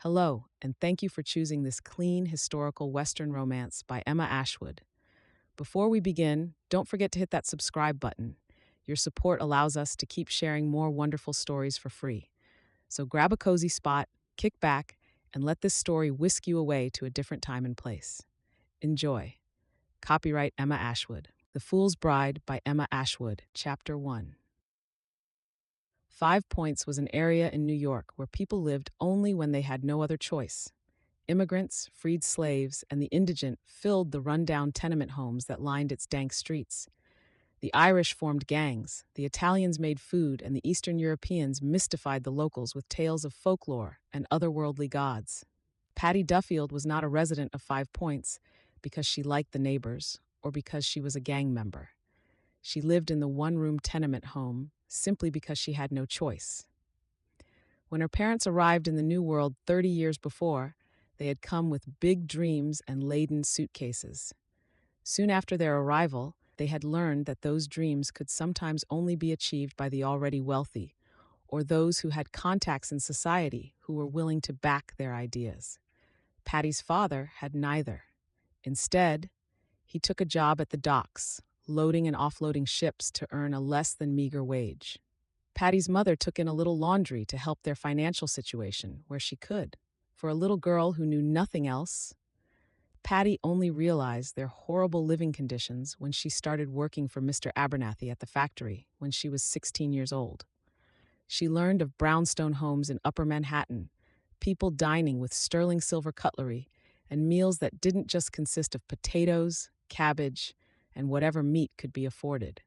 Hello, and thank you for choosing this clean historical Western romance by Emma Ashwood. Before we begin, don't forget to hit that subscribe button. Your support allows us to keep sharing more wonderful stories for free. So grab a cozy spot, kick back, and let this story whisk you away to a different time and place. Enjoy. Copyright Emma Ashwood. The Fool's Bride by Emma Ashwood, Chapter 1. Five Points was an area in New York where people lived only when they had no other choice. Immigrants, freed slaves, and the indigent filled the rundown tenement homes that lined its dank streets. The Irish formed gangs, the Italians made food, and the Eastern Europeans mystified the locals with tales of folklore and otherworldly gods. Patty Duffield was not a resident of Five Points because she liked the neighbors or because she was a gang member. She lived in the one-room tenement home simply because she had no choice. When her parents arrived in the New World 30 years before, they had come with big dreams and laden suitcases. Soon after their arrival, they had learned that those dreams could sometimes only be achieved by the already wealthy, or those who had contacts in society who were willing to back their ideas. Patty's father had neither. Instead, he took a job at the docks, loading and offloading ships to earn a less than meager wage. Patty's mother took in a little laundry to help their financial situation where she could. For a little girl who knew nothing else, Patty only realized their horrible living conditions when she started working for Mr. Abernathy at the factory when she was 16 years old. She learned of brownstone homes in Upper Manhattan, people dining with sterling silver cutlery, and meals that didn't just consist of potatoes, cabbage, and whatever meat could be afforded.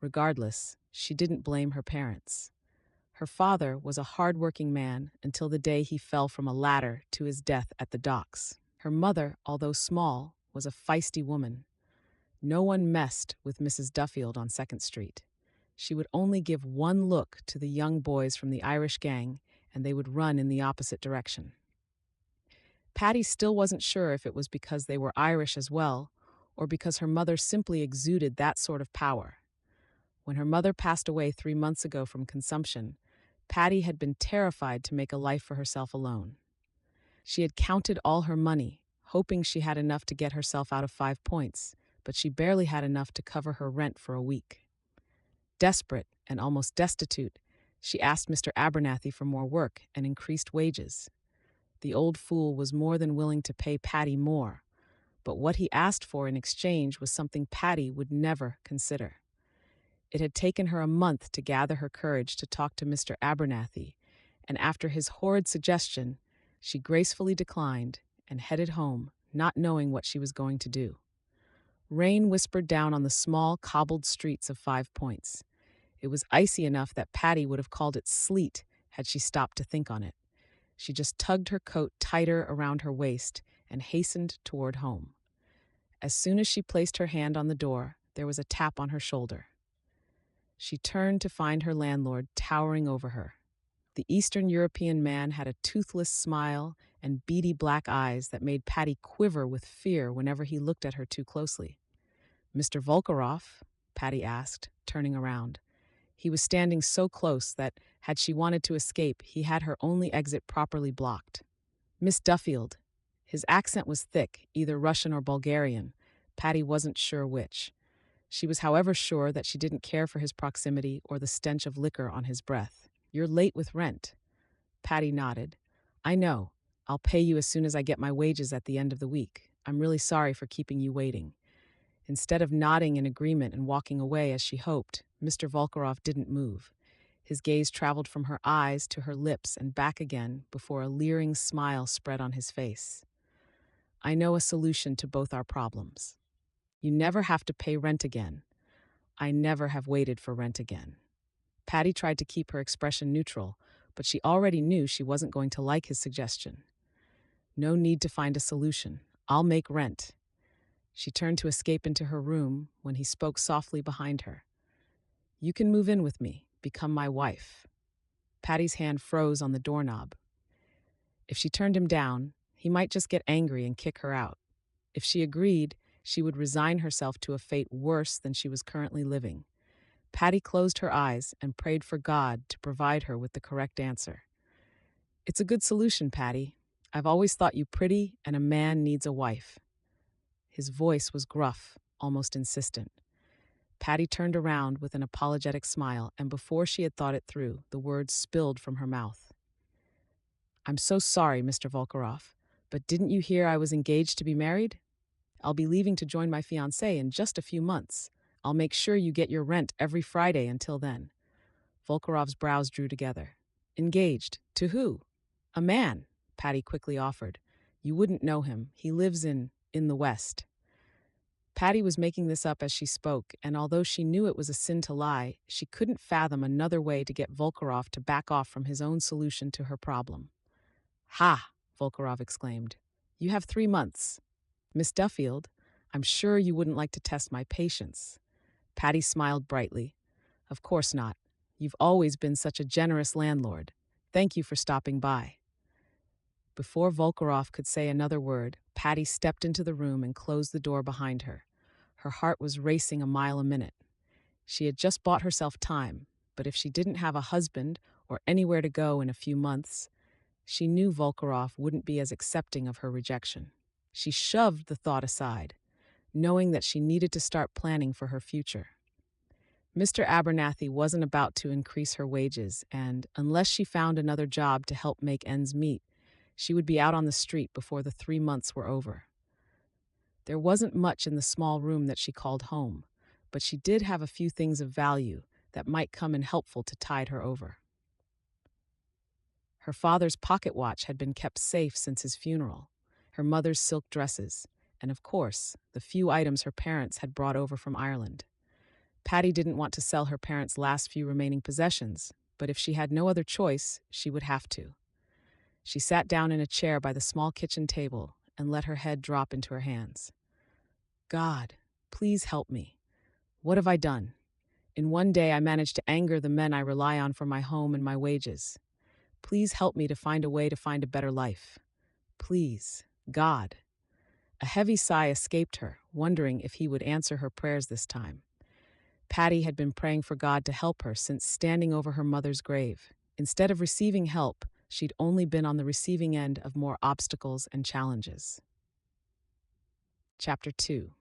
Regardless, she didn't blame her parents. Her father was a hard-working man until the day he fell from a ladder to his death at the docks. Her mother, although small, was a feisty woman. No one messed with Mrs. Duffield on 2nd Street. She would only give one look to the young boys from the Irish gang, and they would run in the opposite direction. Patty still wasn't sure if it was because they were Irish as well, or because her mother simply exuded that sort of power. When her mother passed away 3 months ago from consumption, Patty had been terrified to make a life for herself alone. She had counted all her money, hoping she had enough to get herself out of 5 Points, but she barely had enough to cover her rent for a week. Desperate and almost destitute, she asked Mr. Abernathy for more work and increased wages. The old fool was more than willing to pay Patty more, but what he asked for in exchange was something Patty would never consider. It had taken her a month to gather her courage to talk to Mr. Abernathy, and after his horrid suggestion, she gracefully declined and headed home, not knowing what she was going to do. Rain whispered down on the small, cobbled streets of 5 Points. It was icy enough that Patty would have called it sleet had she stopped to think on it. She just tugged her coat tighter around her waist and hastened toward home. As soon as she placed her hand on the door, there was a tap on her shoulder. She turned to find her landlord towering over her. The Eastern European man had a toothless smile and beady black eyes that made Patty quiver with fear whenever he looked at her too closely. "Mr. Volkoroff?" Patty asked, turning around. He was standing so close that, had she wanted to escape, he had her only exit properly blocked. "Miss Duffield." His accent was thick, either Russian or Bulgarian. Patty wasn't sure which. She was, however, sure that she didn't care for his proximity or the stench of liquor on his breath. "You're late with rent." Patty nodded. "I know. I'll pay you as soon as I get my wages at the end of the week. I'm really sorry for keeping you waiting." Instead of nodding in agreement and walking away as she hoped, Mr. Volkoroff didn't move. His gaze traveled from her eyes to her lips and back again before a leering smile spread on his face. "I know a solution to both our problems. You never have to pay rent again. I never have waited for rent again." Patty tried to keep her expression neutral, but she already knew she wasn't going to like his suggestion. "No need to find a solution. I'll make rent." She turned to escape into her room when he spoke softly behind her. "You can move in with me, become my wife." Patty's hand froze on the doorknob. If she turned him down, he might just get angry and kick her out. If she agreed, she would resign herself to a fate worse than she was currently living. Patty closed her eyes and prayed for God to provide her with the correct answer. It's a good solution, Patty. I've always thought you pretty, and a man needs a wife. His voice was gruff, almost insistent. Patty turned around with an apologetic smile, and before she had thought it through, the words spilled from her mouth. I'm so sorry, Mr. Volkoroff, but didn't you hear I was engaged to be married? I'll be leaving to join my fiancé in just a few months. I'll make sure you get your rent every Friday until then. Volkorov's brows drew together. Engaged? To who? A man, Patty quickly offered. You wouldn't know him. He lives in the West. Patty was making this up as she spoke, and although she knew it was a sin to lie, she couldn't fathom another way to get Volkorov to back off from his own solution to her problem. Ha! Volkorov exclaimed. You have 3 months. Miss Duffield, I'm sure you wouldn't like to test my patience. Patty smiled brightly. Of course not. You've always been such a generous landlord. Thank you for stopping by. Before Volkorov could say another word, Patty stepped into the room and closed the door behind her. Her heart was racing a mile a minute. She had just bought herself time, but if she didn't have a husband or anywhere to go in a few months, she knew Volkorov wouldn't be as accepting of her rejection. She shoved the thought aside, knowing that she needed to start planning for her future. Mr. Abernathy wasn't about to increase her wages, and unless she found another job to help make ends meet, she would be out on the street before the 3 months were over. There wasn't much in the small room that she called home, but she did have a few things of value that might come in helpful to tide her over. Her father's pocket watch had been kept safe since his funeral, her mother's silk dresses, and of course, the few items her parents had brought over from Ireland. Patty didn't want to sell her parents' last few remaining possessions, but if she had no other choice, she would have to. She sat down in a chair by the small kitchen table and let her head drop into her hands. God, please help me. What have I done? In one day, I managed to anger the men I rely on for my home and my wages. Please help me to find a way to find a better life. Please, God. A heavy sigh escaped her, wondering if he would answer her prayers this time. Patty had been praying for God to help her since standing over her mother's grave. Instead of receiving help, she'd only been on the receiving end of more obstacles and challenges. Chapter 2.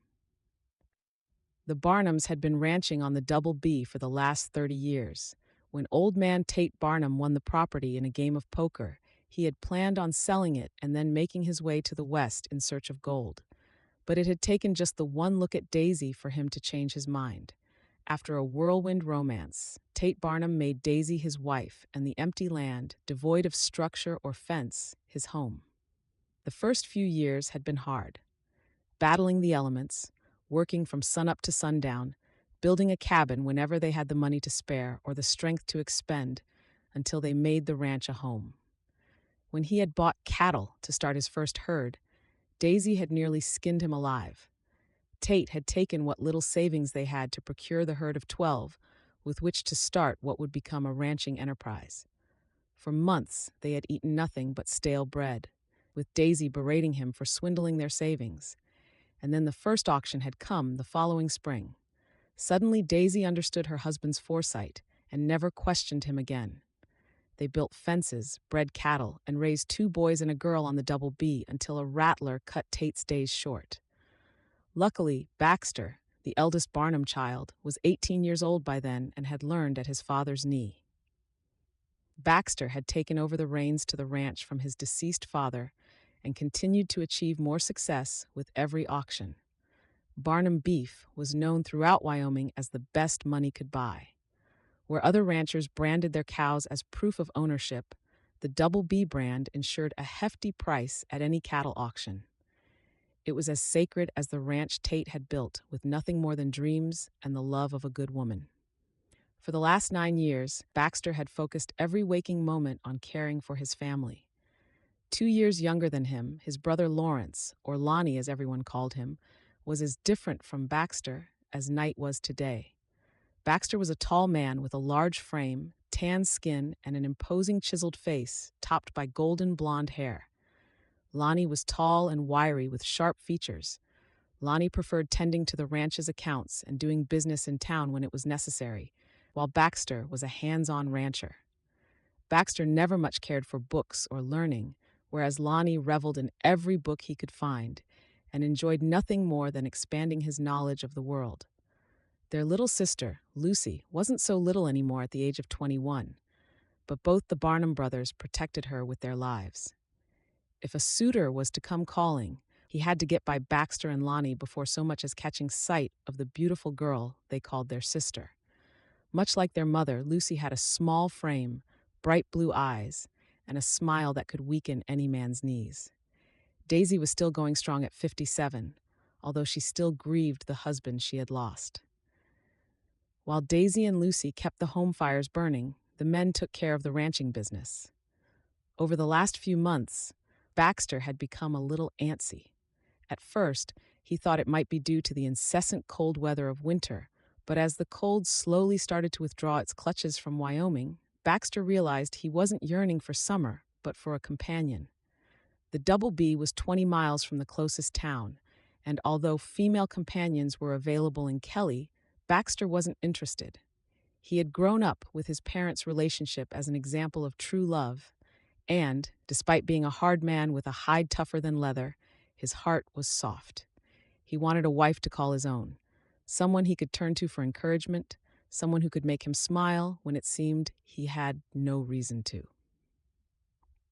The Barnums had been ranching on the Double B for the last 30 years. When old man Tate Barnum won the property in a game of poker, he had planned on selling it and then making his way to the West in search of gold. But it had taken just the one look at Daisy for him to change his mind. After a whirlwind romance, Tate Barnum made Daisy his wife and the empty land, devoid of structure or fence, his home. The first few years had been hard. Battling the elements, working from sunup to sundown, building a cabin whenever they had the money to spare or the strength to expend, until they made the ranch a home. When he had bought cattle to start his first herd, Daisy had nearly skinned him alive. Tate had taken what little savings they had to procure the herd of 12, with which to start what would become a ranching enterprise. For months, they had eaten nothing but stale bread, with Daisy berating him for swindling their savings. And then the first auction had come the following spring. Suddenly, Daisy understood her husband's foresight and never questioned him again. They built fences, bred cattle, and raised 2 boys and a girl on the Double B until a rattler cut Tate's days short. Luckily, Baxter, the eldest Barnum child, was 18 years old by then and had learned at his father's knee. Baxter had taken over the reins to the ranch from his deceased father and continued to achieve more success with every auction. Barnum beef was known throughout Wyoming as the best money could buy. Where other ranchers branded their cows as proof of ownership, the Double B brand ensured a hefty price at any cattle auction. It was as sacred as the ranch Tate had built, with nothing more than dreams and the love of a good woman. For the last 9 years, Baxter had focused every waking moment on caring for his family. 2 years younger than him, his brother Lawrence, or Lonnie as everyone called him, was as different from Baxter as night was today. Baxter was a tall man with a large frame, tan skin, and an imposing chiseled face topped by golden blonde hair. Lonnie was tall and wiry with sharp features. Lonnie preferred tending to the ranch's accounts and doing business in town when it was necessary, while Baxter was a hands-on rancher. Baxter never much cared for books or learning, whereas Lonnie reveled in every book he could find and enjoyed nothing more than expanding his knowledge of the world. Their little sister, Lucy, wasn't so little anymore at the age of 21, but both the Barnum brothers protected her with their lives. If a suitor was to come calling, he had to get by Baxter and Lonnie before so much as catching sight of the beautiful girl they called their sister. Much like their mother, Lucy had a small frame, bright blue eyes, and a smile that could weaken any man's knees. Daisy was still going strong at 57, although she still grieved the husband she had lost. While Daisy and Lucy kept the home fires burning, the men took care of the ranching business. Over the last few months, Baxter had become a little antsy. At first, he thought it might be due to the incessant cold weather of winter, but as the cold slowly started to withdraw its clutches from Wyoming, Baxter realized he wasn't yearning for summer, but for a companion. The Double B was 20 miles from the closest town, and although female companions were available in Kelly, Baxter wasn't interested. He had grown up with his parents' relationship as an example of true love, and, despite being a hard man with a hide tougher than leather, his heart was soft. He wanted a wife to call his own, someone he could turn to for encouragement, someone who could make him smile when it seemed he had no reason to.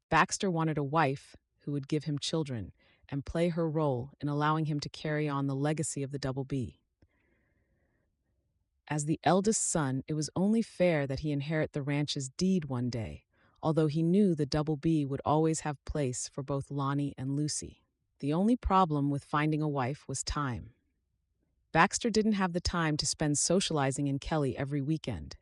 Baxter wanted a wife who would give him children and play her role in allowing him to carry on the legacy of the Double B. As the eldest son, it was only fair that he inherit the ranch's deed one day, although he knew the Double B would always have place for both Lonnie and Lucy. The only problem with finding a wife was time. Baxter didn't have the time to spend socializing in Kelly every weekend.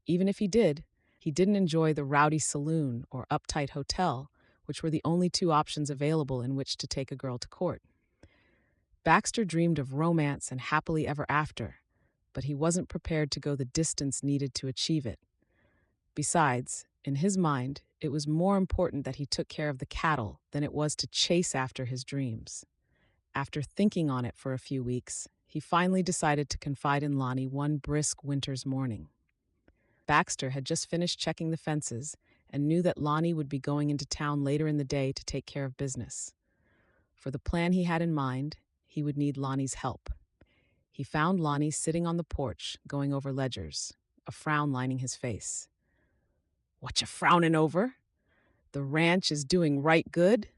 Even if he didn't enjoy the rowdy saloon or uptight hotel, which were the only two options available in which to take a girl to court. Baxter dreamed of romance and happily ever after, but he wasn't prepared to go the distance needed to achieve it. Besides, in his mind, it was more important that he took care of the cattle than it was to chase after his dreams. After thinking on it for a few weeks, he finally decided to confide in Lonnie one brisk winter's morning. Baxter had just finished checking the fences and knew that Lonnie would be going into town later in the day to take care of business. For the plan he had in mind, he would need Lonnie's help. He found Lonnie sitting on the porch, going over ledgers, a frown lining his face. "What you frowning over? The ranch is doing right good?"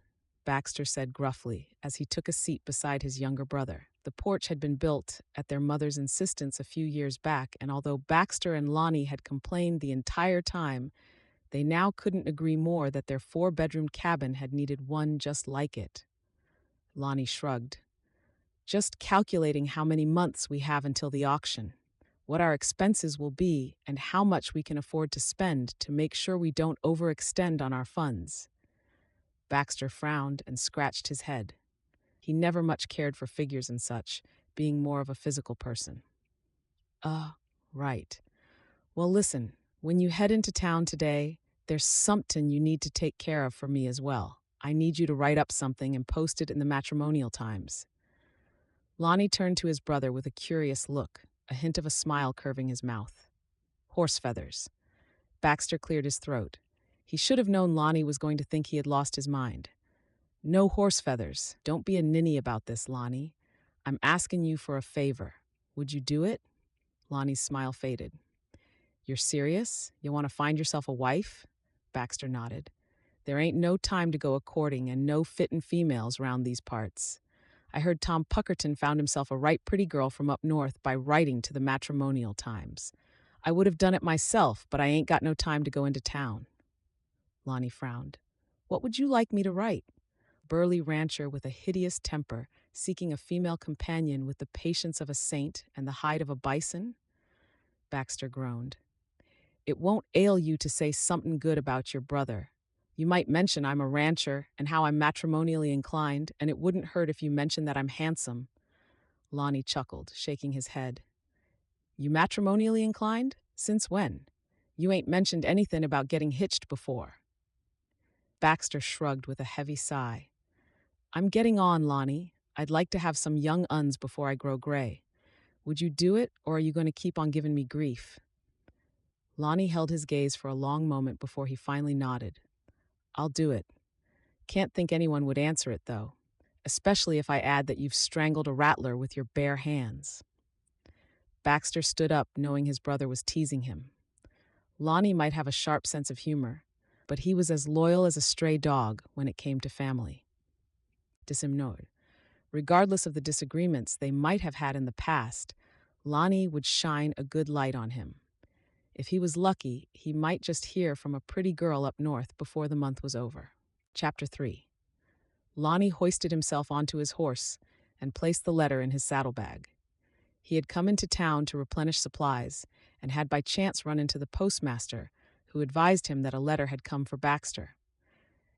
Baxter said gruffly as he took a seat beside his younger brother. The porch had been built at their mother's insistence a few years back, and although Baxter and Lonnie had complained the entire time, they now couldn't agree more that their 4-bedroom cabin had needed one just like it. Lonnie shrugged. "Just calculating how many months we have until the auction, what our expenses will be, and how much we can afford to spend to make sure we don't overextend on our funds." Baxter frowned and scratched his head. He never much cared for figures and such, being more of a physical person. Right. Well, listen, when you head into town today, there's something you need to take care of for me as well. I need you to write up something and post it in the Matrimonial Times." Lonnie turned to his brother with a curious look, a hint of a smile curving his mouth. "Horse feathers." Baxter cleared his throat. He should have known Lonnie was going to think he had lost his mind. "No horse feathers. Don't be a ninny about this, Lonnie. I'm asking you for a favor. Would you do it?" Lonnie's smile faded. "You're serious? You want to find yourself a wife?" Baxter nodded. "There ain't no time to go a-courting and no fittin' females round these parts. I heard Tom Puckerton found himself a right pretty girl from up north by writing to the Matrimonial Times. I would have done it myself, but I ain't got no time to go into town." Lonnie frowned. "What would you like me to write? Burly rancher with a hideous temper, seeking a female companion with the patience of a saint and the hide of a bison?" Baxter groaned. "It won't ail you to say something good about your brother. You might mention I'm a rancher and how I'm matrimonially inclined, and it wouldn't hurt if you mentioned that I'm handsome." Lonnie chuckled, shaking his head. "You matrimonially inclined? Since when? You ain't mentioned anything about getting hitched before." Baxter shrugged with a heavy sigh. "I'm getting on, Lonnie. I'd like to have some young uns before I grow gray. Would you do it, or are you going to keep on giving me grief?" Lonnie held his gaze for a long moment before he finally nodded. I'll do it. Can't think anyone would answer it, though, especially if I add that you've strangled a rattler with your bare hands. Baxter stood up, knowing his brother was teasing him. Lonnie might have a sharp sense of humor, but he was as loyal as a stray dog when it came to family. Disimnoid. Regardless of the disagreements they might have had in the past, Lonnie would shine a good light on him. If he was lucky, he might just hear from a pretty girl up north before the month was over. Chapter 3. Lonnie hoisted himself onto his horse and placed the letter in his saddlebag. He had come into town to replenish supplies and had by chance run into the postmaster, who advised him that a letter had come for Baxter.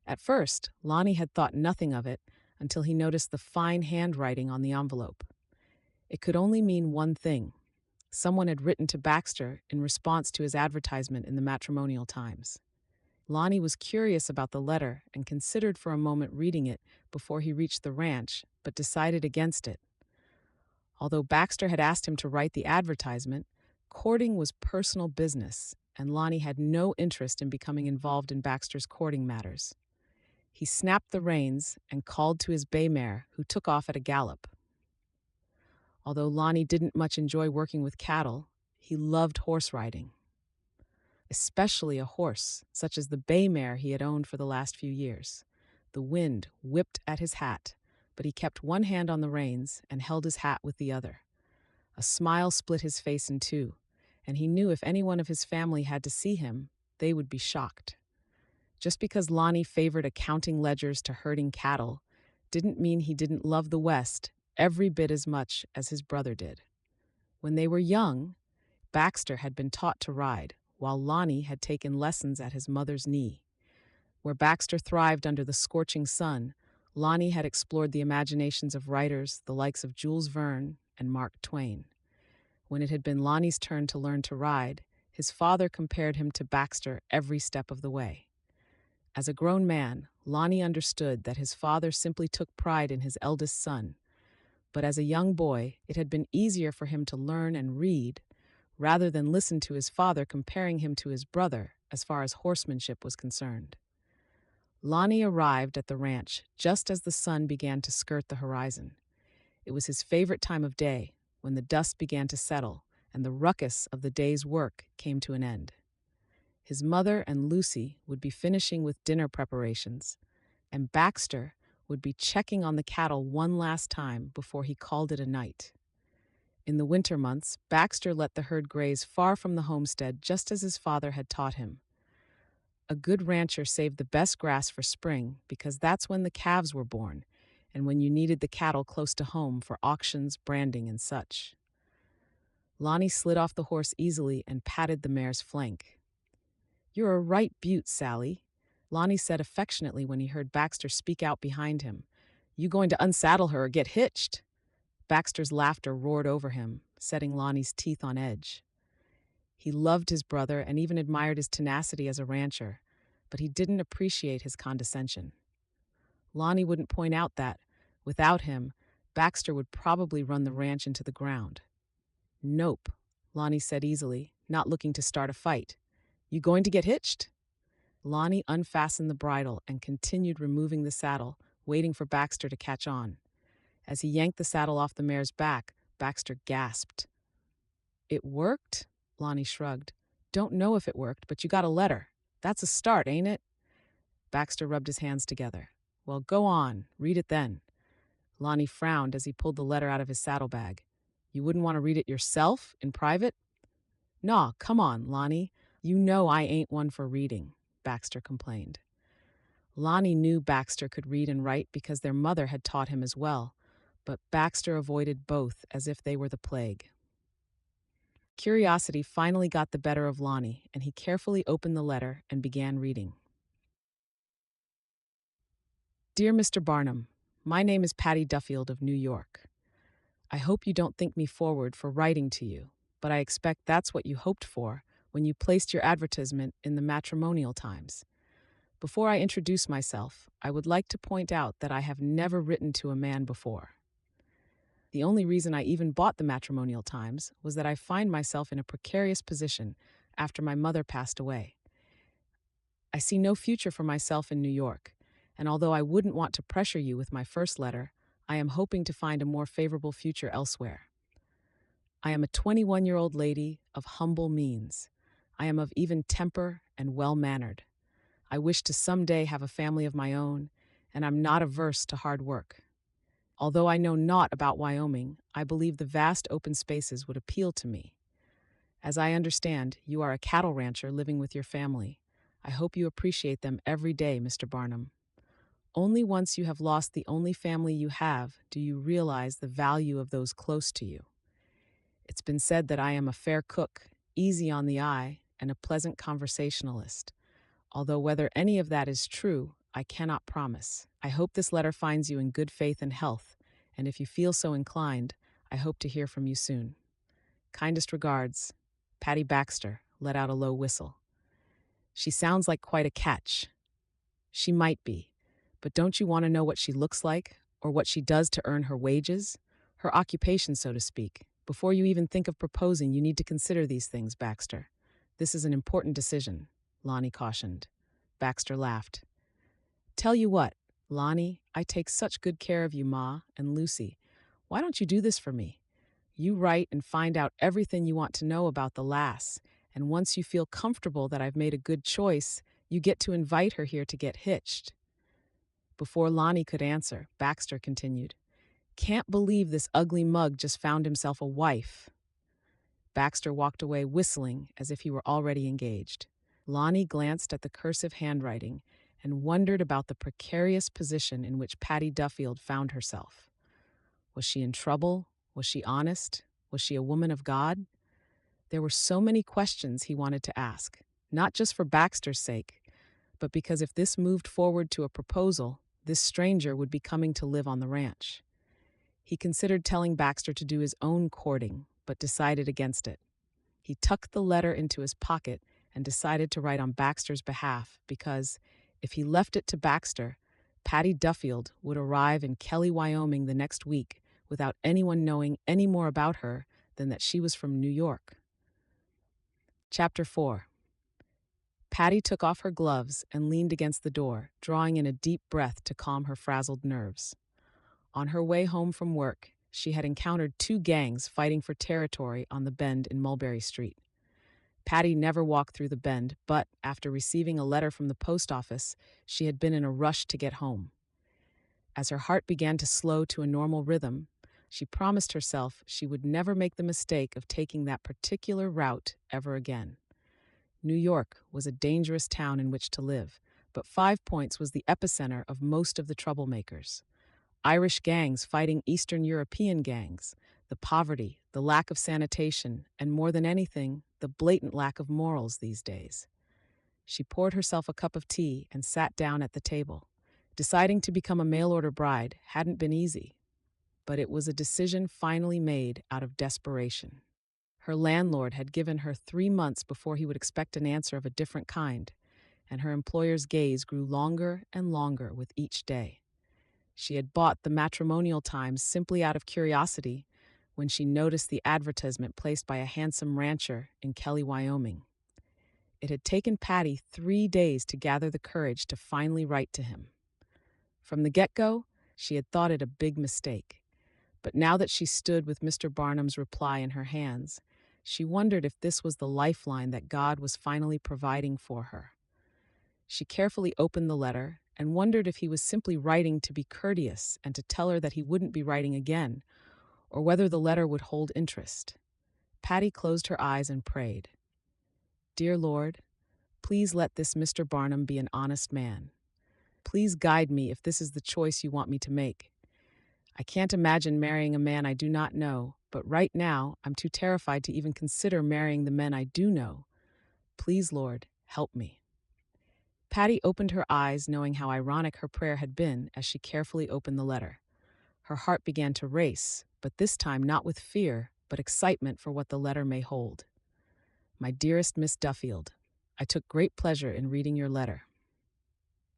At first, Lonnie had thought nothing of it until he noticed the fine handwriting on the envelope. It could only mean one thing. Someone had written to Baxter in response to his advertisement in the Matrimonial Times. Lonnie was curious about the letter and considered for a moment reading it before he reached the ranch, but decided against it. Although Baxter had asked him to write the advertisement, courting was personal business, and Lonnie had no interest in becoming involved in Baxter's courting matters. He snapped the reins and called to his bay mare, who took off at a gallop. Although Lonnie didn't much enjoy working with cattle, he loved horse riding, especially a horse such as the bay mare he had owned for the last few years. The wind whipped at his hat, but he kept one hand on the reins and held his hat with the other. A smile split his face in two, and he knew if anyone of his family had to see him, they would be shocked. Just because Lonnie favored accounting ledgers to herding cattle didn't mean he didn't love the West every bit as much as his brother did. When they were young, Baxter had been taught to ride, while Lonnie had taken lessons at his mother's knee. Where Baxter thrived under the scorching sun, Lonnie had explored the imaginations of writers the likes of Jules Verne and Mark Twain. When it had been Lonnie's turn to learn to ride, his father compared him to Baxter every step of the way. As a grown man, Lonnie understood that his father simply took pride in his eldest son, but as a young boy, it had been easier for him to learn and read rather than listen to his father comparing him to his brother as far as horsemanship was concerned. Lonnie arrived at the ranch just as the sun began to skirt the horizon. It was his favorite time of day, when the dust began to settle and the ruckus of the day's work came to an end. His mother and Lucy would be finishing with dinner preparations, and Baxter would be checking on the cattle one last time before he called it a night. In the winter months, Baxter let the herd graze far from the homestead just as his father had taught him. A good rancher saved the best grass for spring because that's when the calves were born and when you needed the cattle close to home for auctions, branding, and such. Lonnie slid off the horse easily and patted the mare's flank. "You're a right beaut, Sally," Lonnie said affectionately when he heard Baxter speak out behind him. "You going to unsaddle her or get hitched?" Baxter's laughter roared over him, setting Lonnie's teeth on edge. He loved his brother and even admired his tenacity as a rancher, but he didn't appreciate his condescension. Lonnie wouldn't point out that, without him, Baxter would probably run the ranch into the ground. "Nope," Lonnie said easily, not looking to start a fight. "You going to get hitched?" Lonnie unfastened the bridle and continued removing the saddle, waiting for Baxter to catch on. As he yanked the saddle off the mare's back, Baxter gasped. "It worked?" Lonnie shrugged. "Don't know if it worked, but you got a letter. That's a start, ain't it?" Baxter rubbed his hands together. "Well, go on. Read it then." Lonnie frowned as he pulled the letter out of his saddlebag. "You wouldn't want to read it yourself, in private?" "Naw, come on, Lonnie. You know I ain't one for reading," Baxter complained. Lonnie knew Baxter could read and write because their mother had taught him as well, but Baxter avoided both as if they were the plague. Curiosity finally got the better of Lonnie, and he carefully opened the letter and began reading. "Dear Mr. Barnum, my name is Patty Duffield of New York. I hope you don't think me forward for writing to you, but I expect that's what you hoped for when you placed your advertisement in the Matrimonial Times. Before I introduce myself, I would like to point out that I have never written to a man before. The only reason I even bought the Matrimonial Times was that I find myself in a precarious position after my mother passed away. I see no future for myself in New York, and although I wouldn't want to pressure you with my first letter, I am hoping to find a more favorable future elsewhere. I am a 21-year-old lady of humble means. I am of even temper and well-mannered. I wish to someday have a family of my own, and I'm not averse to hard work. Although I know naught about Wyoming, I believe the vast open spaces would appeal to me. As I understand, you are a cattle rancher living with your family. I hope you appreciate them every day, Mr. Barnum. Only once you have lost the only family you have do you realize the value of those close to you. It's been said that I am a fair cook, easy on the eye, and a pleasant conversationalist. Although whether any of that is true, I cannot promise. I hope this letter finds you in good faith and health, and if you feel so inclined, I hope to hear from you soon. Kindest regards, Patty Baxter let out a low whistle. She sounds like quite a catch. She might be, but don't you want to know what she looks like, or what she does to earn her wages? Her occupation, so to speak. Before you even think of proposing, you need to consider these things, Baxter. This is an important decision, Lonnie cautioned. Baxter laughed. Tell you what, Lonnie, I take such good care of you, Ma and Lucy. Why don't you do this for me? You write and find out everything you want to know about the lass, and once you feel comfortable that I've made a good choice, you get to invite her here to get hitched. Before Lonnie could answer, Baxter continued, Can't believe this ugly mug just found himself a wife. Baxter walked away whistling as if he were already engaged. Lonnie glanced at the cursive handwriting and wondered about the precarious position in which Patty Duffield found herself. Was she in trouble? Was she honest? Was she a woman of God? There were so many questions he wanted to ask, not just for Baxter's sake, but because if this moved forward to a proposal, this stranger would be coming to live on the ranch. He considered telling Baxter to do his own courting, but decided against it. He tucked the letter into his pocket and decided to write on Baxter's behalf because, if he left it to Baxter, Patty Duffield would arrive in Kelly, Wyoming the next week without anyone knowing any more about her than that she was from New York. Chapter 4. Patty took off her gloves and leaned against the door, drawing in a deep breath to calm her frazzled nerves. On her way home from work, she had encountered two gangs fighting for territory on the bend in Mulberry Street. Patty never walked through the bend, but after receiving a letter from the post office, she had been in a rush to get home. As her heart began to slow to a normal rhythm, she promised herself she would never make the mistake of taking that particular route ever again. New York was a dangerous town in which to live, but 5 Points was the epicenter of most of the troublemakers. Irish gangs fighting Eastern European gangs, the poverty, the lack of sanitation, and more than anything, the blatant lack of morals these days. She poured herself a cup of tea and sat down at the table. Deciding to become a mail-order bride hadn't been easy, but it was a decision finally made out of desperation. Her landlord had given her 3 months before he would expect an answer of a different kind, and her employer's gaze grew longer and longer with each day. She had bought the Matrimonial Times simply out of curiosity when she noticed the advertisement placed by a handsome rancher in Kelly, Wyoming. It had taken Patty 3 days to gather the courage to finally write to him. From the get-go, she had thought it a big mistake. But now that she stood with Mr. Barnum's reply in her hands, she wondered if this was the lifeline that God was finally providing for her. She carefully opened the letter and wondered if he was simply writing to be courteous and to tell her that he wouldn't be writing again, or whether the letter would hold interest. Patty closed her eyes and prayed. Dear Lord, please let this Mr. Barnum be an honest man. Please guide me if this is the choice you want me to make. I can't imagine marrying a man I do not know, but right now I'm too terrified to even consider marrying the men I do know. Please, Lord, help me. Patty opened her eyes, knowing how ironic her prayer had been as she carefully opened the letter. Her heart began to race, but this time not with fear, but excitement for what the letter may hold. My dearest Miss Duffield, I took great pleasure in reading your letter.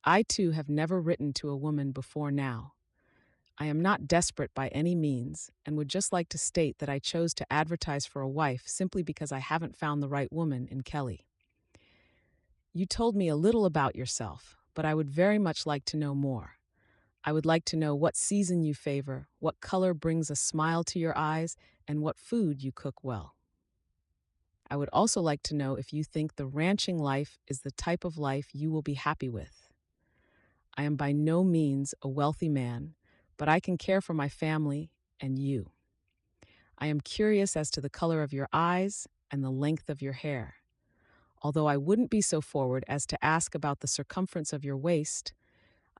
I, too, have never written to a woman before now. I am not desperate by any means and would just like to state that I chose to advertise for a wife simply because I haven't found the right woman in Kelly. You told me a little about yourself, but I would very much like to know more. I would like to know what season you favor, what color brings a smile to your eyes, and what food you cook well. I would also like to know if you think the ranching life is the type of life you will be happy with. I am by no means a wealthy man, but I can care for my family and you. I am curious as to the color of your eyes and the length of your hair. Although I wouldn't be so forward as to ask about the circumference of your waist,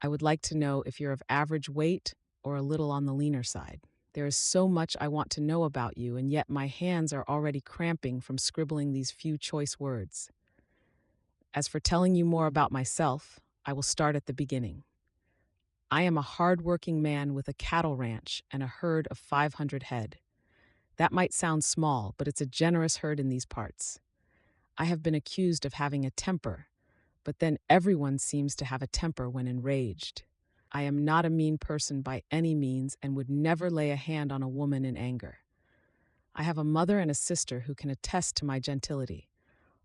I would like to know if you're of average weight or a little on the leaner side. There is so much I want to know about you, and yet my hands are already cramping from scribbling these few choice words. As for telling you more about myself, I will start at the beginning. I am a hard-working man with a cattle ranch and a herd of 500 head. That might sound small, but it's a generous herd in these parts. I have been accused of having a temper, but then everyone seems to have a temper when enraged. I am not a mean person by any means and would never lay a hand on a woman in anger. I have a mother and a sister who can attest to my gentility.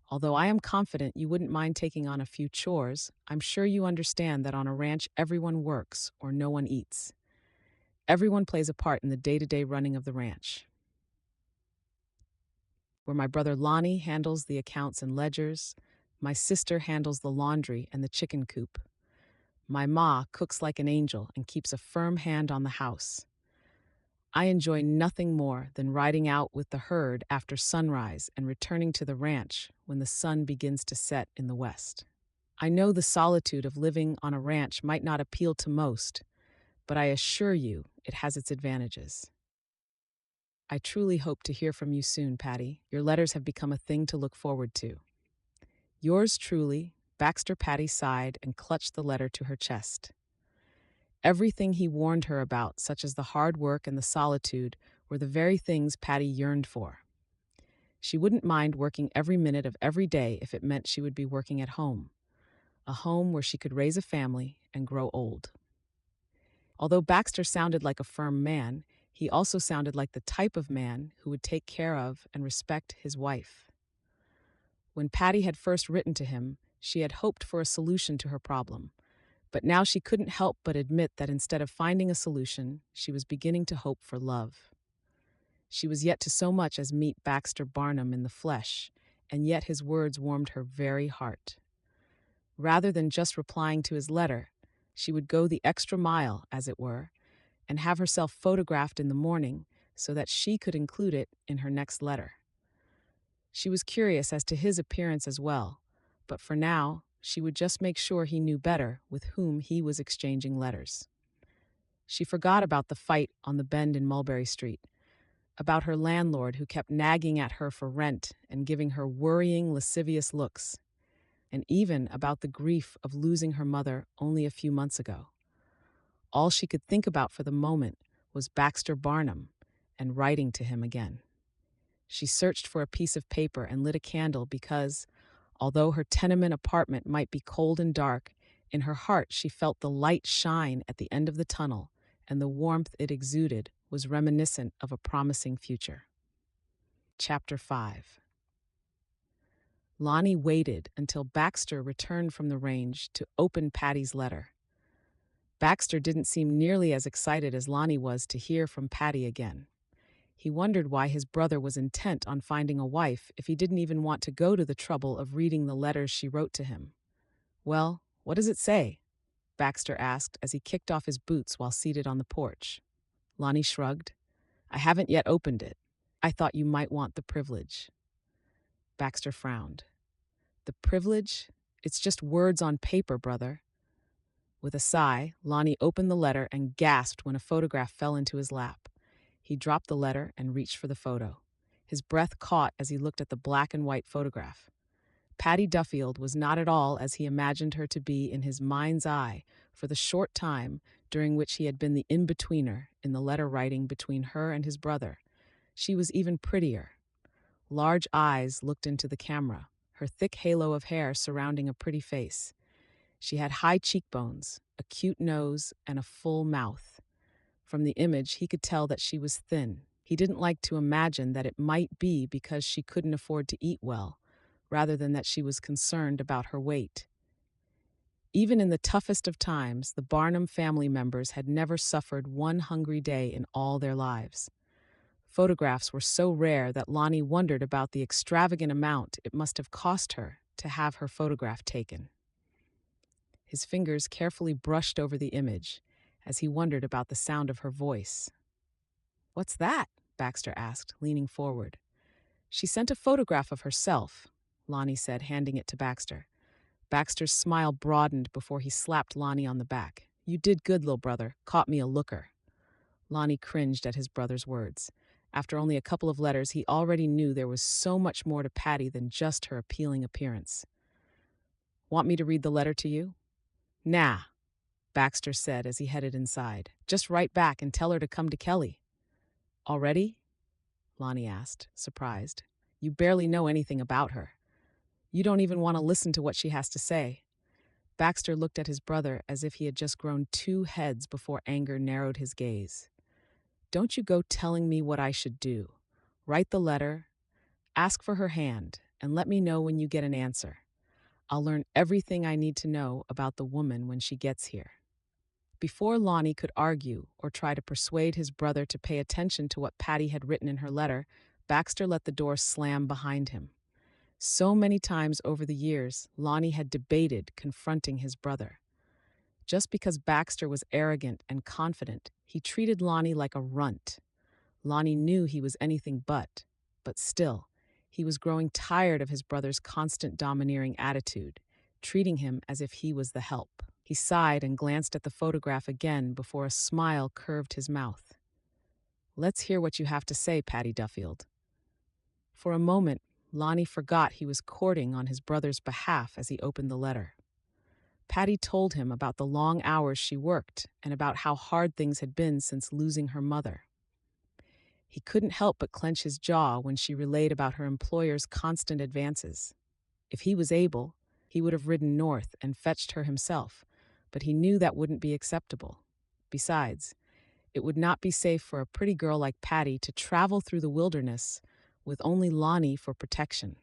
Although I am confident you wouldn't mind taking on a few chores, I'm sure you understand that on a ranch everyone works or no one eats. Everyone plays a part in the day-to-day running of the ranch. Where my brother Lonnie handles the accounts and ledgers, my sister handles the laundry and the chicken coop. My ma cooks like an angel and keeps a firm hand on the house. I enjoy nothing more than riding out with the herd after sunrise and returning to the ranch when the sun begins to set in the west. I know the solitude of living on a ranch might not appeal to most, but I assure you it has its advantages. I truly hope to hear from you soon, Patty. Your letters have become a thing to look forward to. Yours truly, Baxter. Patty sighed and clutched the letter to her chest. Everything he warned her about, such as the hard work and the solitude, were the very things Patty yearned for. She wouldn't mind working every minute of every day if it meant she would be working at home, a home where she could raise a family and grow old. Although Baxter sounded like a firm man, he also sounded like the type of man who would take care of and respect his wife. When Patty had first written to him, she had hoped for a solution to her problem. But now she couldn't help but admit that instead of finding a solution, she was beginning to hope for love. She was yet to so much as meet Baxter Barnum in the flesh, and yet his words warmed her very heart. Rather than just replying to his letter, she would go the extra mile, as it were, and have herself photographed in the morning so that she could include it in her next letter. She was curious as to his appearance as well, but for now, she would just make sure he knew better with whom he was exchanging letters. She forgot about the fight on the bend in Mulberry Street, about her landlord who kept nagging at her for rent and giving her worrying, lascivious looks, and even about the grief of losing her mother only a few months ago. All she could think about for the moment was Baxter Barnum and writing to him again. She searched for a piece of paper and lit a candle because, although her tenement apartment might be cold and dark, in her heart she felt the light shine at the end of the tunnel, and the warmth it exuded was reminiscent of a promising future. Chapter 5. Lonnie waited until Baxter returned from the range to open Patty's letter. Baxter didn't seem nearly as excited as Lonnie was to hear from Patty again. He wondered why his brother was intent on finding a wife if he didn't even want to go to the trouble of reading the letters she wrote to him. "Well, what does it say?" Baxter asked as he kicked off his boots while seated on the porch. Lonnie shrugged. "I haven't yet opened it. I thought you might want the privilege." Baxter frowned. "The privilege? It's just words on paper, brother." With a sigh, Lonnie opened the letter and gasped when a photograph fell into his lap. He dropped the letter and reached for the photo. His breath caught as he looked at the black and white photograph. Patty Duffield was not at all as he imagined her to be in his mind's eye for the short time during which he had been the in-betweener in the letter writing between her and his brother. She was even prettier. Large eyes looked into the camera, her thick halo of hair surrounding a pretty face. She had high cheekbones, a cute nose, and a full mouth. From the image, he could tell that she was thin. He didn't like to imagine that it might be because she couldn't afford to eat well, rather than that she was concerned about her weight. Even in the toughest of times, the Barnum family members had never suffered one hungry day in all their lives. Photographs were so rare that Lonnie wondered about the extravagant amount it must have cost her to have her photograph taken. His fingers carefully brushed over the image as he wondered about the sound of her voice. "What's that?" Baxter asked, leaning forward. "She sent a photograph of herself," Lonnie said, handing it to Baxter. Baxter's smile broadened before he slapped Lonnie on the back. "You did good, little brother. Caught me a looker." Lonnie cringed at his brother's words. After only a couple of letters, he already knew there was so much more to Patty than just her appealing appearance. "Want me to read the letter to you?" "Nah," Baxter said as he headed inside. "Just write back and tell her to come to Kelly." "Already?" Lonnie asked, surprised. "You barely know anything about her. You don't even want to listen to what she has to say." Baxter looked at his brother as if he had just grown two heads before anger narrowed his gaze. "Don't you go telling me what I should do. Write the letter, ask for her hand, and let me know when you get an answer. I'll learn everything I need to know about the woman when she gets here." Before Lonnie could argue or try to persuade his brother to pay attention to what Patty had written in her letter, Baxter let the door slam behind him. So many times over the years, Lonnie had debated confronting his brother. Just because Baxter was arrogant and confident, he treated Lonnie like a runt. Lonnie knew he was anything but still, he was growing tired of his brother's constant domineering attitude, treating him as if he was the help. He sighed and glanced at the photograph again before a smile curved his mouth. "Let's hear what you have to say, Patty Duffield." For a moment, Lonnie forgot he was courting on his brother's behalf as he opened the letter. Patty told him about the long hours she worked and about how hard things had been since losing her mother. He couldn't help but clench his jaw when she relayed about her employer's constant advances. If he was able, he would have ridden north and fetched her himself, but he knew that wouldn't be acceptable. Besides, it would not be safe for a pretty girl like Patty to travel through the wilderness with only Lonnie for protection.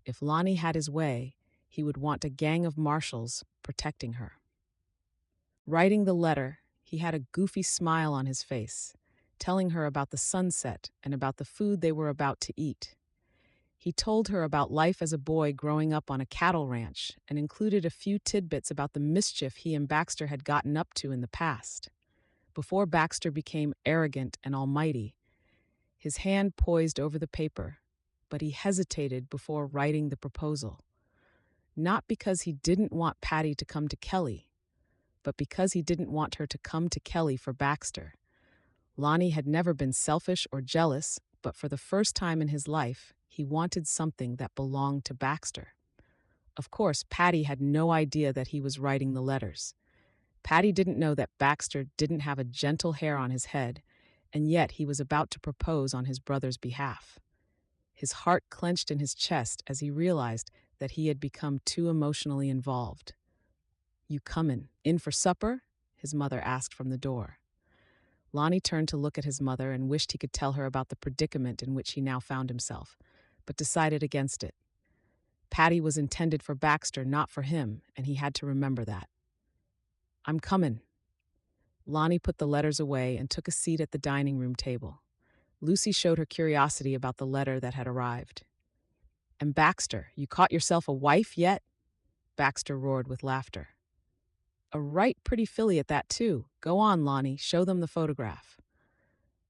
If Lonnie had his way, he would want a gang of marshals protecting her. Writing the letter, he had a goofy smile on his face, telling her about the sunset and about the food they were about to eat. He told her about life as a boy growing up on a cattle ranch and included a few tidbits about the mischief he and Baxter had gotten up to in the past. Before Baxter became arrogant and almighty, his hand poised over the paper, but he hesitated before writing the proposal. Not because he didn't want Patty to come to Kelly, but because he didn't want her to come to Kelly for Baxter. Lonnie had never been selfish or jealous, but for the first time in his life, he wanted something that belonged to Baxter. Of course, Patty had no idea that he was writing the letters. Patty didn't know that Baxter didn't have a gentle hair on his head, and yet he was about to propose on his brother's behalf. His heart clenched in his chest as he realized that he had become too emotionally involved. "You comin' in for supper?" his mother asked from the door. Lonnie turned to look at his mother and wished he could tell her about the predicament in which he now found himself, but decided against it. Patty was intended for Baxter, not for him, and he had to remember that. "I'm comin'." Lonnie put the letters away and took a seat at the dining room table. Lucy showed her curiosity about the letter that had arrived. "And Baxter, you caught yourself a wife yet?" Baxter roared with laughter. "A right pretty filly at that, too. Go on, Lonnie, show them the photograph."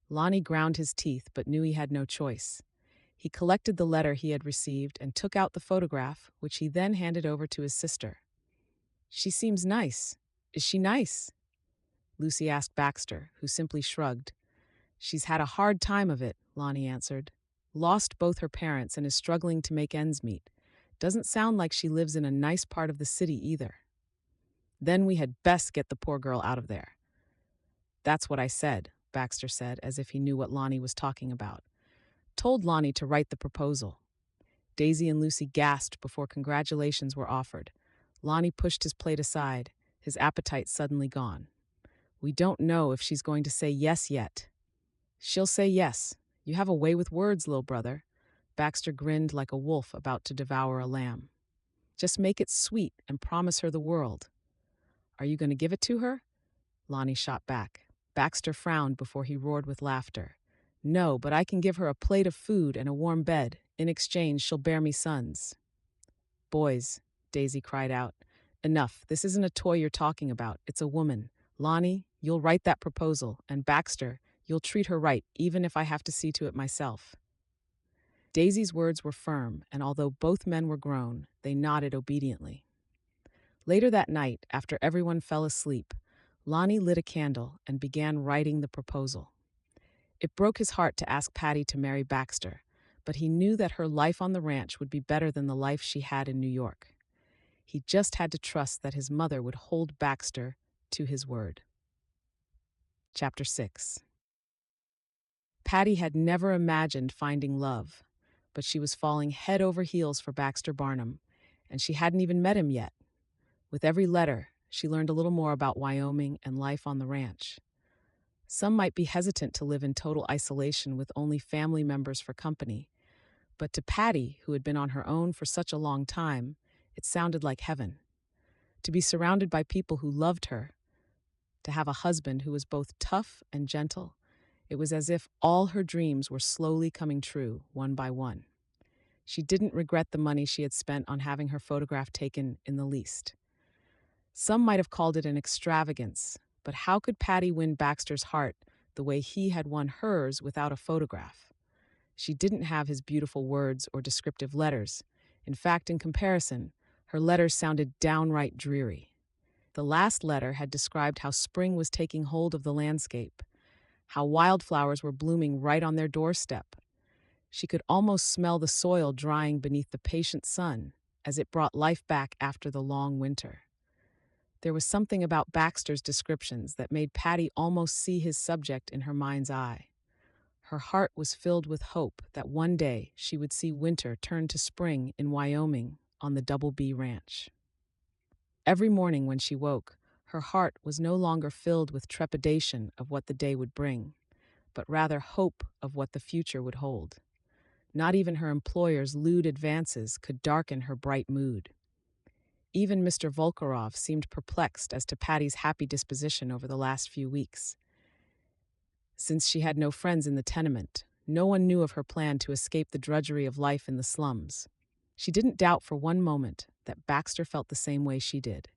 Lonnie ground his teeth but knew he had no choice. He collected the letter he had received and took out the photograph, which he then handed over to his sister. "She seems nice. Is she nice?" Lucy asked Baxter, who simply shrugged. "She's had a hard time of it," Lonnie answered. "Lost both her parents and is struggling to make ends meet. Doesn't sound like she lives in a nice part of the city either." "Then we had best get the poor girl out of there." "That's what I said," Baxter said, as if he knew what Lonnie was talking about. Told Lonnie to write the proposal. Daisy and Lucy gasped before congratulations were offered. Lonnie pushed his plate aside, his appetite suddenly gone. We don't know if she's going to say yes yet. She'll say yes. You have a way with words, little brother. Baxter grinned like a wolf about to devour a lamb. Just make it sweet and promise her the world. Are you going to give it to her? Lonnie shot back. Baxter frowned before he roared with laughter. No, but I can give her a plate of food and a warm bed. In exchange, she'll bear me sons. Boys, Daisy cried out. Enough. This isn't a toy you're talking about. It's a woman. Lonnie, you'll write that proposal, and Baxter, you'll treat her right, even if I have to see to it myself. Daisy's words were firm, and although both men were grown, they nodded obediently. Later that night, after everyone fell asleep, Lonnie lit a candle and began writing the proposal. It broke his heart to ask Patty to marry Baxter, but he knew that her life on the ranch would be better than the life she had in New York. He just had to trust that his mother would hold Baxter to his word. Chapter 6. Patty had never imagined finding love, but she was falling head over heels for Baxter Barnum, and she hadn't even met him yet. With every letter, she learned a little more about Wyoming and life on the ranch. Some might be hesitant to live in total isolation with only family members for company, but to Patty, who had been on her own for such a long time, it sounded like heaven. To be surrounded by people who loved her, to have a husband who was both tough and gentle, it was as if all her dreams were slowly coming true, one by one. She didn't regret the money she had spent on having her photograph taken in the least. Some might have called it an extravagance, but how could Patty win Baxter's heart the way he had won hers without a photograph? She didn't have his beautiful words or descriptive letters. In fact, in comparison, her letters sounded downright dreary. The last letter had described how spring was taking hold of the landscape, how wildflowers were blooming right on their doorstep. She could almost smell the soil drying beneath the patient sun as it brought life back after the long winter. There was something about Baxter's descriptions that made Patty almost see his subject in her mind's eye. Her heart was filled with hope that one day she would see winter turn to spring in Wyoming on the Double B Ranch. Every morning when she woke, her heart was no longer filled with trepidation of what the day would bring, but rather hope of what the future would hold. Not even her employer's lewd advances could darken her bright mood. Even Mr. Volkarov seemed perplexed as to Patty's happy disposition over the last few weeks. Since she had no friends in the tenement, no one knew of her plan to escape the drudgery of life in the slums. She didn't doubt for one moment that Baxter felt the same way she did.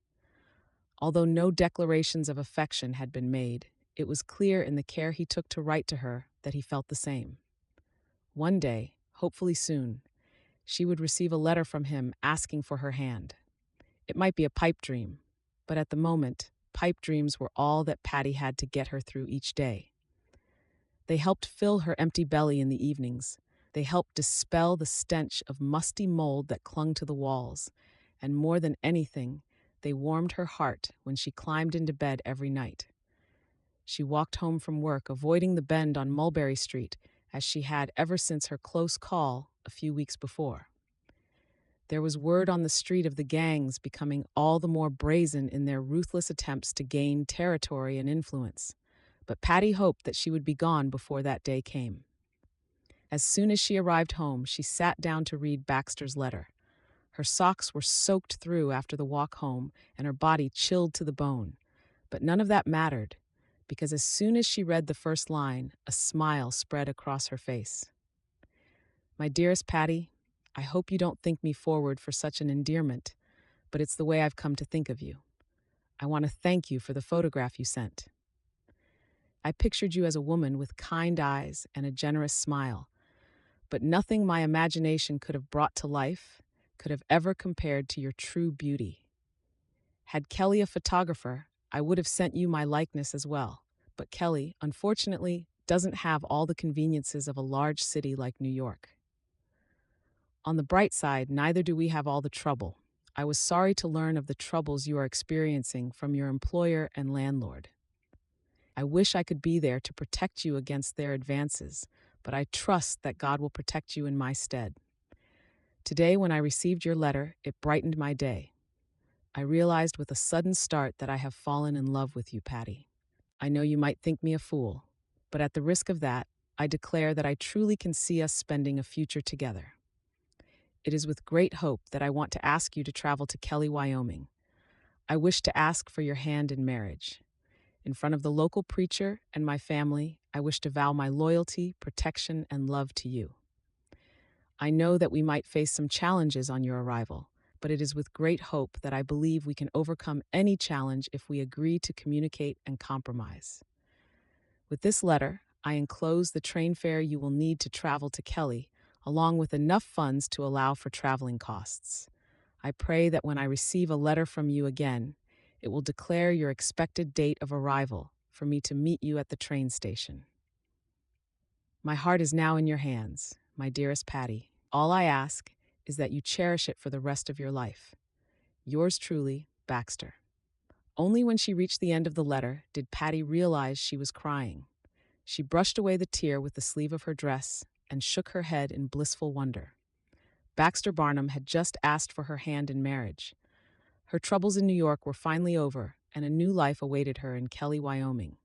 Although no declarations of affection had been made, it was clear in the care he took to write to her that he felt the same. One day, hopefully soon, she would receive a letter from him asking for her hand. It might be a pipe dream, but at the moment, pipe dreams were all that Patty had to get her through each day. They helped fill her empty belly in the evenings. They helped dispel the stench of musty mold that clung to the walls, and more than anything, they warmed her heart when she climbed into bed every night. She walked home from work, avoiding the bend on Mulberry Street, as she had ever since her close call a few weeks before. There was word on the street of the gangs becoming all the more brazen in their ruthless attempts to gain territory and influence, but Patty hoped that she would be gone before that day came. As soon as she arrived home, she sat down to read Baxter's letter. Her socks were soaked through after the walk home, and her body chilled to the bone. But none of that mattered, because as soon as she read the first line, a smile spread across her face. My dearest Patty, I hope you don't think me forward for such an endearment, but it's the way I've come to think of you. I want to thank you for the photograph you sent. I pictured you as a woman with kind eyes and a generous smile, but nothing my imagination could have brought to life could have ever compared to your true beauty. Had Kelly a photographer, I would have sent you my likeness as well, but Kelly, unfortunately, doesn't have all the conveniences of a large city like New York. On the bright side, neither do we have all the trouble. I was sorry to learn of the troubles you are experiencing from your employer and landlord. I wish I could be there to protect you against their advances, but I trust that God will protect you in my stead. Today, when I received your letter, it brightened my day. I realized with a sudden start that I have fallen in love with you, Patty. I know you might think me a fool, but at the risk of that, I declare that I truly can see us spending a future together. It is with great hope that I want to ask you to travel to Kelly, Wyoming. I wish to ask for your hand in marriage. In front of the local preacher and my family, I wish to vow my loyalty, protection, and love to you. I know that we might face some challenges on your arrival, but it is with great hope that I believe we can overcome any challenge if we agree to communicate and compromise. With this letter, I enclose the train fare you will need to travel to Kelly, along with enough funds to allow for traveling costs. I pray that when I receive a letter from you again, it will declare your expected date of arrival for me to meet you at the train station. My heart is now in your hands, my dearest Patty. All I ask is that you cherish it for the rest of your life. Yours truly, Baxter. Only when she reached the end of the letter did Patty realize she was crying. She brushed away the tear with the sleeve of her dress and shook her head in blissful wonder. Baxter Barnum had just asked for her hand in marriage. Her troubles in New York were finally over, and a new life awaited her in Kelly, Wyoming.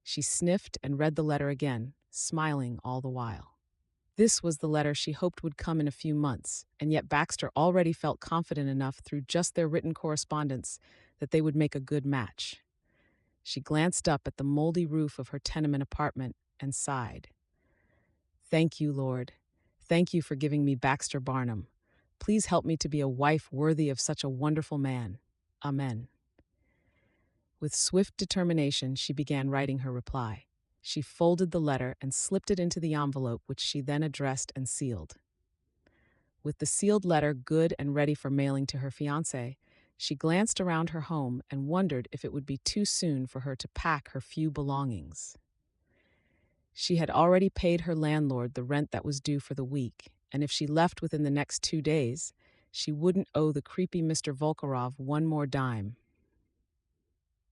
She sniffed and read the letter again, smiling all the while. This was the letter she hoped would come in a few months, and yet Baxter already felt confident enough through just their written correspondence that they would make a good match. She glanced up at the moldy roof of her tenement apartment and sighed. Thank you, Lord. Thank you for giving me Baxter Barnum. Please help me to be a wife worthy of such a wonderful man. Amen. With swift determination, she began writing her reply. She folded the letter and slipped it into the envelope, which she then addressed and sealed. With the sealed letter good and ready for mailing to her fiancé, she glanced around her home and wondered if it would be too soon for her to pack her few belongings. She had already paid her landlord the rent that was due for the week, and if she left within the next 2 days, she wouldn't owe the creepy Mr. Volkarov one more dime.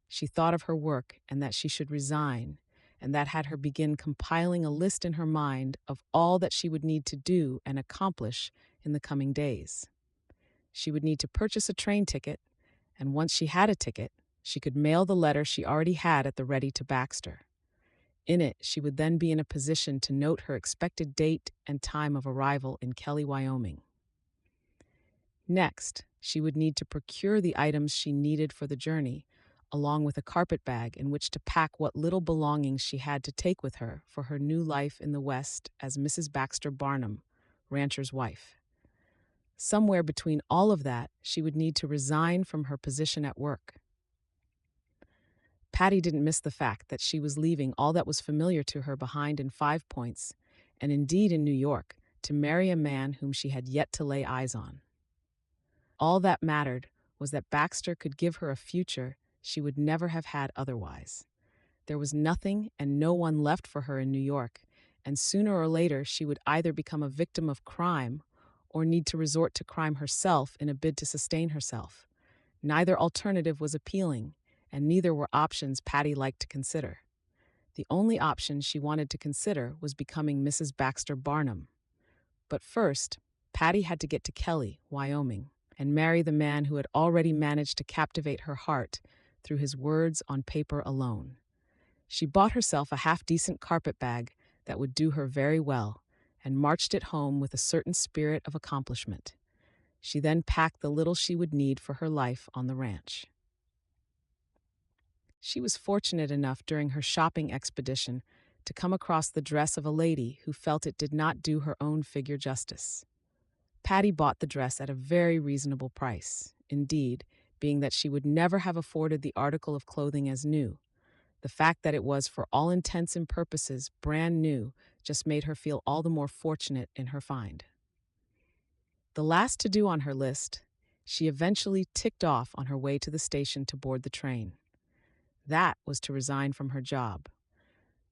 She thought of her work and that she should resign, and that had her begin compiling a list in her mind of all that she would need to do and accomplish in the coming days. She would need to purchase a train ticket, and once she had a ticket, she could mail the letter she already had at the ready to Baxter. In it, she would then be in a position to note her expected date and time of arrival in Kelly, Wyoming. Next, she would need to procure the items she needed for the journey, along with a carpet bag in which to pack what little belongings she had to take with her for her new life in the West as Mrs. Baxter Barnum, rancher's wife. Somewhere between all of that, she would need to resign from her position at work. Patty didn't miss the fact that she was leaving all that was familiar to her behind in 5 Points, and indeed in New York, to marry a man whom she had yet to lay eyes on. All that mattered was that Baxter could give her a future she would never have had otherwise. There was nothing and no one left for her in New York, and sooner or later she would either become a victim of crime or need to resort to crime herself in a bid to sustain herself. Neither alternative was appealing, and neither were options Patty liked to consider. The only option she wanted to consider was becoming Mrs. Baxter Barnum. But first, Patty had to get to Kelly, Wyoming, and marry the man who had already managed to captivate her heart through his words on paper alone. She bought herself a half-decent carpet bag that would do her very well, and marched it home with a certain spirit of accomplishment. She then packed the little she would need for her life on the ranch. She was fortunate enough during her shopping expedition to come across the dress of a lady who felt it did not do her own figure justice. Patty bought the dress at a very reasonable price. Indeed, being that she would never have afforded the article of clothing as new, the fact that it was for all intents and purposes brand new just made her feel all the more fortunate in her find. The last to do on her list, she eventually ticked off on her way to the station to board the train. That was to resign from her job.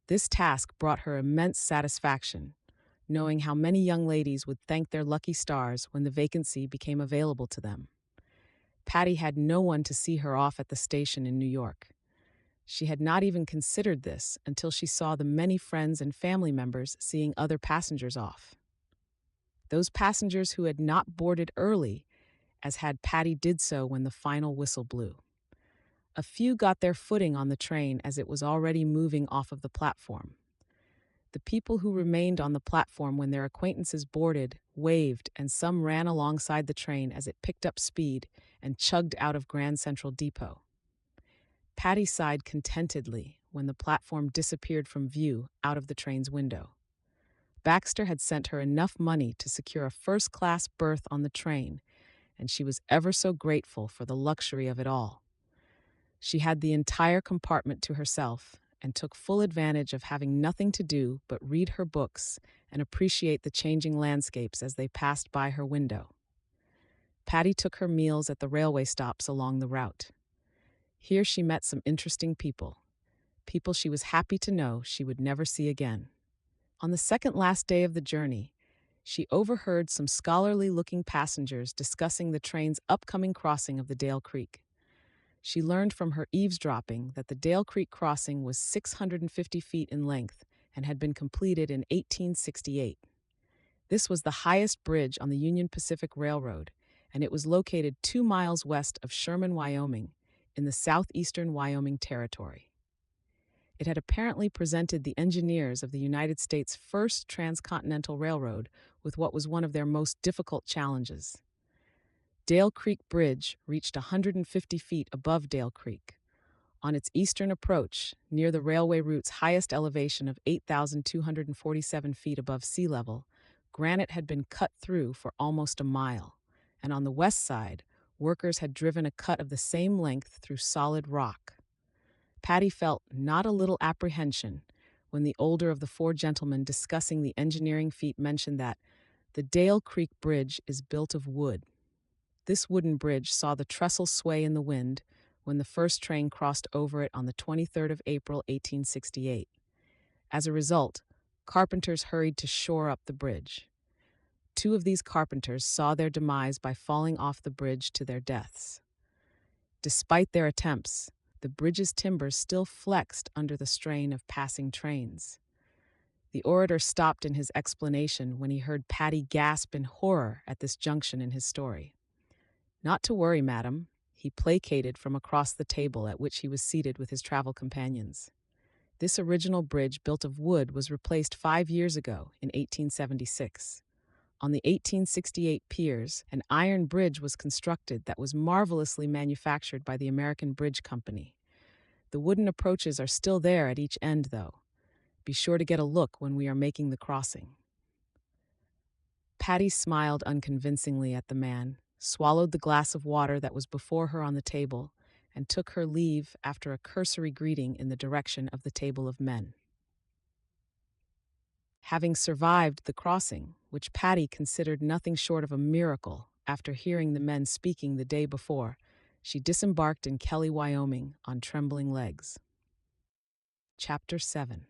This task brought her immense satisfaction, knowing how many young ladies would thank their lucky stars when the vacancy became available to them. Patty had no one to see her off at the station in New York. She had not even considered this until she saw the many friends and family members seeing other passengers off. Those passengers who had not boarded early, as had Patty did so when the final whistle blew. A few got their footing on the train as it was already moving off of the platform. The people who remained on the platform when their acquaintances boarded waved, and some ran alongside the train as it picked up speed and chugged out of Grand Central Depot. Patty sighed contentedly when the platform disappeared from view out of the train's window. Baxter had sent her enough money to secure a first-class berth on the train, and she was ever so grateful for the luxury of it all. She had the entire compartment to herself and took full advantage of having nothing to do but read her books and appreciate the changing landscapes as they passed by her window. Patty took her meals at the railway stops along the route. Here she met some interesting people she was happy to know she would never see again. On the second last day of the journey, she overheard some scholarly-looking passengers discussing the train's upcoming crossing of the Dale Creek. She learned from her eavesdropping that the Dale Creek crossing was 650 feet in length and had been completed in 1868. This was the highest bridge on the Union Pacific Railroad, and it was located 2 miles west of Sherman, Wyoming, in the southeastern Wyoming Territory. It had apparently presented the engineers of the United States' first transcontinental railroad with what was one of their most difficult challenges. Dale Creek Bridge reached 150 feet above Dale Creek. On its eastern approach, near the railway route's highest elevation of 8,247 feet above sea level, granite had been cut through for almost a mile, and on the west side, workers had driven a cut of the same length through solid rock. Patty felt not a little apprehension when the older of the four gentlemen discussing the engineering feat mentioned that the Dale Creek Bridge is built of wood. This wooden bridge saw the trestle sway in the wind when the first train crossed over it on the 23rd of April, 1868. As a result, carpenters hurried to shore up the bridge. 2 of these carpenters saw their demise by falling off the bridge to their deaths. Despite their attempts, the bridge's timbers still flexed under the strain of passing trains. The orator stopped in his explanation when he heard Patty gasp in horror at this junction in his story. "Not to worry, madam," he placated from across the table at which he was seated with his travel companions. "This original bridge built of wood was replaced 5 years ago, in 1876. On the 1868 piers, an iron bridge was constructed that was marvelously manufactured by the American Bridge Company. The wooden approaches are still there at each end, though. Be sure to get a look when we are making the crossing." Patty smiled unconvincingly at the man, swallowed the glass of water that was before her on the table, and took her leave after a cursory greeting in the direction of the table of men. Having survived the crossing, which Patty considered nothing short of a miracle after hearing the men speaking the day before, she disembarked in Kelly, Wyoming, on trembling legs. Chapter 7.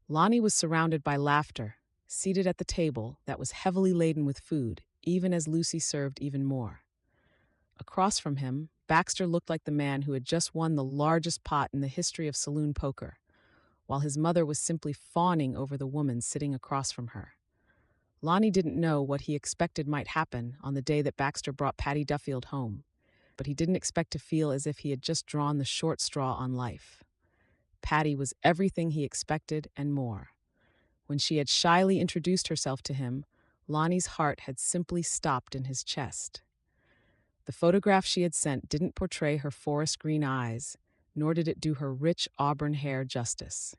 Lonnie was surrounded by laughter, seated at the table that was heavily laden with food, even as Lucy served even more. Across from him, Baxter looked like the man who had just won the largest pot in the history of saloon poker, while his mother was simply fawning over the woman sitting across from her. Lonnie didn't know what he expected might happen on the day that Baxter brought Patty Duffield home, but he didn't expect to feel as if he had just drawn the short straw on life. Patty was everything he expected and more. When she had shyly introduced herself to him, Lonnie's heart had simply stopped in his chest. The photograph she had sent didn't portray her forest green eyes, nor did it do her rich auburn hair justice.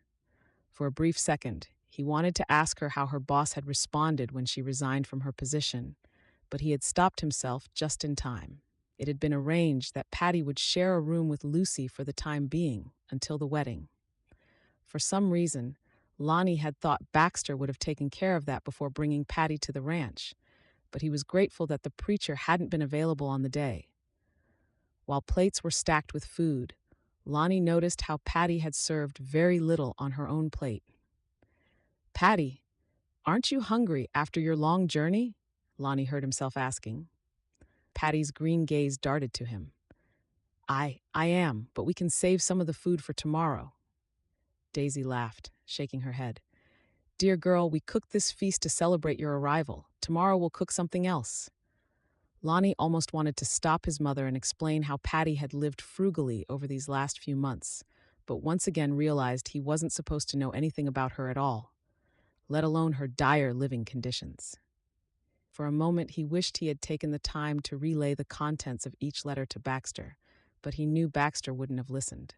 For a brief second, he wanted to ask her how her boss had responded when she resigned from her position, but he had stopped himself just in time. It had been arranged that Patty would share a room with Lucy for the time being, until the wedding. For some reason, Lonnie had thought Baxter would have taken care of that before bringing Patty to the ranch, but he was grateful that the preacher hadn't been available on the day. While plates were stacked with food, Lonnie noticed how Patty had served very little on her own plate. "Patty, aren't you hungry after your long journey?" Lonnie heard himself asking. Patty's green gaze darted to him. I am, but we can save some of the food for tomorrow." Daisy laughed, shaking her head. "Dear girl, we cooked this feast to celebrate your arrival. Tomorrow we'll cook something else." Lonnie almost wanted to stop his mother and explain how Patty had lived frugally over these last few months, but once again realized he wasn't supposed to know anything about her at all, let alone her dire living conditions. For a moment, he wished he had taken the time to relay the contents of each letter to Baxter, but he knew Baxter wouldn't have listened.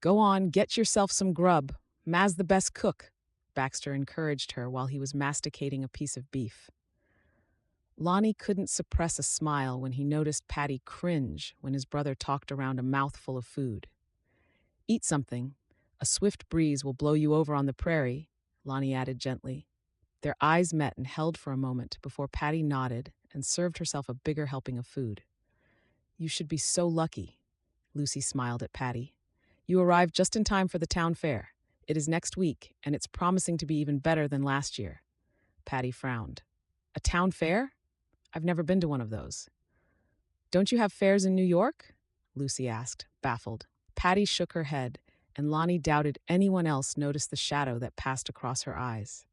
"Go on, get yourself some grub. Ma's the best cook," Baxter encouraged her while he was masticating a piece of beef. Lonnie couldn't suppress a smile when he noticed Patty cringe when his brother talked around a mouthful of food. "Eat something. A swift breeze will blow you over on the prairie," Lonnie added gently. Their eyes met and held for a moment before Patty nodded and served herself a bigger helping of food. "You should be so lucky," Lucy smiled at Patty. "You arrived just in time for the town fair. It is next week, and it's promising to be even better than last year." Patty frowned. "A town fair? I've never been to one of those." "Don't you have fairs in New York?" Lucy asked, baffled. Patty shook her head, and Lonnie doubted anyone else noticed the shadow that passed across her eyes.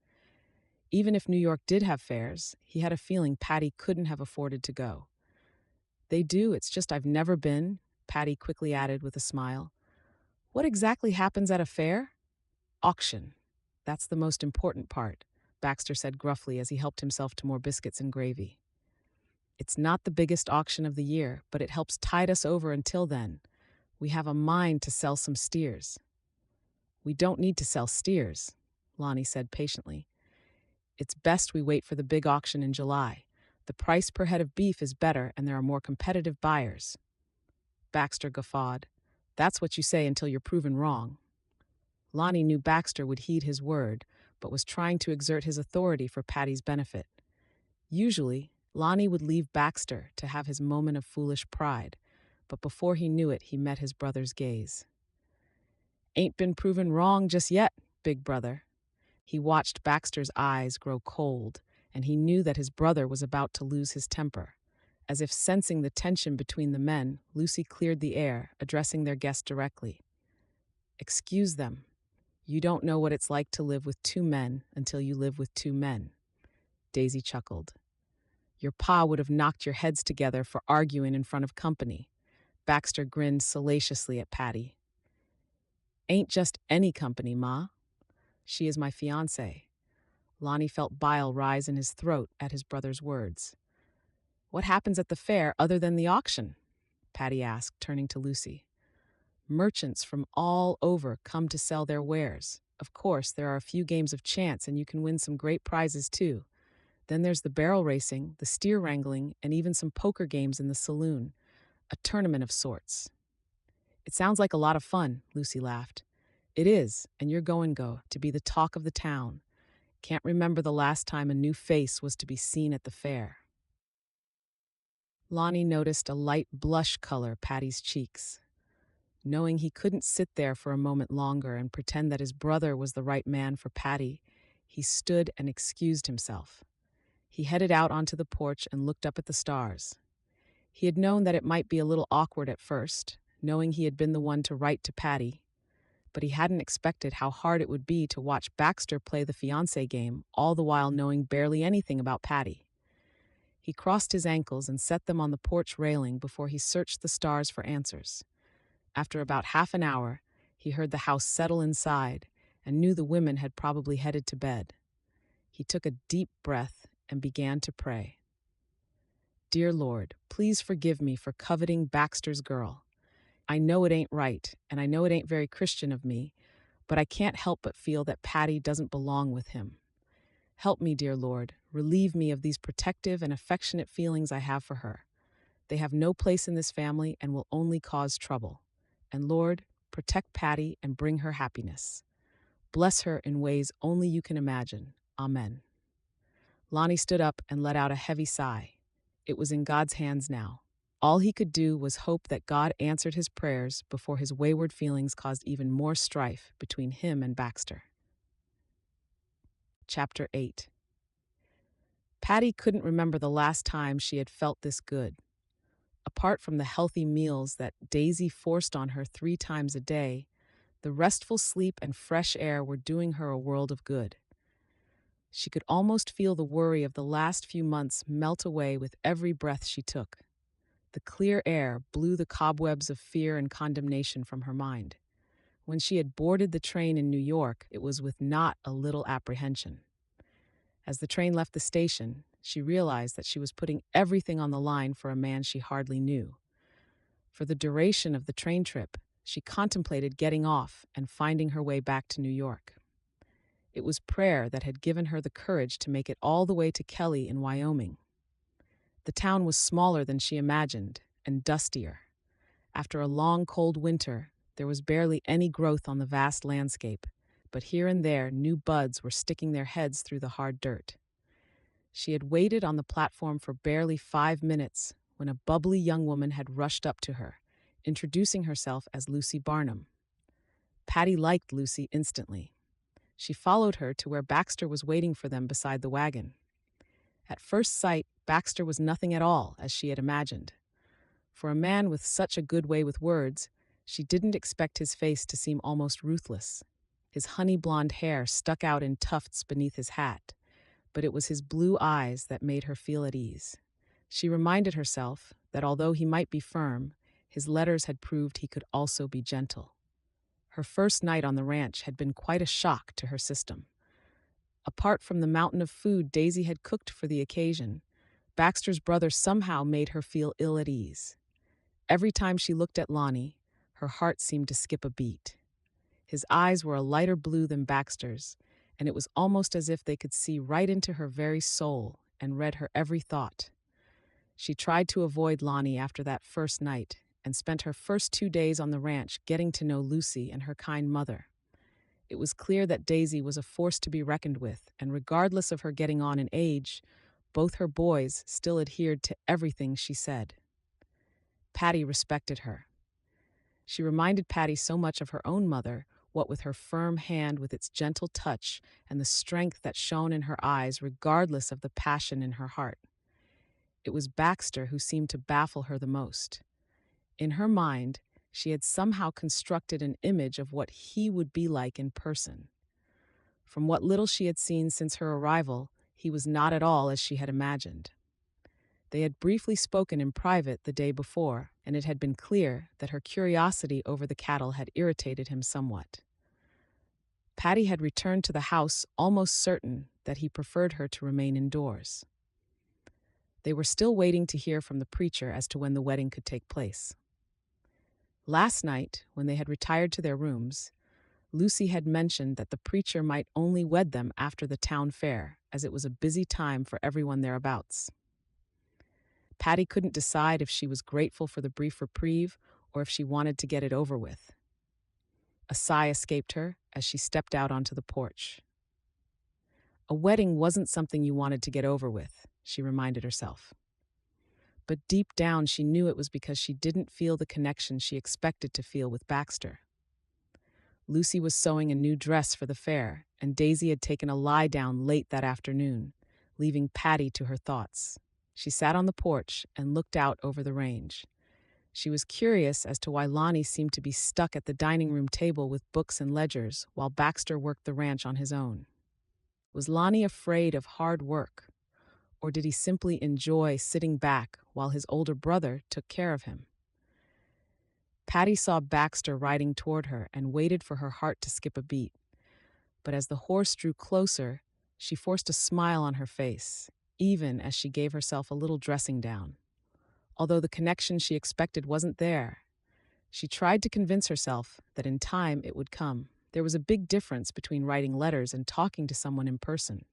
Even if New York did have fairs, he had a feeling Patty couldn't have afforded to go. "They do, it's just I've never been," Patty quickly added with a smile. "What exactly happens at a fair?" "Auction. That's the most important part," Baxter said gruffly as he helped himself to more biscuits and gravy. "It's not the biggest auction of the year, but it helps tide us over until then. We have a mind to sell some steers." "We don't need to sell steers," Lonnie said patiently. "It's best we wait for the big auction in July. The price per head of beef is better and there are more competitive buyers." Baxter guffawed. "That's what you say until you're proven wrong." Lonnie knew Baxter would heed his word, but was trying to exert his authority for Patty's benefit. Usually, Lonnie would leave Baxter to have his moment of foolish pride, but before he knew it, he met his brother's gaze. "Ain't been proven wrong just yet, big brother." He watched Baxter's eyes grow cold, and he knew that his brother was about to lose his temper. As if sensing the tension between the men, Lucy cleared the air, addressing their guest directly. "Excuse them. You don't know what it's like to live with two men until you live with two men." Daisy chuckled. "Your pa would have knocked your heads together for arguing in front of company." Baxter grinned salaciously at Patty. "Ain't just any company, Ma. She is my fiancée." Lonnie felt bile rise in his throat at his brother's words. "What happens at the fair other than the auction?" Patty asked, turning to Lucy. "Merchants from all over come to sell their wares. Of course, there are a few games of chance and you can win some great prizes too. Then there's the barrel racing, the steer wrangling, and even some poker games in the saloon. A tournament of sorts." "It sounds like a lot of fun," Lucy laughed. "It is, and you're going to be the talk of the town. Can't remember the last time a new face was to be seen at the fair." Lonnie noticed a light blush color Patty's cheeks. Knowing he couldn't sit there for a moment longer and pretend that his brother was the right man for Patty, he stood and excused himself. He headed out onto the porch and looked up at the stars. He had known that it might be a little awkward at first, knowing he had been the one to write to Patty, but he hadn't expected how hard it would be to watch Baxter play the fiancé game, all the while knowing barely anything about Patty. He crossed his ankles and set them on the porch railing before he searched the stars for answers. After about half an hour, he heard the house settle inside and knew the women had probably headed to bed. He took a deep breath and began to pray. "Dear Lord, please forgive me for coveting Baxter's girl. I know it ain't right, and I know it ain't very Christian of me, but I can't help but feel that Patty doesn't belong with him. Help me, dear Lord, relieve me of these protective and affectionate feelings I have for her. They have no place in this family and will only cause trouble. And Lord, protect Patty and bring her happiness. Bless her in ways only you can imagine. Amen." Lonnie stood up and let out a heavy sigh. It was in God's hands now. All he could do was hope that God answered his prayers before his wayward feelings caused even more strife between him and Baxter. Chapter 8. Patty couldn't remember the last time she had felt this good. Apart from the healthy meals that Daisy forced on her 3 times a day, the restful sleep and fresh air were doing her a world of good. She could almost feel the worry of the last few months melt away with every breath she took. The clear air blew the cobwebs of fear and condemnation from her mind. When she had boarded the train in New York, it was with not a little apprehension. As the train left the station, she realized that she was putting everything on the line for a man she hardly knew. For the duration of the train trip, she contemplated getting off and finding her way back to New York. It was prayer that had given her the courage to make it all the way to Kelly in Wyoming. The town was smaller than she imagined and dustier. After a long, cold winter, there was barely any growth on the vast landscape, but here and there new buds were sticking their heads through the hard dirt. She had waited on the platform for barely 5 minutes when a bubbly young woman had rushed up to her, introducing herself as Lucy Barnum. Patty liked Lucy instantly. She followed her to where Baxter was waiting for them beside the wagon. At first sight, Baxter was nothing at all as she had imagined. For a man with such a good way with words, she didn't expect his face to seem almost ruthless. His honey blonde hair stuck out in tufts beneath his hat, but it was his blue eyes that made her feel at ease. She reminded herself that although he might be firm, his letters had proved he could also be gentle. Her first night on the ranch had been quite a shock to her system. Apart from the mountain of food Daisy had cooked for the occasion, Baxter's brother somehow made her feel ill at ease. Every time she looked at Lonnie, her heart seemed to skip a beat. His eyes were a lighter blue than Baxter's, and it was almost as if they could see right into her very soul and read her every thought. She tried to avoid Lonnie after that first night and spent her first 2 days on the ranch getting to know Lucy and her kind mother. It was clear that Daisy was a force to be reckoned with, and regardless of her getting on in age, both her boys still adhered to everything she said. Patty respected her. She reminded Patty so much of her own mother, what with her firm hand with its gentle touch and the strength that shone in her eyes regardless of the passion in her heart. It was Baxter who seemed to baffle her the most. In her mind, she had somehow constructed an image of what he would be like in person. From what little she had seen since her arrival, he was not at all as she had imagined. They had briefly spoken in private the day before, and it had been clear that her curiosity over the cattle had irritated him somewhat. Patty had returned to the house almost certain that he preferred her to remain indoors. They were still waiting to hear from the preacher as to when the wedding could take place. Last night, when they had retired to their rooms, Lucy had mentioned that the preacher might only wed them after the town fair, as it was a busy time for everyone thereabouts. Patty couldn't decide if she was grateful for the brief reprieve or if she wanted to get it over with. A sigh escaped her as she stepped out onto the porch. A wedding wasn't something you wanted to get over with, she reminded herself. But deep down she knew it was because she didn't feel the connection she expected to feel with Baxter. Lucy was sewing a new dress for the fair, and Daisy had taken a lie down late that afternoon, leaving Patty to her thoughts. She sat on the porch and looked out over the range. She was curious as to why Lonnie seemed to be stuck at the dining room table with books and ledgers while Baxter worked the ranch on his own. Was Lonnie afraid of hard work, or did he simply enjoy sitting back while his older brother took care of him? Patty saw Baxter riding toward her and waited for her heart to skip a beat. But as the horse drew closer, she forced a smile on her face, even as she gave herself a little dressing down. Although the connection she expected wasn't there, she tried to convince herself that in time it would come. There was a big difference between writing letters and talking to someone in person.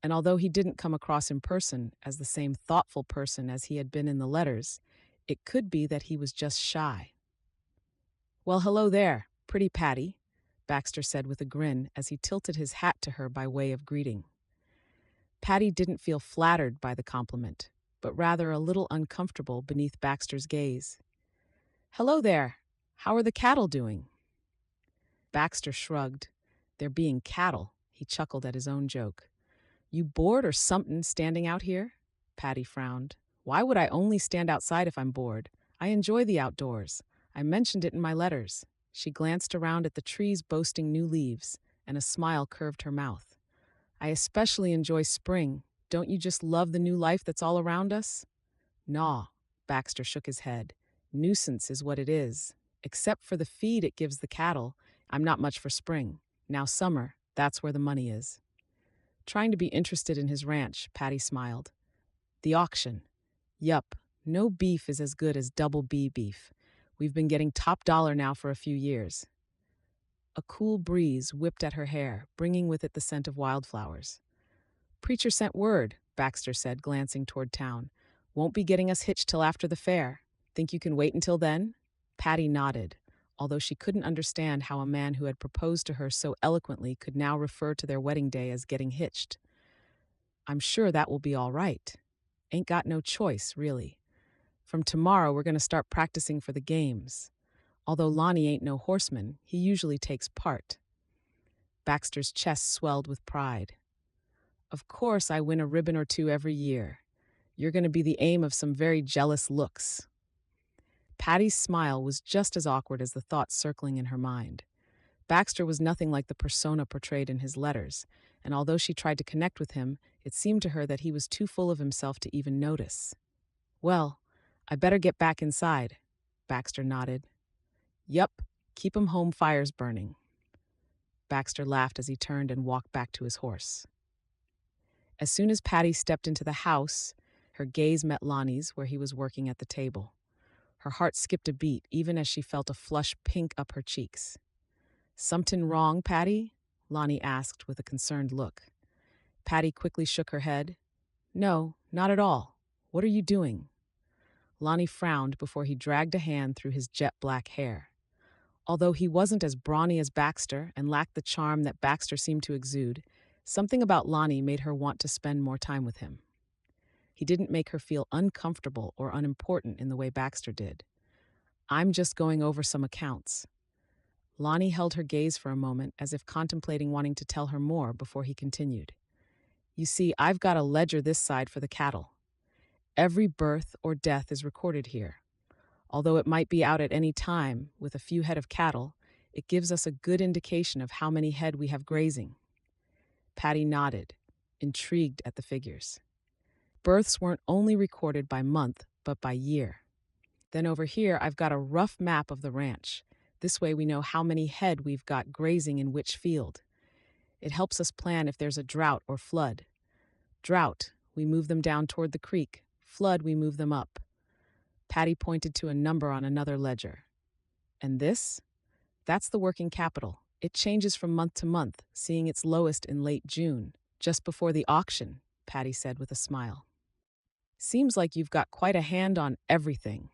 And although he didn't come across in person as the same thoughtful person as he had been in the letters, it could be that he was just shy. "Well, hello there, pretty Patty," Baxter said with a grin as he tilted his hat to her by way of greeting. Patty didn't feel flattered by the compliment, but rather a little uncomfortable beneath Baxter's gaze. "Hello there. How are the cattle doing?" Baxter shrugged. "They're being cattle," he chuckled at his own joke. "You bored or somethin' standing out here?" Patty frowned. "Why would I only stand outside if I'm bored? I enjoy the outdoors. I mentioned it in my letters." She glanced around at the trees boasting new leaves, and a smile curved her mouth. I especially enjoy spring. Don't you just love the new life that's all around us? Naw, Baxter shook his head. Nuisance is what it is. Except for the feed it gives the cattle, I'm not much for spring. Now summer, that's where the money is. Trying to be interested in his ranch, Patty smiled. The auction. Yup, no beef is as good as double B beef. We've been getting top dollar now for a few years. A cool breeze whipped at her hair, bringing with it the scent of wildflowers. Preacher sent word, Baxter said, glancing toward town. Won't be getting us hitched till after the fair. Think you can wait until then? Patty nodded, although she couldn't understand how a man who had proposed to her so eloquently could now refer to their wedding day as getting hitched. I'm sure that will be all right. Ain't got no choice, really. From tomorrow, we're going to start practicing for the games. Although Lonnie ain't no horseman, he usually takes part. Baxter's chest swelled with pride. Of course, I win a ribbon or two every year. You're going to be the aim of some very jealous looks. Patty's smile was just as awkward as the thoughts circling in her mind. Baxter was nothing like the persona portrayed in his letters, and although she tried to connect with him, it seemed to her that he was too full of himself to even notice. Well, I better get back inside, Baxter nodded. Yup, keep 'em home fires burning. Baxter laughed as he turned and walked back to his horse. As soon as Patty stepped into the house, her gaze met Lonnie's where he was working at the table. Her heart skipped a beat, even as she felt a flush pink up her cheeks. Somethin' wrong, Patty? Lonnie asked with a concerned look. Patty quickly shook her head. No, not at all. What are you doing? Lonnie frowned before he dragged a hand through his jet-black hair. Although he wasn't as brawny as Baxter and lacked the charm that Baxter seemed to exude, something about Lonnie made her want to spend more time with him. He didn't make her feel uncomfortable or unimportant in the way Baxter did. I'm just going over some accounts. Lonnie held her gaze for a moment as if contemplating wanting to tell her more before he continued. You see, I've got a ledger this side for the cattle. Every birth or death is recorded here. Although it might be out at any time with a few head of cattle, it gives us a good indication of how many head we have grazing. Patty nodded, intrigued at the figures. Births weren't only recorded by month, but by year. Then over here, I've got a rough map of the ranch. This way we know how many head we've got grazing in which field. It helps us plan if there's a drought or flood. Drought, we move them down toward the creek. Flood, we move them up. Patty pointed to a number on another ledger. And this? That's the working capital. It changes from month to month, seeing its lowest in late June, just before the auction, Patty said with a smile. Seems like you've got quite a hand on everything.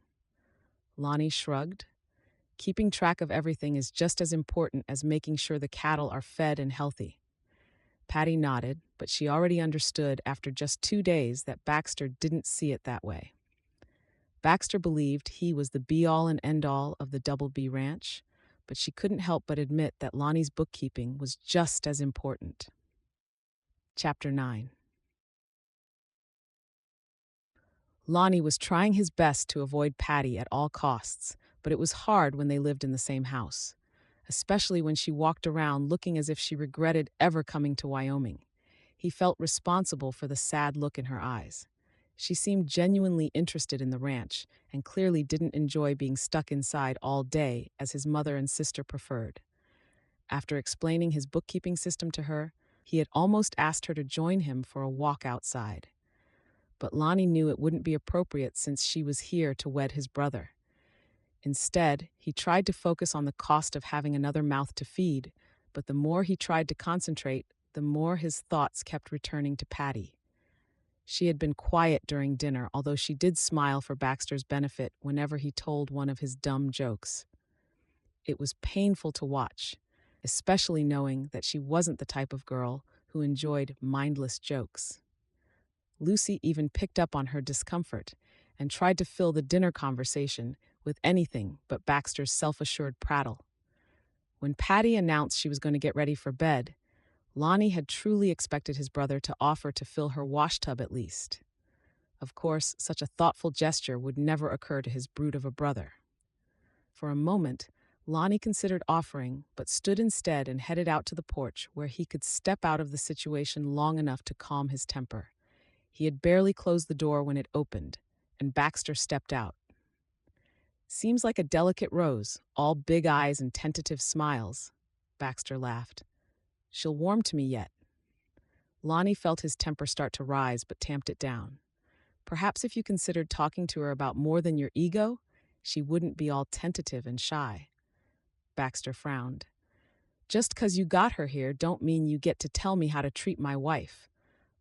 Lonnie shrugged. Keeping track of everything is just as important as making sure the cattle are fed and healthy. Patty nodded, but she already understood after just 2 days that Baxter didn't see it that way. Baxter believed he was the be-all and end-all of the Double B Ranch, but she couldn't help but admit that Lonnie's bookkeeping was just as important. Chapter 9. Lonnie was trying his best to avoid Patty at all costs, but it was hard when they lived in the same house, especially when she walked around looking as if she regretted ever coming to Wyoming. He felt responsible for the sad look in her eyes. She seemed genuinely interested in the ranch and clearly didn't enjoy being stuck inside all day as his mother and sister preferred. After explaining his bookkeeping system to her, he had almost asked her to join him for a walk outside. But Lonnie knew it wouldn't be appropriate since she was here to wed his brother. Instead, he tried to focus on the cost of having another mouth to feed, but the more he tried to concentrate, the more his thoughts kept returning to Patty. She had been quiet during dinner, although she did smile for Baxter's benefit whenever he told one of his dumb jokes. It was painful to watch, especially knowing that she wasn't the type of girl who enjoyed mindless jokes. Lucy even picked up on her discomfort and tried to fill the dinner conversation with anything but Baxter's self-assured prattle. When Patty announced she was going to get ready for bed, Lonnie had truly expected his brother to offer to fill her washtub at least. Of course, such a thoughtful gesture would never occur to his brute of a brother. For a moment, Lonnie considered offering, but stood instead and headed out to the porch where he could step out of the situation long enough to calm his temper. He had barely closed the door when it opened, and Baxter stepped out. "Seems like a delicate rose, all big eyes and tentative smiles," Baxter laughed. "She'll warm to me yet." Lonnie felt his temper start to rise but tamped it down. Perhaps if you considered talking to her about more than your ego, she wouldn't be all tentative and shy. Baxter frowned. "Just 'cause you got her here don't mean you get to tell me how to treat my wife."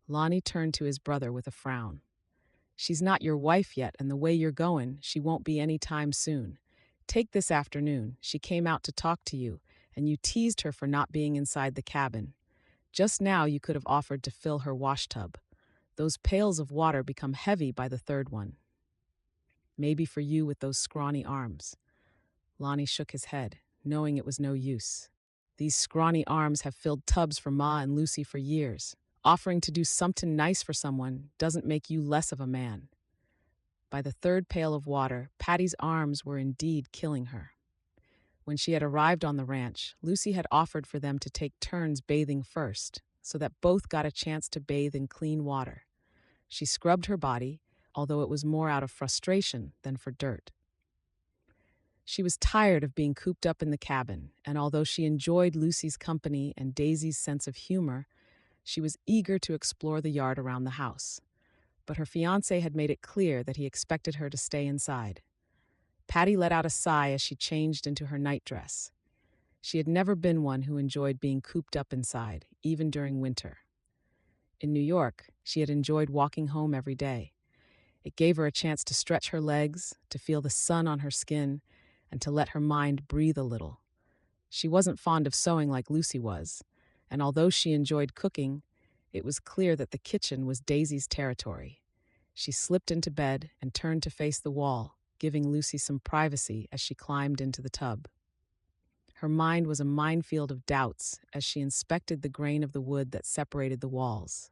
Lonnie turned to his brother with a frown. "She's not your wife yet, and the way you're going, she won't be any time soon. Take this afternoon. She came out to talk to you, and you teased her for not being inside the cabin. Just now you could have offered to fill her washtub. Those pails of water become heavy by the third one. Maybe for you with those scrawny arms." Lonnie shook his head, knowing it was no use. "These scrawny arms have filled tubs for Ma and Lucy for years. Offering to do something nice for someone doesn't make you less of a man." By the third pail of water, Patty's arms were indeed killing her. When she had arrived on the ranch, Lucy had offered for them to take turns bathing first, so that both got a chance to bathe in clean water. She scrubbed her body, although it was more out of frustration than for dirt. She was tired of being cooped up in the cabin, and although she enjoyed Lucy's company and Daisy's sense of humor, she was eager to explore the yard around the house. But her fiancé had made it clear that he expected her to stay inside. Patty let out a sigh as she changed into her nightdress. She had never been one who enjoyed being cooped up inside, even during winter. In New York, she had enjoyed walking home every day. It gave her a chance to stretch her legs, to feel the sun on her skin, and to let her mind breathe a little. She wasn't fond of sewing like Lucy was, and although she enjoyed cooking, it was clear that the kitchen was Daisy's territory. She slipped into bed and turned to face the wall, giving Lucy some privacy as she climbed into the tub. Her mind was a minefield of doubts as she inspected the grain of the wood that separated the walls.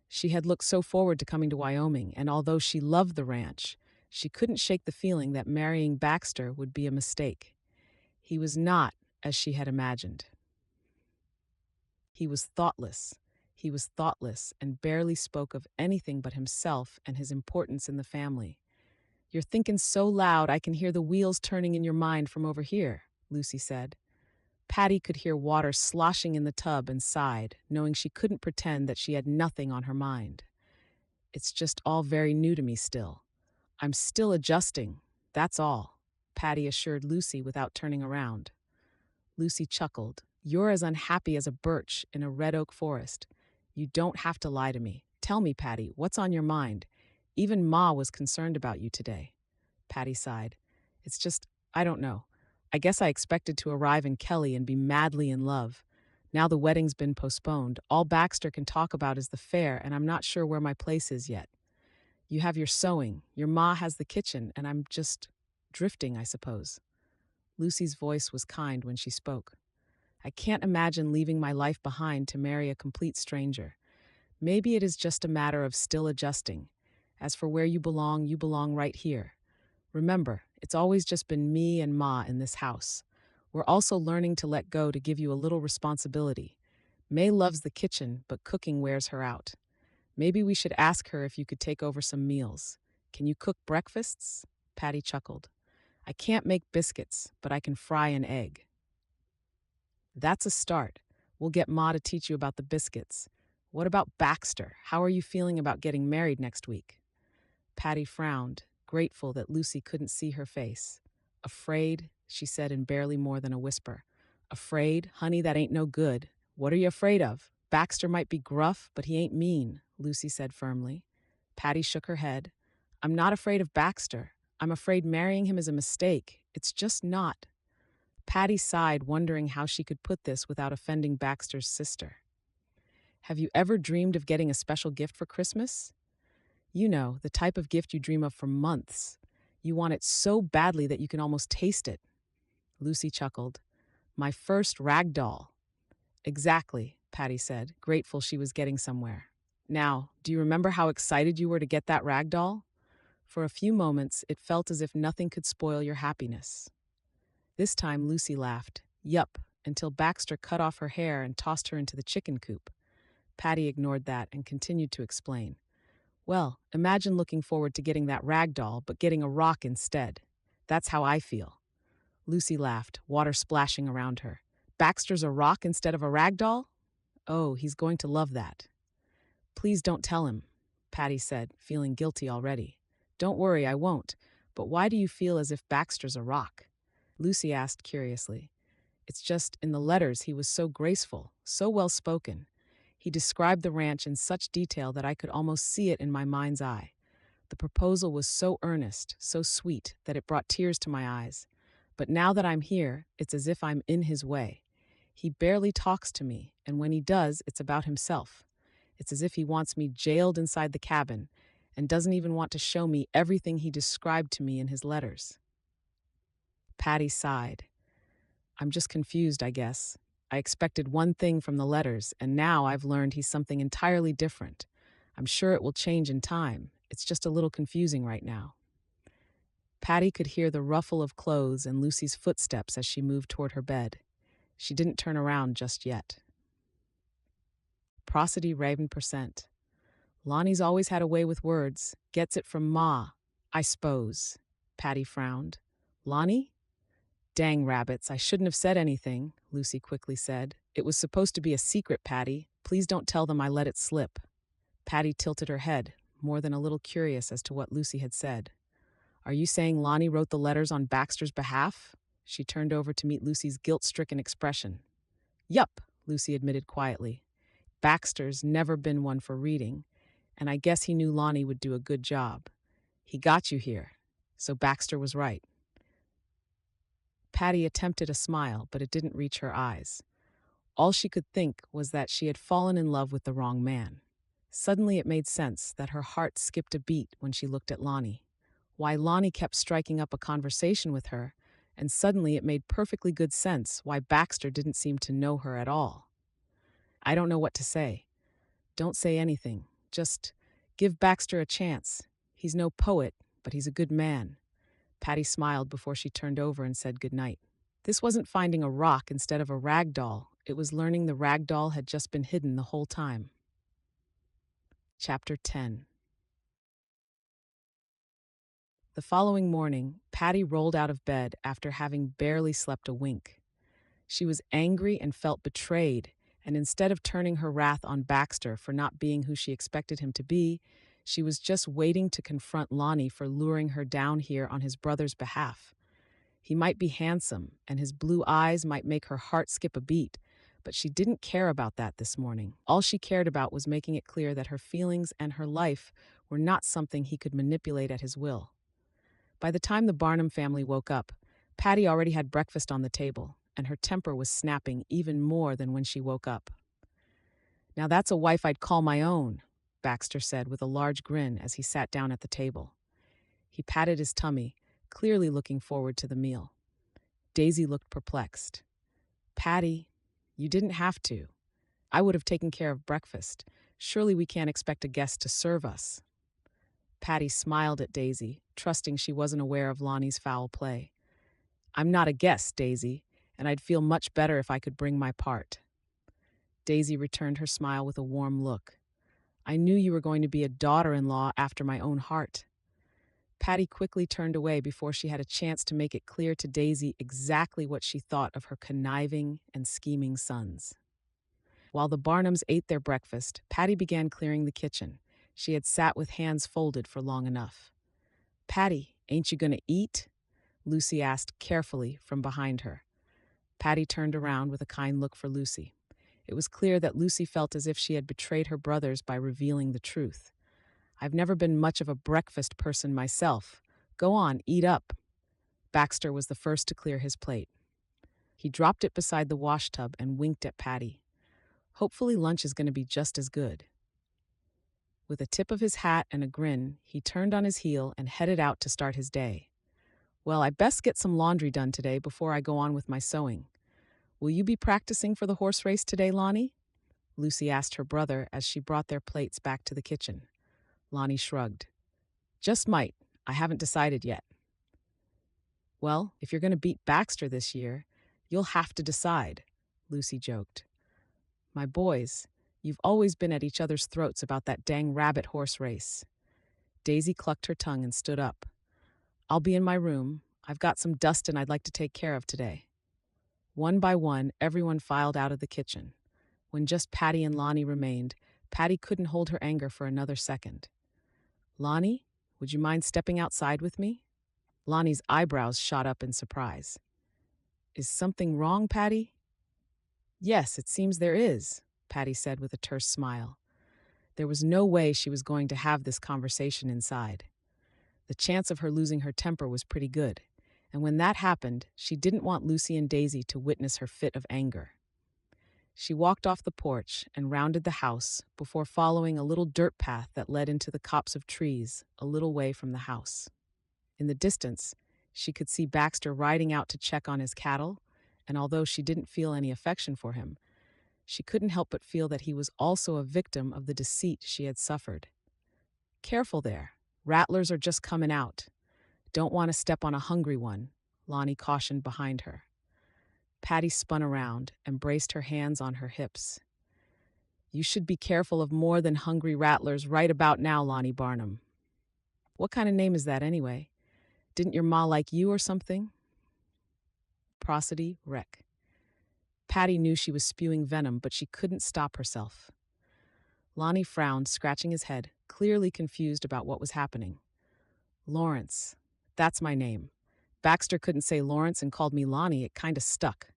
She had looked so forward to coming to Wyoming, and although she loved the ranch, she couldn't shake the feeling that marrying Baxter would be a mistake. He was not as she had imagined. He was thoughtless. He was thoughtless and barely spoke of anything but himself and his importance in the family. "You're thinking so loud I can hear the wheels turning in your mind from over here," Lucy said. Patty could hear water sloshing in the tub and sighed, knowing she couldn't pretend that she had nothing on her mind. "It's just all very new to me still. I'm still adjusting, that's all," Patty assured Lucy without turning around. Lucy chuckled. "You're as unhappy as a birch in a red oak forest. You don't have to lie to me. Tell me, Patty, what's on your mind? Even Ma was concerned about you today." Patty sighed. "It's just, I don't know. I guess I expected to arrive in Kelly and be madly in love. Now the wedding's been postponed. All Baxter can talk about is the fair, and I'm not sure where my place is yet. You have your sewing, your Ma has the kitchen, and I'm just drifting, I suppose." Lucy's voice was kind when she spoke. "I can't imagine leaving my life behind to marry a complete stranger. Maybe it is just a matter of still adjusting. As for where you belong right here. Remember, it's always just been me and Ma in this house. We're also learning to let go to give you a little responsibility. May loves the kitchen, but cooking wears her out. Maybe we should ask her if you could take over some meals. Can you cook breakfasts?" Patty chuckled. "I can't make biscuits, but I can fry an egg." "That's a start. We'll get Ma to teach you about the biscuits. What about Baxter? How are you feeling about getting married next week?" Patty frowned, grateful that Lucy couldn't see her face. "Afraid," she said in barely more than a whisper. "Afraid? Honey, that ain't no good. What are you afraid of? Baxter might be gruff, but he ain't mean," Lucy said firmly. Patty shook her head. "I'm not afraid of Baxter. I'm afraid marrying him is a mistake. It's just not." Patty sighed, wondering how she could put this without offending Baxter's sister. "Have you ever dreamed of getting a special gift for Christmas? You know, the type of gift you dream of for months. You want it so badly that you can almost taste it." Lucy chuckled. "My first rag doll." "Exactly," Patty said, grateful she was getting somewhere. "Now, do you remember how excited you were to get that rag doll? For a few moments, it felt as if nothing could spoil your happiness." This time Lucy laughed. Yup, until Baxter cut off her hair and tossed her into the chicken coop. Patty ignored that and continued to explain. Well, imagine looking forward to getting that rag doll, but getting a rock instead. That's how I feel. Lucy laughed, water splashing around her. Baxter's a rock instead of a rag doll? Oh, he's going to love that. Please don't tell him, Patty said, feeling guilty already. Don't worry, I won't. But why do you feel as if Baxter's a rock? Lucy asked curiously. It's just, in the letters, he was so graceful, so well spoken. He described the ranch in such detail that I could almost see it in my mind's eye. The proposal was so earnest, so sweet, that it brought tears to my eyes. But now that I'm here, it's as if I'm in his way. He barely talks to me, and when he does, it's about himself. It's as if he wants me jailed inside the cabin and doesn't even want to show me everything he described to me in his letters. Patty sighed. I'm just confused, I guess. I expected one thing from the letters, and now I've learned he's something entirely different. I'm sure it will change in time. It's just a little confusing right now. Patty could hear the ruffle of clothes and Lucy's footsteps as she moved toward her bed. She didn't turn around just yet. Prosody Raven percent. Lonnie's always had a way with words. Gets it from Ma, I suppose. Patty frowned. Lonnie? Dang rabbits, I shouldn't have said anything, Lucy quickly said. It was supposed to be a secret, Patty. Please don't tell them I let it slip. Patty tilted her head, more than a little curious as to what Lucy had said. Are you saying Lonnie wrote the letters on Baxter's behalf? She turned over to meet Lucy's guilt-stricken expression. Yup, Lucy admitted quietly. Baxter's never been one for reading, and I guess he knew Lonnie would do a good job. He got you here, so Baxter was right. Patty attempted a smile, but it didn't reach her eyes. All she could think was that she had fallen in love with the wrong man. Suddenly it made sense that her heart skipped a beat when she looked at Lonnie. Why Lonnie kept striking up a conversation with her, and suddenly it made perfectly good sense why Baxter didn't seem to know her at all. I don't know what to say. Don't say anything. Just give Baxter a chance. He's no poet, but he's a good man. Patty smiled before she turned over and said goodnight. This wasn't finding a rock instead of a rag doll. It was learning the rag doll had just been hidden the whole time. Chapter 10. The following morning, Patty rolled out of bed after having barely slept a wink. She was angry and felt betrayed, and instead of turning her wrath on Baxter for not being who she expected him to be, she was just waiting to confront Lonnie for luring her down here on his brother's behalf. He might be handsome, and his blue eyes might make her heart skip a beat, but she didn't care about that this morning. All she cared about was making it clear that her feelings and her life were not something he could manipulate at his will. By the time the Barnum family woke up, Patty already had breakfast on the table, and her temper was snapping even more than when she woke up. Now that's a wife I'd call my own, Baxter said with a large grin as he sat down at the table. He patted his tummy, clearly looking forward to the meal. Daisy looked perplexed. Patty, you didn't have to. I would have taken care of breakfast. Surely we can't expect a guest to serve us. Patty smiled at Daisy, trusting she wasn't aware of Lonnie's foul play. I'm not a guest, Daisy, and I'd feel much better if I could bring my part. Daisy returned her smile with a warm look. I knew you were going to be a daughter-in-law after my own heart. Patty quickly turned away before she had a chance to make it clear to Daisy exactly what she thought of her conniving and scheming sons. While the Barnums ate their breakfast, Patty began clearing the kitchen. She had sat with hands folded for long enough. Patty, ain't you gonna eat? Lucy asked carefully from behind her. Patty turned around with a kind look for Lucy. It was clear that Lucy felt as if she had betrayed her brothers by revealing the truth. I've never been much of a breakfast person myself. Go on, eat up. Baxter was the first to clear his plate. He dropped it beside the washtub and winked at Patty. Hopefully lunch is going to be just as good. With a tip of his hat and a grin, he turned on his heel and headed out to start his day. Well, I best get some laundry done today before I go on with my sewing. Will you be practicing for the horse race today, Lonnie? Lucy asked her brother as she brought their plates back to the kitchen. Lonnie shrugged. Just might. I haven't decided yet. Well, if you're going to beat Baxter this year, you'll have to decide, Lucy joked. My boys, you've always been at each other's throats about that dang rabbit horse race. Daisy clucked her tongue and stood up. I'll be in my room. I've got some dustin' I'd like to take care of today. One by one, everyone filed out of the kitchen. When just Patty and Lonnie remained, Patty couldn't hold her anger for another second. Lonnie, would you mind stepping outside with me? Lonnie's eyebrows shot up in surprise. Is something wrong, Patty? Yes, it seems there is, Patty said with a terse smile. There was no way she was going to have this conversation inside. The chance of her losing her temper was pretty good, and when that happened, she didn't want Lucy and Daisy to witness her fit of anger. She walked off the porch and rounded the house before following a little dirt path that led into the copse of trees a little way from the house. In the distance, she could see Baxter riding out to check on his cattle, and although she didn't feel any affection for him, she couldn't help but feel that he was also a victim of the deceit she had suffered. Careful there. Rattlers are just coming out. Don't want to step on a hungry one, Lonnie cautioned behind her. Patty spun around and braced her hands on her hips. You should be careful of more than hungry rattlers right about now, Lonnie Barnum. What kind of name is that anyway? Didn't your ma like you or something? Prosody Wreck. Patty knew she was spewing venom, but she couldn't stop herself. Lonnie frowned, scratching his head, clearly confused about what was happening. Lawrence. That's my name. Baxter couldn't say Lawrence and called me Lonnie. It kinda stuck.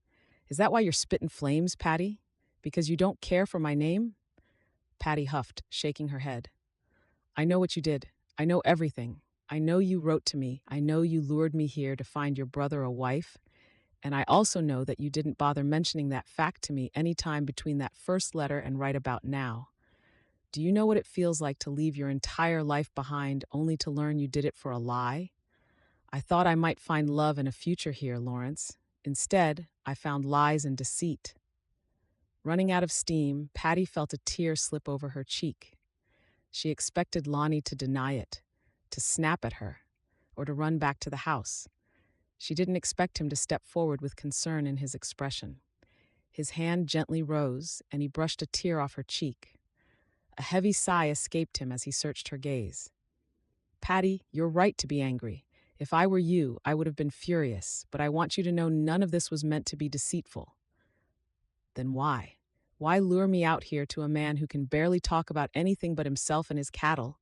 Is that why you're spitting flames, Patty? Because you don't care for my name? Patty huffed, shaking her head. I know what you did. I know everything. I know you wrote to me. I know you lured me here to find your brother a wife. And I also know that you didn't bother mentioning that fact to me any time between that first letter and right about now. Do you know what it feels like to leave your entire life behind only to learn you did it for a lie? I thought I might find love and a future here, Lawrence. Instead, I found lies and deceit. Running out of steam, Patty felt a tear slip over her cheek. She expected Lonnie to deny it, to snap at her, or to run back to the house. She didn't expect him to step forward with concern in his expression. His hand gently rose, and he brushed a tear off her cheek. A heavy sigh escaped him as he searched her gaze. Patty, you're right to be angry. If I were you, I would have been furious, but I want you to know none of this was meant to be deceitful. Then why? Why lure me out here to a man who can barely talk about anything but himself and his cattle?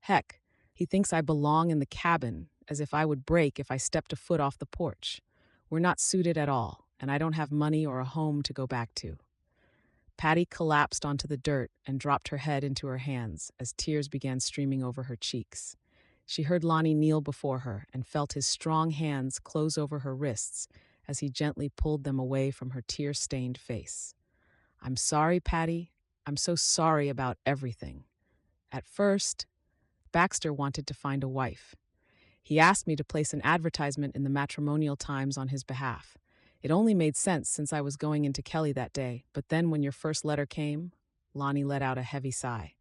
Heck, he thinks I belong in the cabin, as if I would break if I stepped a foot off the porch. We're not suited at all, and I don't have money or a home to go back to. Patty collapsed onto the dirt and dropped her head into her hands as tears began streaming over her cheeks. She heard Lonnie kneel before her and felt his strong hands close over her wrists as he gently pulled them away from her tear-stained face. I'm sorry, Patty. I'm so sorry about everything. At first, Baxter wanted to find a wife. He asked me to place an advertisement in the Matrimonial Times on his behalf. It only made sense since I was going into Kelly that day, but then when your first letter came, Lonnie let out a heavy sigh.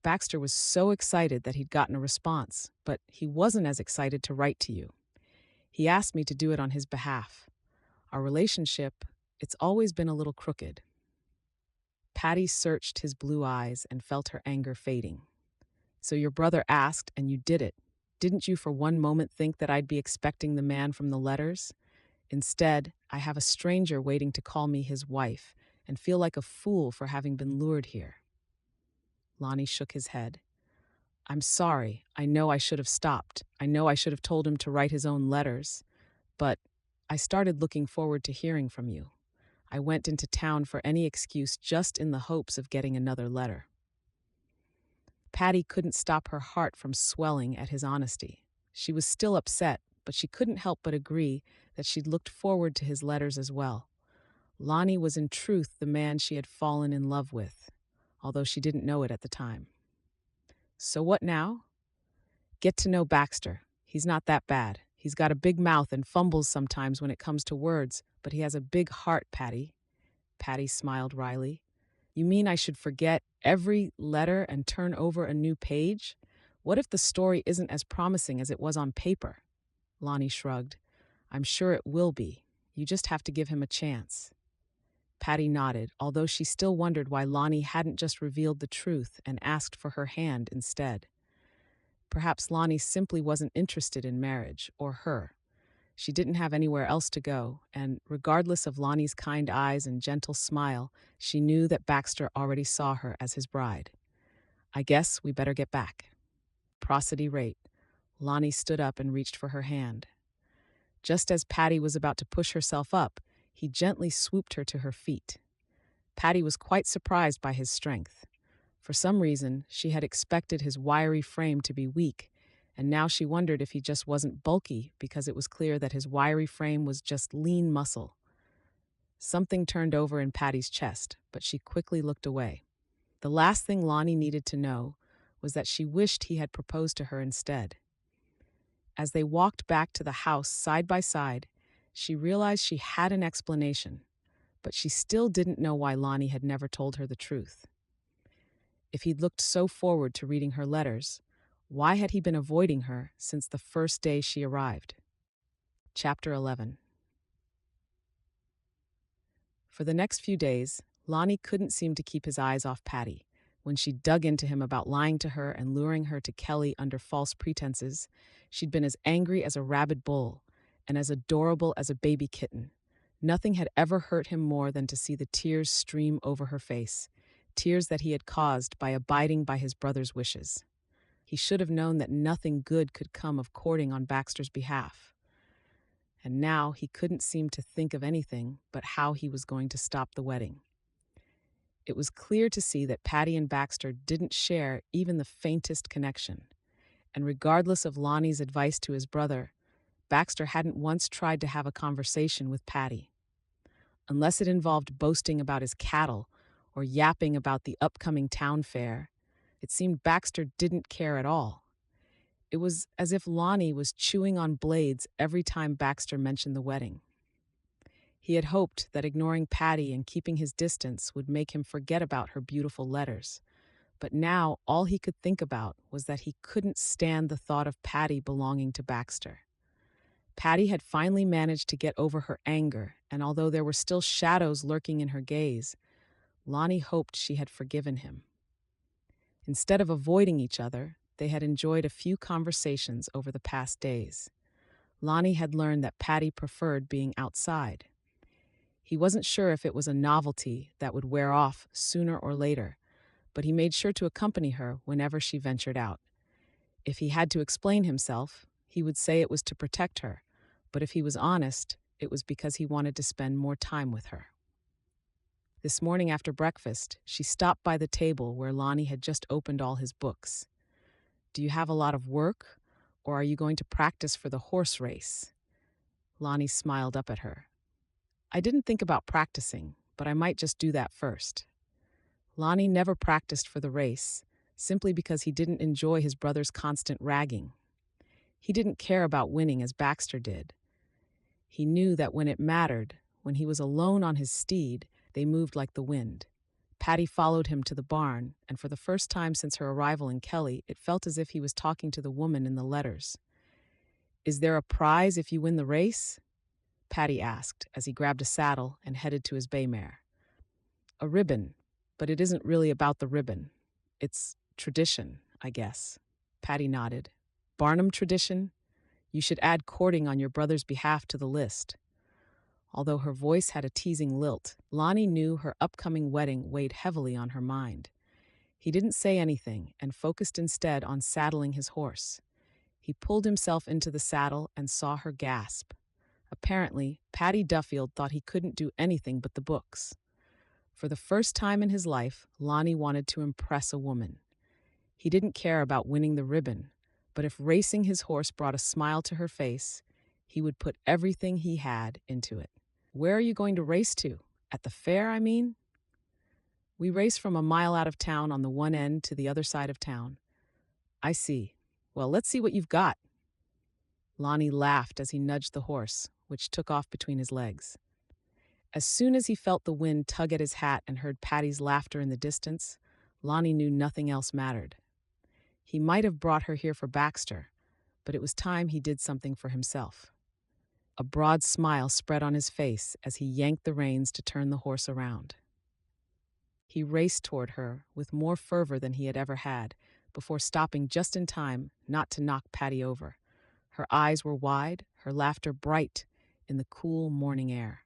Baxter was so excited that he'd gotten a response, but he wasn't as excited to write to you. He asked me to do it on his behalf. Our relationship, it's always been a little crooked. Patty searched his blue eyes and felt her anger fading. So your brother asked, and you did it. Didn't you for one moment think that I'd be expecting the man from the letters? Instead, I have a stranger waiting to call me his wife and feel like a fool for having been lured here. Lonnie shook his head. I'm sorry. I know I should have stopped. I know I should have told him to write his own letters. But I started looking forward to hearing from you. I went into town for any excuse just in the hopes of getting another letter. Patty couldn't stop her heart from swelling at his honesty. She was still upset, but she couldn't help but agree that she'd looked forward to his letters as well. Lonnie was in truth the man she had fallen in love with, although she didn't know it at the time. So what now? Get to know Baxter. He's not that bad. He's got a big mouth and fumbles sometimes when it comes to words, but he has a big heart, Patty. Patty smiled wryly. You mean I should forget every letter and turn over a new page? What if the story isn't as promising as it was on paper? Lonnie shrugged. I'm sure it will be. You just have to give him a chance. Patty nodded, although she still wondered why Lonnie hadn't just revealed the truth and asked for her hand instead. Perhaps Lonnie simply wasn't interested in marriage, or her. She didn't have anywhere else to go, and regardless of Lonnie's kind eyes and gentle smile, she knew that Baxter already saw her as his bride. I guess we better get back. Prosody rate. Lonnie stood up and reached for her hand. Just as Patty was about to push herself up, he gently swooped her to her feet. Patty was quite surprised by his strength. For some reason, she had expected his wiry frame to be weak, and now she wondered if he just wasn't bulky because it was clear that his wiry frame was just lean muscle. Something turned over in Patty's chest, but she quickly looked away. The last thing Lonnie needed to know was that she wished he had proposed to her instead. As they walked back to the house side by side, she realized she had an explanation, but she still didn't know why Lonnie had never told her the truth. If he'd looked so forward to reading her letters, why had he been avoiding her since the first day she arrived? Chapter 11. For the next few days, Lonnie couldn't seem to keep his eyes off Patty. When she dug into him about lying to her and luring her to Kelly under false pretenses, she'd been as angry as a rabid bull and as adorable as a baby kitten. Nothing had ever hurt him more than to see the tears stream over her face, tears that he had caused by abiding by his brother's wishes. He should have known that nothing good could come of courting on Baxter's behalf. And now he couldn't seem to think of anything but how he was going to stop the wedding. It was clear to see that Patty and Baxter didn't share even the faintest connection. And regardless of Lonnie's advice to his brother, Baxter hadn't once tried to have a conversation with Patty. Unless it involved boasting about his cattle or yapping about the upcoming town fair, it seemed Baxter didn't care at all. It was as if Lonnie was chewing on blades every time Baxter mentioned the wedding. He had hoped that ignoring Patty and keeping his distance would make him forget about her beautiful letters, but now all he could think about was that he couldn't stand the thought of Patty belonging to Baxter. Patty had finally managed to get over her anger, and although there were still shadows lurking in her gaze, Lonnie hoped she had forgiven him. Instead of avoiding each other, they had enjoyed a few conversations over the past days. Lonnie had learned that Patty preferred being outside. He wasn't sure if it was a novelty that would wear off sooner or later, but he made sure to accompany her whenever she ventured out. If he had to explain himself, he would say it was to protect her, but if he was honest, it was because he wanted to spend more time with her. This morning after breakfast, she stopped by the table where Lonnie had just opened all his books. "Do you have a lot of work, or are you going to practice for the horse race?" Lonnie smiled up at her. "I didn't think about practicing, but I might just do that first." Lonnie never practiced for the race, simply because he didn't enjoy his brother's constant ragging. He didn't care about winning as Baxter did. He knew that when it mattered, when he was alone on his steed, they moved like the wind. Patty followed him to the barn, and for the first time since her arrival in Kelly, it felt as if he was talking to the woman in the letters. "Is there a prize if you win the race?" Patty asked as he grabbed a saddle and headed to his bay mare. "A ribbon, but it isn't really about the ribbon. It's tradition, I guess." Patty nodded. "Barnum tradition? You should add courting on your brother's behalf to the list." Although her voice had a teasing lilt, Lonnie knew her upcoming wedding weighed heavily on her mind. He didn't say anything and focused instead on saddling his horse. He pulled himself into the saddle and saw her gasp. Apparently, Patty Duffield thought he couldn't do anything but the books. For the first time in his life, Lonnie wanted to impress a woman. He didn't care about winning the ribbon, but if racing his horse brought a smile to her face, he would put everything he had into it. "Where are you going to race to? At the fair, I mean?" "We race from a mile out of town on the one end to the other side of town." "I see. Well, let's see what you've got." Lonnie laughed as he nudged the horse, which took off between his legs. As soon as he felt the wind tug at his hat and heard Patty's laughter in the distance, Lonnie knew nothing else mattered. He might have brought her here for Baxter, but it was time he did something for himself. A broad smile spread on his face as he yanked the reins to turn the horse around. He raced toward her with more fervor than he had ever had, before stopping just in time not to knock Patty over. Her eyes were wide, her laughter bright in the cool morning air.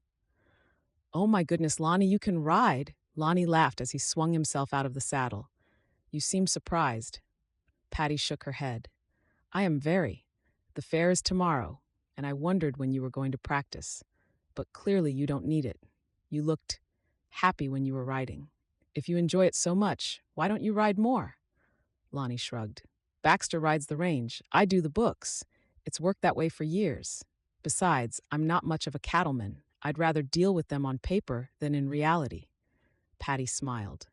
"Oh my goodness, Lonnie, you can ride!" Lonnie laughed as he swung himself out of the saddle. "You seem surprised." Patty shook her head. "I am very. The fair is tomorrow, and I wondered when you were going to practice. But clearly you don't need it. You looked happy when you were riding. If you enjoy it so much, why don't you ride more?" Lonnie shrugged. "Baxter rides the range. I do the books. It's worked that way for years. Besides, I'm not much of a cattleman. I'd rather deal with them on paper than in reality." Patty smiled.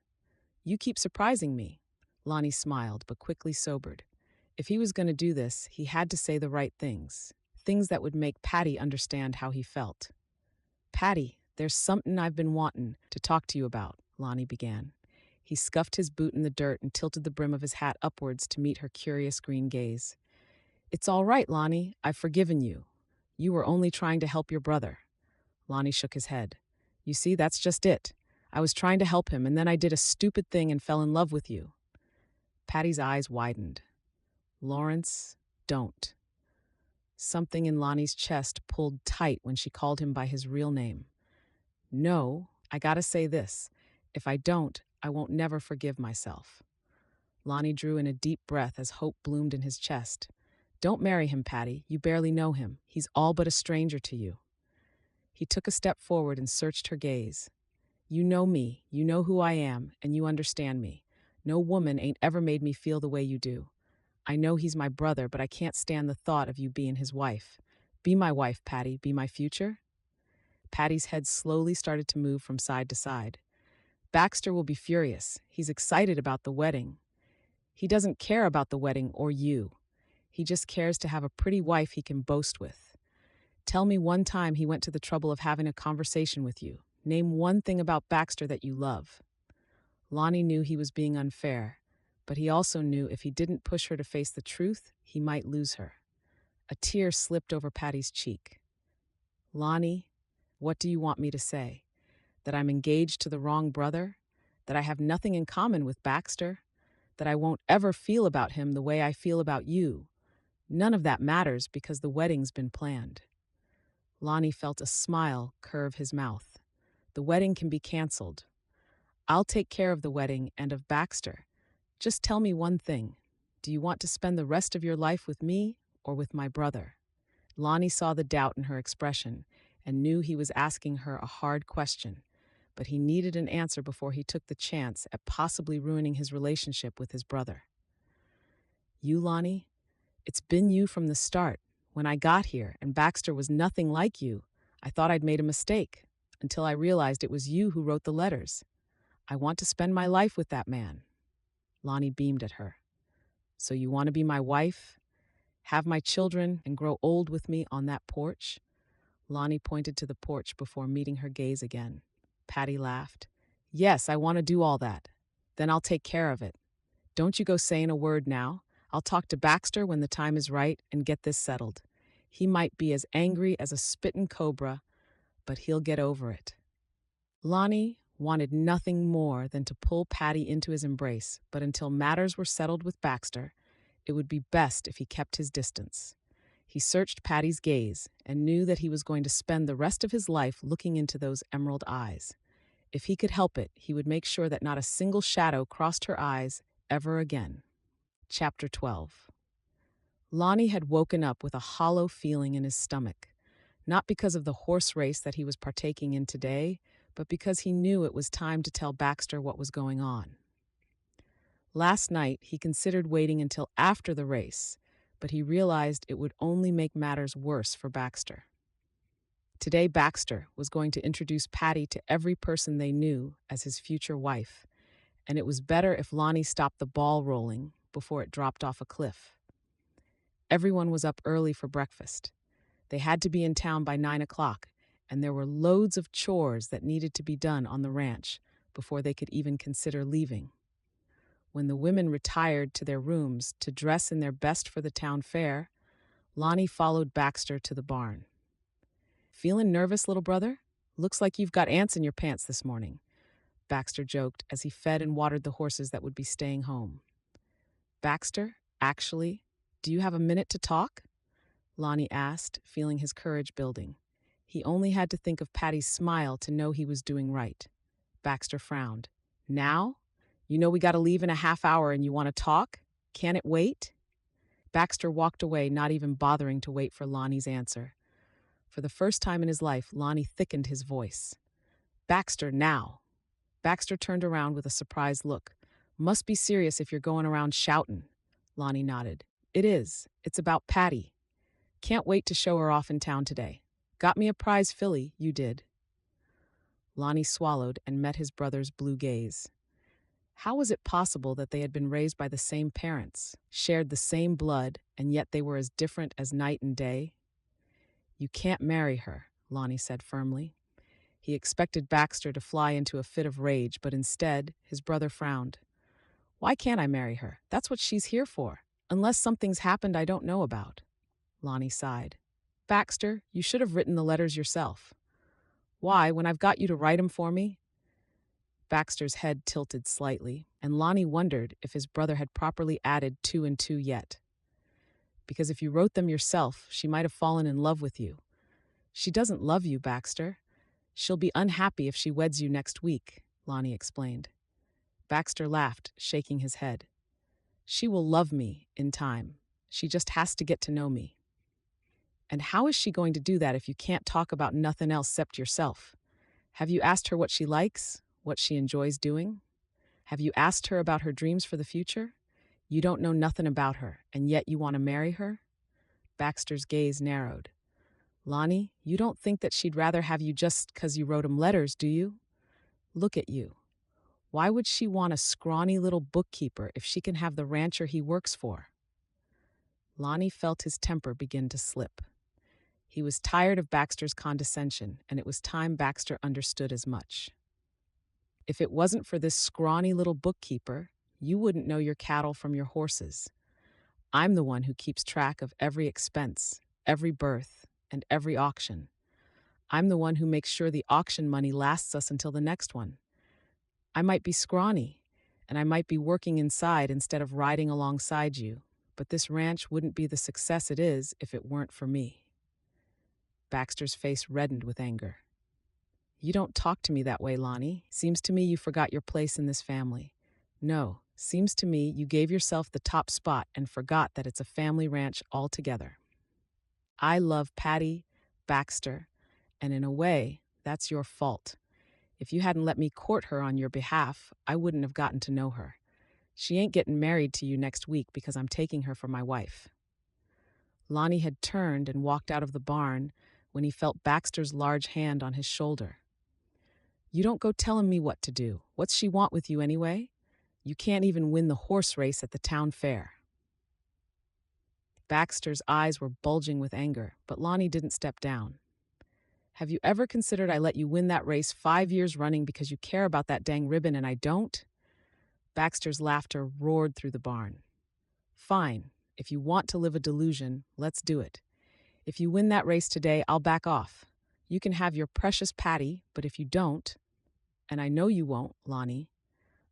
"You keep surprising me." Lonnie smiled, but quickly sobered. If he was going to do this, he had to say the right things. Things that would make Patty understand how he felt. "Patty, there's something I've been wantin' to talk to you about," Lonnie began. He scuffed his boot in the dirt and tilted the brim of his hat upwards to meet her curious green gaze. "It's all right, Lonnie. I've forgiven you. You were only trying to help your brother." Lonnie shook his head. "You see, that's just it. I was trying to help him, and then I did a stupid thing and fell in love with you." Patty's eyes widened. "Lawrence, don't." Something in Lonnie's chest pulled tight when she called him by his real name. "No, I gotta say this. If I don't, I won't never forgive myself." Lonnie drew in a deep breath as hope bloomed in his chest. "Don't marry him, Patty. You barely know him. He's all but a stranger to you." He took a step forward and searched her gaze. "You know me, you know who I am, and you understand me. No woman ain't ever made me feel the way you do. I know he's my brother, but I can't stand the thought of you being his wife. Be my wife, Patty. Be my future?" Patty's head slowly started to move from side to side. "Baxter will be furious. He's excited about the wedding. He doesn't care about the wedding or you. He just cares to have a pretty wife he can boast with. Tell me one time he went to the trouble of having a conversation with you. Name one thing about Baxter that you love." Lonnie knew he was being unfair, but he also knew if he didn't push her to face the truth, he might lose her. A tear slipped over Patty's cheek. "Lonnie, what do you want me to say? That I'm engaged to the wrong brother? That I have nothing in common with Baxter? That I won't ever feel about him the way I feel about you? None of that matters because the wedding's been planned." Lonnie felt a smile curve his mouth. "The wedding can be canceled. I'll take care of the wedding and of Baxter. Just tell me one thing. Do you want to spend the rest of your life with me or with my brother?" Lonnie saw the doubt in her expression and knew he was asking her a hard question, but he needed an answer before he took the chance at possibly ruining his relationship with his brother. "You, Lonnie? It's been you from the start. When I got here and Baxter was nothing like you, I thought I'd made a mistake, until I realized it was you who wrote the letters. I want to spend my life with that man." Lonnie beamed at her. "So you want to be my wife, have my children, and grow old with me on that porch?" Lonnie pointed to the porch before meeting her gaze again. Patty laughed. "Yes, I want to do all that. Then I'll take care of it. Don't you go saying a word now. I'll talk to Baxter when the time is right and get this settled. He might be as angry as a spittin' cobra, but he'll get over it." Lonnie wanted nothing more than to pull Patty into his embrace, but until matters were settled with Baxter, it would be best if he kept his distance. He searched Patty's gaze and knew that he was going to spend the rest of his life looking into those emerald eyes. If he could help it, he would make sure that not a single shadow crossed her eyes ever again. Chapter 12. Lonnie had woken up with a hollow feeling in his stomach, not because of the horse race that he was partaking in today, but because he knew it was time to tell Baxter what was going on. Last night, he considered waiting until after the race, but he realized it would only make matters worse for Baxter. Today, Baxter was going to introduce Patty to every person they knew as his future wife, and it was better if Lonnie stopped the ball rolling before it dropped off a cliff. Everyone was up early for breakfast. They had to be in town by 9 o'clock, and there were loads of chores that needed to be done on the ranch before they could even consider leaving. When the women retired to their rooms to dress in their best for the town fair, Lonnie followed Baxter to the barn. Feeling nervous, little brother? Looks like you've got ants in your pants this morning, Baxter joked as he fed and watered the horses that would be staying home. Baxter, actually, do you have a minute to talk? Lonnie asked, feeling his courage building. He only had to think of Patty's smile to know he was doing right. Baxter frowned. Now? You know we gotta leave in a half hour and you want to talk? Can it wait? Baxter walked away, not even bothering to wait for Lonnie's answer. For the first time in his life, Lonnie thickened his voice. Baxter, now! Baxter turned around with a surprised look. Must be serious if you're going around shouting. Lonnie nodded. It is. It's about Patty. Can't wait to show her off in town today. Got me a prize filly, you did. Lonnie swallowed and met his brother's blue gaze. How was it possible that they had been raised by the same parents, shared the same blood, and yet they were as different as night and day? You can't marry her, Lonnie said firmly. He expected Baxter to fly into a fit of rage, but instead, his brother frowned. Why can't I marry her? That's what she's here for, unless something's happened I don't know about. Lonnie sighed. Baxter, you should have written the letters yourself. Why, when I've got you to write 'em for me? Baxter's head tilted slightly, and Lonnie wondered if his brother had properly added 2 and 2 yet. Because if you wrote them yourself, she might have fallen in love with you. She doesn't love you, Baxter. She'll be unhappy if she weds you next week, Lonnie explained. Baxter laughed, shaking his head. She will love me in time. She just has to get to know me. And how is she going to do that if you can't talk about nothing else except yourself? Have you asked her what she likes, what she enjoys doing? Have you asked her about her dreams for the future? You don't know nothing about her, and yet you want to marry her? Baxter's gaze narrowed. Lonnie, you don't think that she'd rather have you just 'cause you wrote 'em letters, do you? Look at you. Why would she want a scrawny little bookkeeper if she can have the rancher he works for? Lonnie felt his temper begin to slip. He was tired of Baxter's condescension, and it was time Baxter understood as much. If it wasn't for this scrawny little bookkeeper, you wouldn't know your cattle from your horses. I'm the one who keeps track of every expense, every birth, and every auction. I'm the one who makes sure the auction money lasts us until the next one. I might be scrawny, and I might be working inside instead of riding alongside you, but this ranch wouldn't be the success it is if it weren't for me. Baxter's face reddened with anger. You don't talk to me that way, Lonnie. Seems to me you forgot your place in this family. No, seems to me you gave yourself the top spot and forgot that it's a family ranch altogether. I love Patty, Baxter, and in a way, that's your fault. If you hadn't let me court her on your behalf, I wouldn't have gotten to know her. She ain't getting married to you next week because I'm taking her for my wife. Lonnie had turned and walked out of the barn when he felt Baxter's large hand on his shoulder. You don't go telling me what to do. What's she want with you anyway? You can't even win the horse race at the town fair. Baxter's eyes were bulging with anger, but Lonnie didn't step down. Have you ever considered I let you win that race 5 years running because you care about that dang ribbon and I don't? Baxter's laughter roared through the barn. Fine. If you want to live a delusion, let's do it. If you win that race today, I'll back off. You can have your precious Patty, but if you don't, and I know you won't, Lonnie,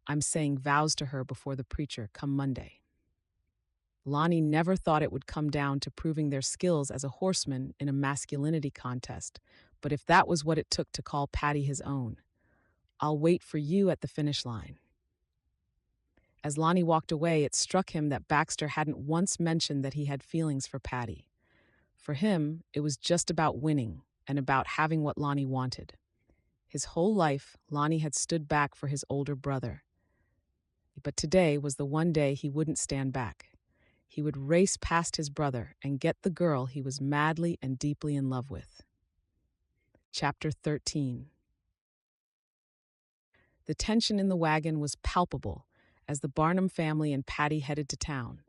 I'm saying vows to her before the preacher come Monday. Lonnie never thought it would come down to proving their skills as a horseman in a masculinity contest, but if that was what it took to call Patty his own, I'll wait for you at the finish line. As Lonnie walked away, it struck him that Baxter hadn't once mentioned that he had feelings for Patty. For him, it was just about winning and about having what Lonnie wanted. His whole life, Lonnie had stood back for his older brother. But today was the one day he wouldn't stand back. He would race past his brother and get the girl he was madly and deeply in love with. Chapter 13. The tension in the wagon was palpable as the Barnum family and Patty headed to town.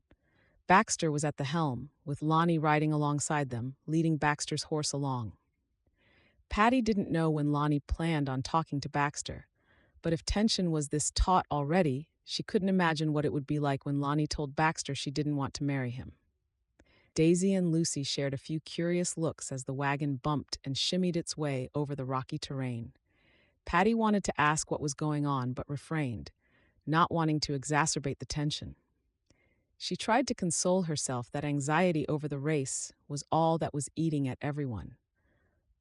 Baxter was at the helm, with Lonnie riding alongside them, leading Baxter's horse along. Patty didn't know when Lonnie planned on talking to Baxter, but if tension was this taut already, she couldn't imagine what it would be like when Lonnie told Baxter she didn't want to marry him. Daisy and Lucy shared a few curious looks as the wagon bumped and shimmied its way over the rocky terrain. Patty wanted to ask what was going on but refrained, not wanting to exacerbate the tension. She tried to console herself that anxiety over the race was all that was eating at everyone.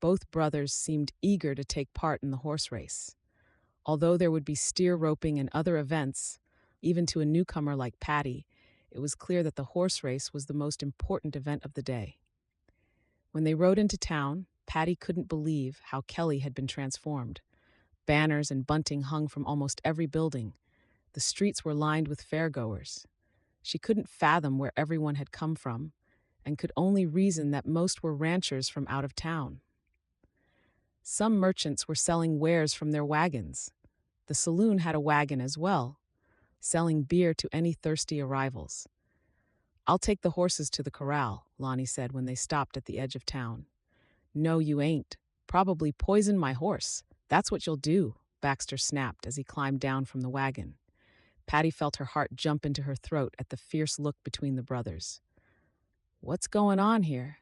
Both brothers seemed eager to take part in the horse race. Although there would be steer roping and other events, even to a newcomer like Patty, it was clear that the horse race was the most important event of the day. When they rode into town, Patty couldn't believe how Kelly had been transformed. Banners and bunting hung from almost every building. The streets were lined with fairgoers. She couldn't fathom where everyone had come from, and could only reason that most were ranchers from out of town. Some merchants were selling wares from their wagons. The saloon had a wagon as well, selling beer to any thirsty arrivals. "I'll take the horses to the corral," Lonnie said when they stopped at the edge of town. "No, you ain't. Probably poison my horse. That's what you'll do," Baxter snapped as he climbed down from the wagon. Patty felt her heart jump into her throat at the fierce look between the brothers. "What's going on here?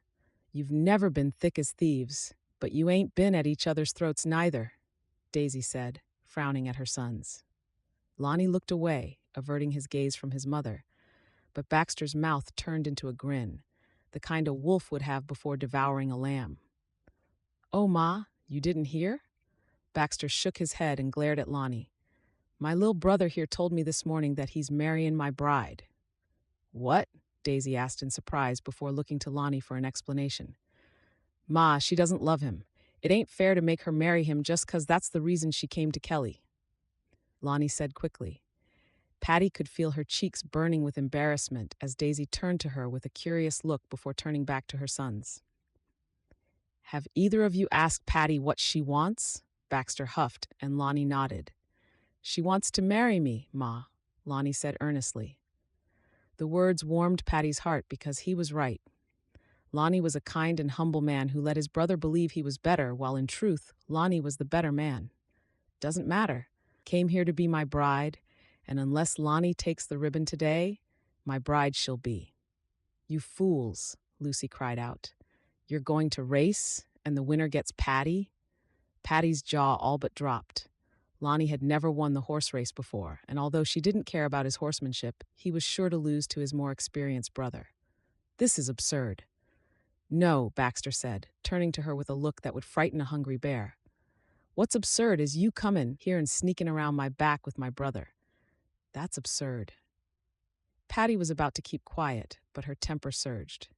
You've never been thick as thieves, but you ain't been at each other's throats neither," Daisy said, frowning at her sons. Lonnie looked away, averting his gaze from his mother, but Baxter's mouth turned into a grin, the kind a wolf would have before devouring a lamb. "Oh, Ma, you didn't hear?" Baxter shook his head and glared at Lonnie. "My little brother here told me this morning that he's marrying my bride." "What?" Daisy asked in surprise before looking to Lonnie for an explanation. "Ma, she doesn't love him. It ain't fair to make her marry him just 'cause that's the reason she came to Kelly," Lonnie said quickly. Patty could feel her cheeks burning with embarrassment as Daisy turned to her with a curious look before turning back to her sons. "Have either of you asked Patty what she wants?" Baxter huffed, and Lonnie nodded. "She wants to marry me, Ma," Lonnie said earnestly. The words warmed Patty's heart because he was right. Lonnie was a kind and humble man who let his brother believe he was better, while in truth, Lonnie was the better man. "Doesn't matter. Came here to be my bride, and unless Lonnie takes the ribbon today, my bride she'll be." "You fools," Lucy cried out. "You're going to race, and the winner gets Patty?" Patty's jaw all but dropped. Lonnie had never won the horse race before, and although she didn't care about his horsemanship, he was sure to lose to his more experienced brother. "This is absurd." "No," Baxter said, turning to her with a look that would frighten a hungry bear. "What's absurd is you coming here and sneaking around my back with my brother. That's absurd." Patty was about to keep quiet, but her temper surged.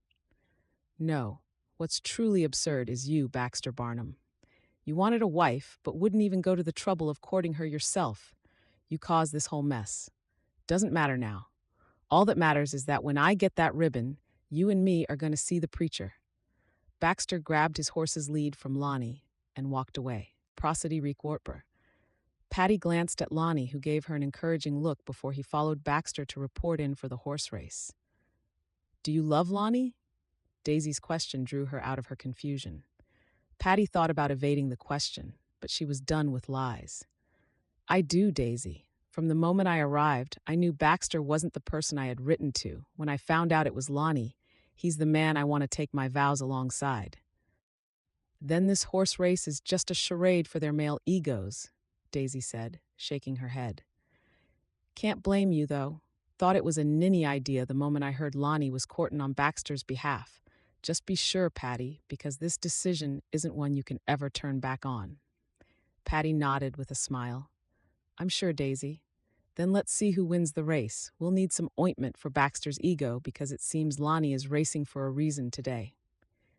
"No, what's truly absurd is you, Baxter Barnum. You wanted a wife, but wouldn't even go to the trouble of courting her yourself. You caused this whole mess. Doesn't matter now. All that matters is that when I get that ribbon, you and me are going to see the preacher." Baxter grabbed his horse's lead from Lonnie and walked away. Prosody recorper. Patty glanced at Lonnie, who gave her an encouraging look before he followed Baxter to report in for the horse race. "Do you love Lonnie?" Daisy's question drew her out of her confusion. Patty thought about evading the question, but she was done with lies. "I do, Daisy. From the moment I arrived, I knew Baxter wasn't the person I had written to. When I found out it was Lonnie, he's the man I want to take my vows alongside." "Then this horse race is just a charade for their male egos," Daisy said, shaking her head. "Can't blame you, though. Thought it was a ninny idea the moment I heard Lonnie was courting on Baxter's behalf. Just be sure, Patty, because this decision isn't one you can ever turn back on." Patty nodded with a smile. "I'm sure, Daisy. Then let's see who wins the race. We'll need some ointment for Baxter's ego because it seems Lonnie is racing for a reason today."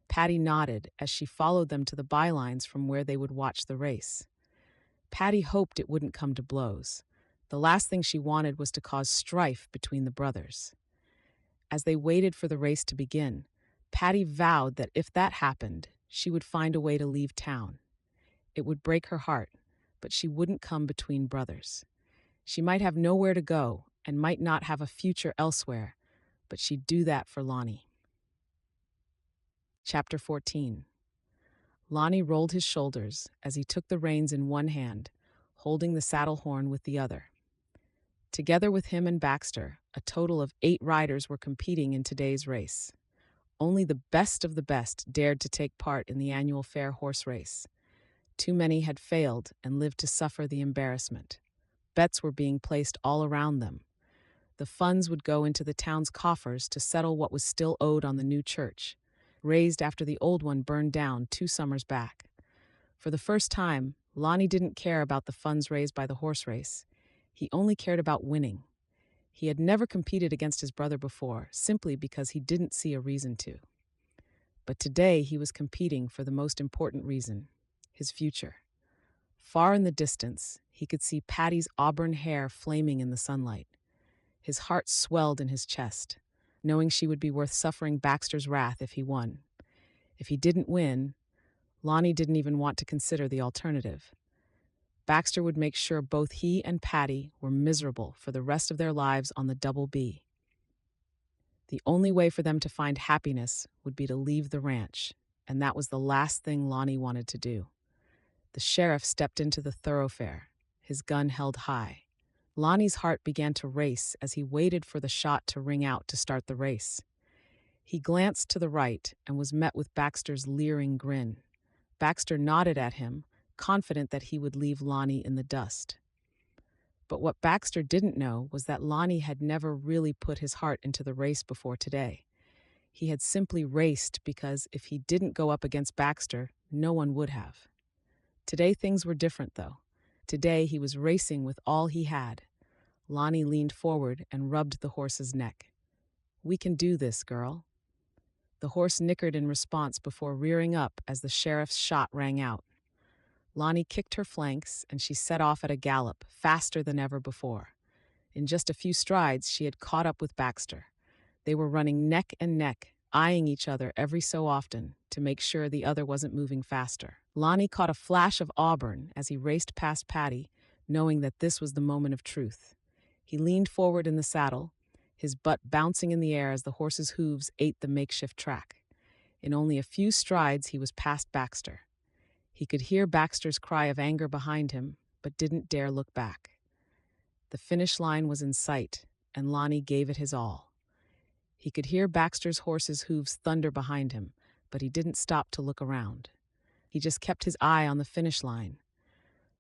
Patty nodded as she followed them to the bylines from where they would watch the race. Patty hoped it wouldn't come to blows. The last thing she wanted was to cause strife between the brothers. As they waited for the race to begin, Patty vowed that if that happened, she would find a way to leave town. It would break her heart, but she wouldn't come between brothers. She might have nowhere to go and might not have a future elsewhere, but she'd do that for Lonnie. Chapter 14. Lonnie rolled his shoulders as he took the reins in one hand, holding the saddle horn with the other. Together with him and Baxter, a total of 8 riders were competing in today's race. Only the best of the best dared to take part in the annual fair horse race. Too many had failed and lived to suffer the embarrassment. Bets were being placed all around them. The funds would go into the town's coffers to settle what was still owed on the new church, raised after the old one burned down 2 summers back. For the first time, Lonnie didn't care about the funds raised by the horse race. He only cared about winning. He had never competed against his brother before, simply because he didn't see a reason to. But today he was competing for the most important reason: his future. Far in the distance, he could see Patty's auburn hair flaming in the sunlight. His heart swelled in his chest, knowing she would be worth suffering Baxter's wrath if he won. If he didn't win, Lonnie didn't even want to consider the alternative. Baxter would make sure both he and Patty were miserable for the rest of their lives on the Double B. The only way for them to find happiness would be to leave the ranch, and that was the last thing Lonnie wanted to do. The sheriff stepped into the thoroughfare, his gun held high. Lonnie's heart began to race as he waited for the shot to ring out to start the race. He glanced to the right and was met with Baxter's leering grin. Baxter nodded at him, confident that he would leave Lonnie in the dust. But what Baxter didn't know was that Lonnie had never really put his heart into the race before today. He had simply raced because if he didn't go up against Baxter, no one would have. Today things were different, though. Today he was racing with all he had. Lonnie leaned forward and rubbed the horse's neck. "We can do this, girl." The horse nickered in response before rearing up as the sheriff's shot rang out. Lonnie kicked her flanks and she set off at a gallop, faster than ever before. In just a few strides, she had caught up with Baxter. They were running neck and neck, eyeing each other every so often to make sure the other wasn't moving faster. Lonnie caught a flash of auburn as he raced past Patty, knowing that this was the moment of truth. He leaned forward in the saddle, his butt bouncing in the air as the horse's hooves ate the makeshift track. In only a few strides, he was past Baxter. He could hear Baxter's cry of anger behind him, but didn't dare look back. The finish line was in sight, and Lonnie gave it his all. He could hear Baxter's horse's hooves thunder behind him, but he didn't stop to look around. He just kept his eye on the finish line.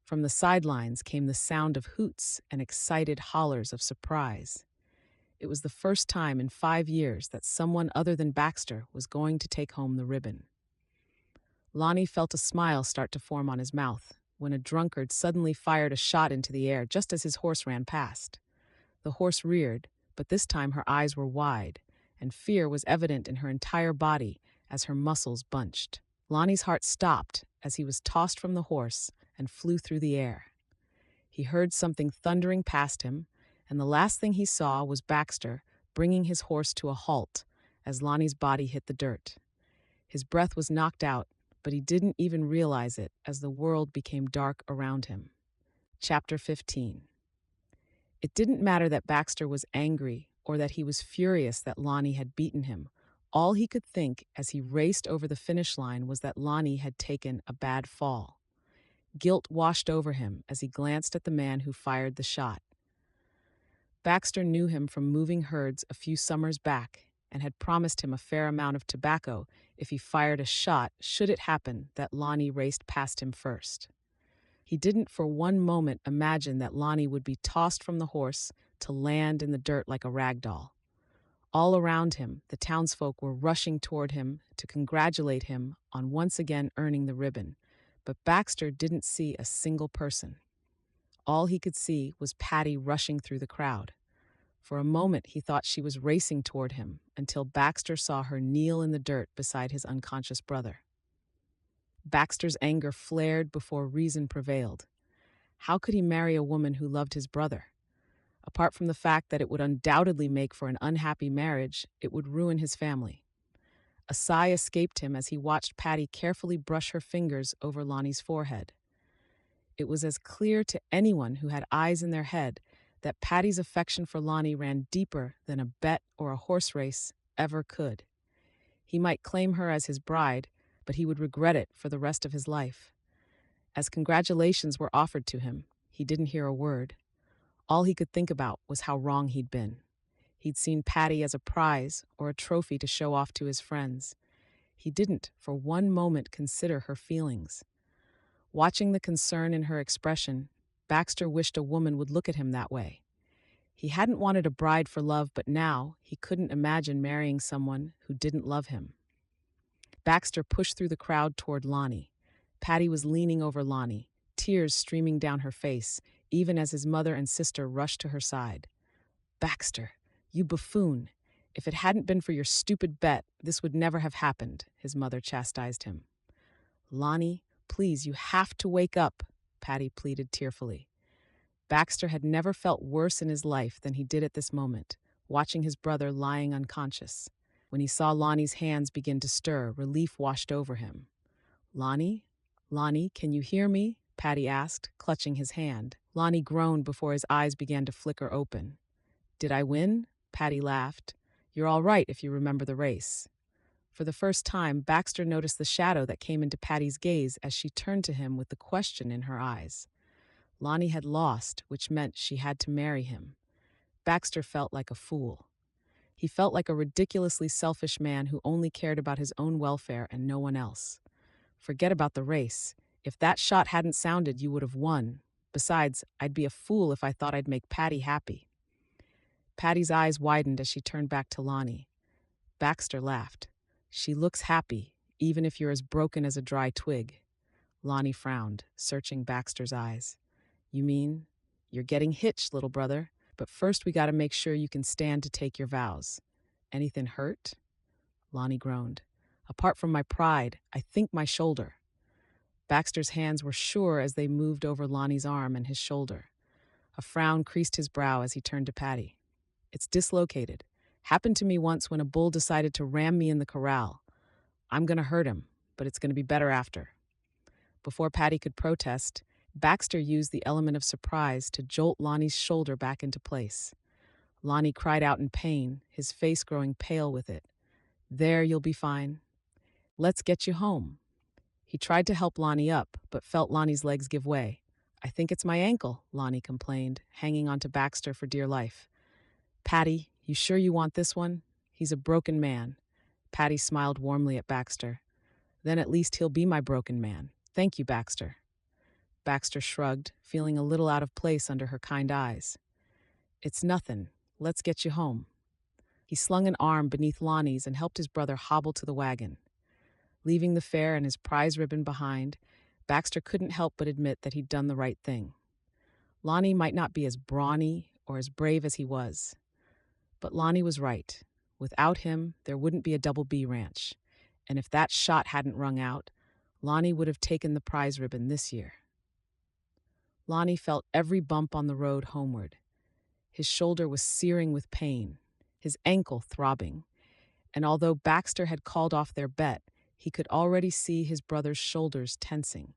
From the sidelines came the sound of hoots and excited hollers of surprise. It was the first time in 5 years that someone other than Baxter was going to take home the ribbon. Lonnie felt a smile start to form on his mouth when a drunkard suddenly fired a shot into the air just as his horse ran past. The horse reared, but this time her eyes were wide, and fear was evident in her entire body as her muscles bunched. Lonnie's heart stopped as he was tossed from the horse and flew through the air. He heard something thundering past him, and the last thing he saw was Baxter bringing his horse to a halt as Lonnie's body hit the dirt. His breath was knocked out, but he didn't even realize it as the world became dark around him. Chapter 15. It didn't matter that Baxter was angry or that he was furious that Lonnie had beaten him. All he could think as he raced over the finish line was that Lonnie had taken a bad fall. Guilt washed over him as he glanced at the man who fired the shot. Baxter knew him from moving herds a few summers back and had promised him a fair amount of tobacco if he fired a shot should it happen that Lonnie raced past him first. He didn't for one moment imagine that Lonnie would be tossed from the horse to land in the dirt like a rag doll. All around him, the townsfolk were rushing toward him to congratulate him on once again earning the ribbon, but Baxter didn't see a single person. All he could see was Patty rushing through the crowd. For a moment, he thought she was racing toward him until Baxter saw her kneel in the dirt beside his unconscious brother. Baxter's anger flared before reason prevailed. How could he marry a woman who loved his brother? Apart from the fact that it would undoubtedly make for an unhappy marriage, it would ruin his family. A sigh escaped him as he watched Patty carefully brush her fingers over Lonnie's forehead. It was as clear to anyone who had eyes in their head that Patty's affection for Lonnie ran deeper than a bet or a horse race ever could. He might claim her as his bride, but he would regret it for the rest of his life. As congratulations were offered to him, he didn't hear a word. All he could think about was how wrong he'd been. He'd seen Patty as a prize or a trophy to show off to his friends. He didn't, for one moment, consider her feelings. Watching the concern in her expression, Baxter wished a woman would look at him that way. He hadn't wanted a bride for love, but now he couldn't imagine marrying someone who didn't love him. Baxter pushed through the crowd toward Lonnie. Patty was leaning over Lonnie, tears streaming down her face, even as his mother and sister rushed to her side. "Baxter, you buffoon. If it hadn't been for your stupid bet, this would never have happened," his mother chastised him. "Lonnie, please, you have to wake up," Patty pleaded tearfully. Baxter had never felt worse in his life than he did at this moment, watching his brother lying unconscious. When he saw Lonnie's hands begin to stir, relief washed over him. "Lonnie? Lonnie, can you hear me?" Patty asked, clutching his hand. Lonnie groaned before his eyes began to flicker open. "Did I win?" Patty laughed. "You're all right if you remember the race." For the first time, Baxter noticed the shadow that came into Patty's gaze as she turned to him with the question in her eyes. Lonnie had lost, which meant she had to marry him. Baxter felt like a fool. He felt like a ridiculously selfish man who only cared about his own welfare and no one else. Forget about the race. If that shot hadn't sounded, you would have won. Besides, I'd be a fool if I thought I'd make Patty happy. Patty's eyes widened as she turned back to Lonnie. Baxter laughed. "She looks happy, even if you're as broken as a dry twig." Lonnie frowned, searching Baxter's eyes. "You mean, you're getting hitched, little brother, but first we gotta make sure you can stand to take your vows. Anything hurt?" Lonnie groaned. "Apart from my pride, I think my shoulder." Baxter's hands were sure as they moved over Lonnie's arm and his shoulder. A frown creased his brow as he turned to Patty. "It's dislocated. Happened to me once when a bull decided to ram me in the corral. I'm gonna hurt him, but it's gonna be better after." Before Patty could protest, Baxter used the element of surprise to jolt Lonnie's shoulder back into place. Lonnie cried out in pain, his face growing pale with it. "There, you'll be fine. Let's get you home." He tried to help Lonnie up, but felt Lonnie's legs give way. "I think it's my ankle," Lonnie complained, hanging onto Baxter for dear life. "Patty, you sure you want this one? He's a broken man." Patty smiled warmly at Baxter. "Then at least he'll be my broken man. Thank you, Baxter." Baxter shrugged, feeling a little out of place under her kind eyes. "It's nothing. Let's get you home." He slung an arm beneath Lonnie's and helped his brother hobble to the wagon. Leaving the fare and his prize ribbon behind, Baxter couldn't help but admit that he'd done the right thing. Lonnie might not be as brawny or as brave as he was, but Lonnie was right. Without him, there wouldn't be a Double B ranch. And if that shot hadn't rung out, Lonnie would have taken the prize ribbon this year. Lonnie felt every bump on the road homeward. His shoulder was searing with pain, his ankle throbbing, and although Baxter had called off their bet, he could already see his brother's shoulders tensing.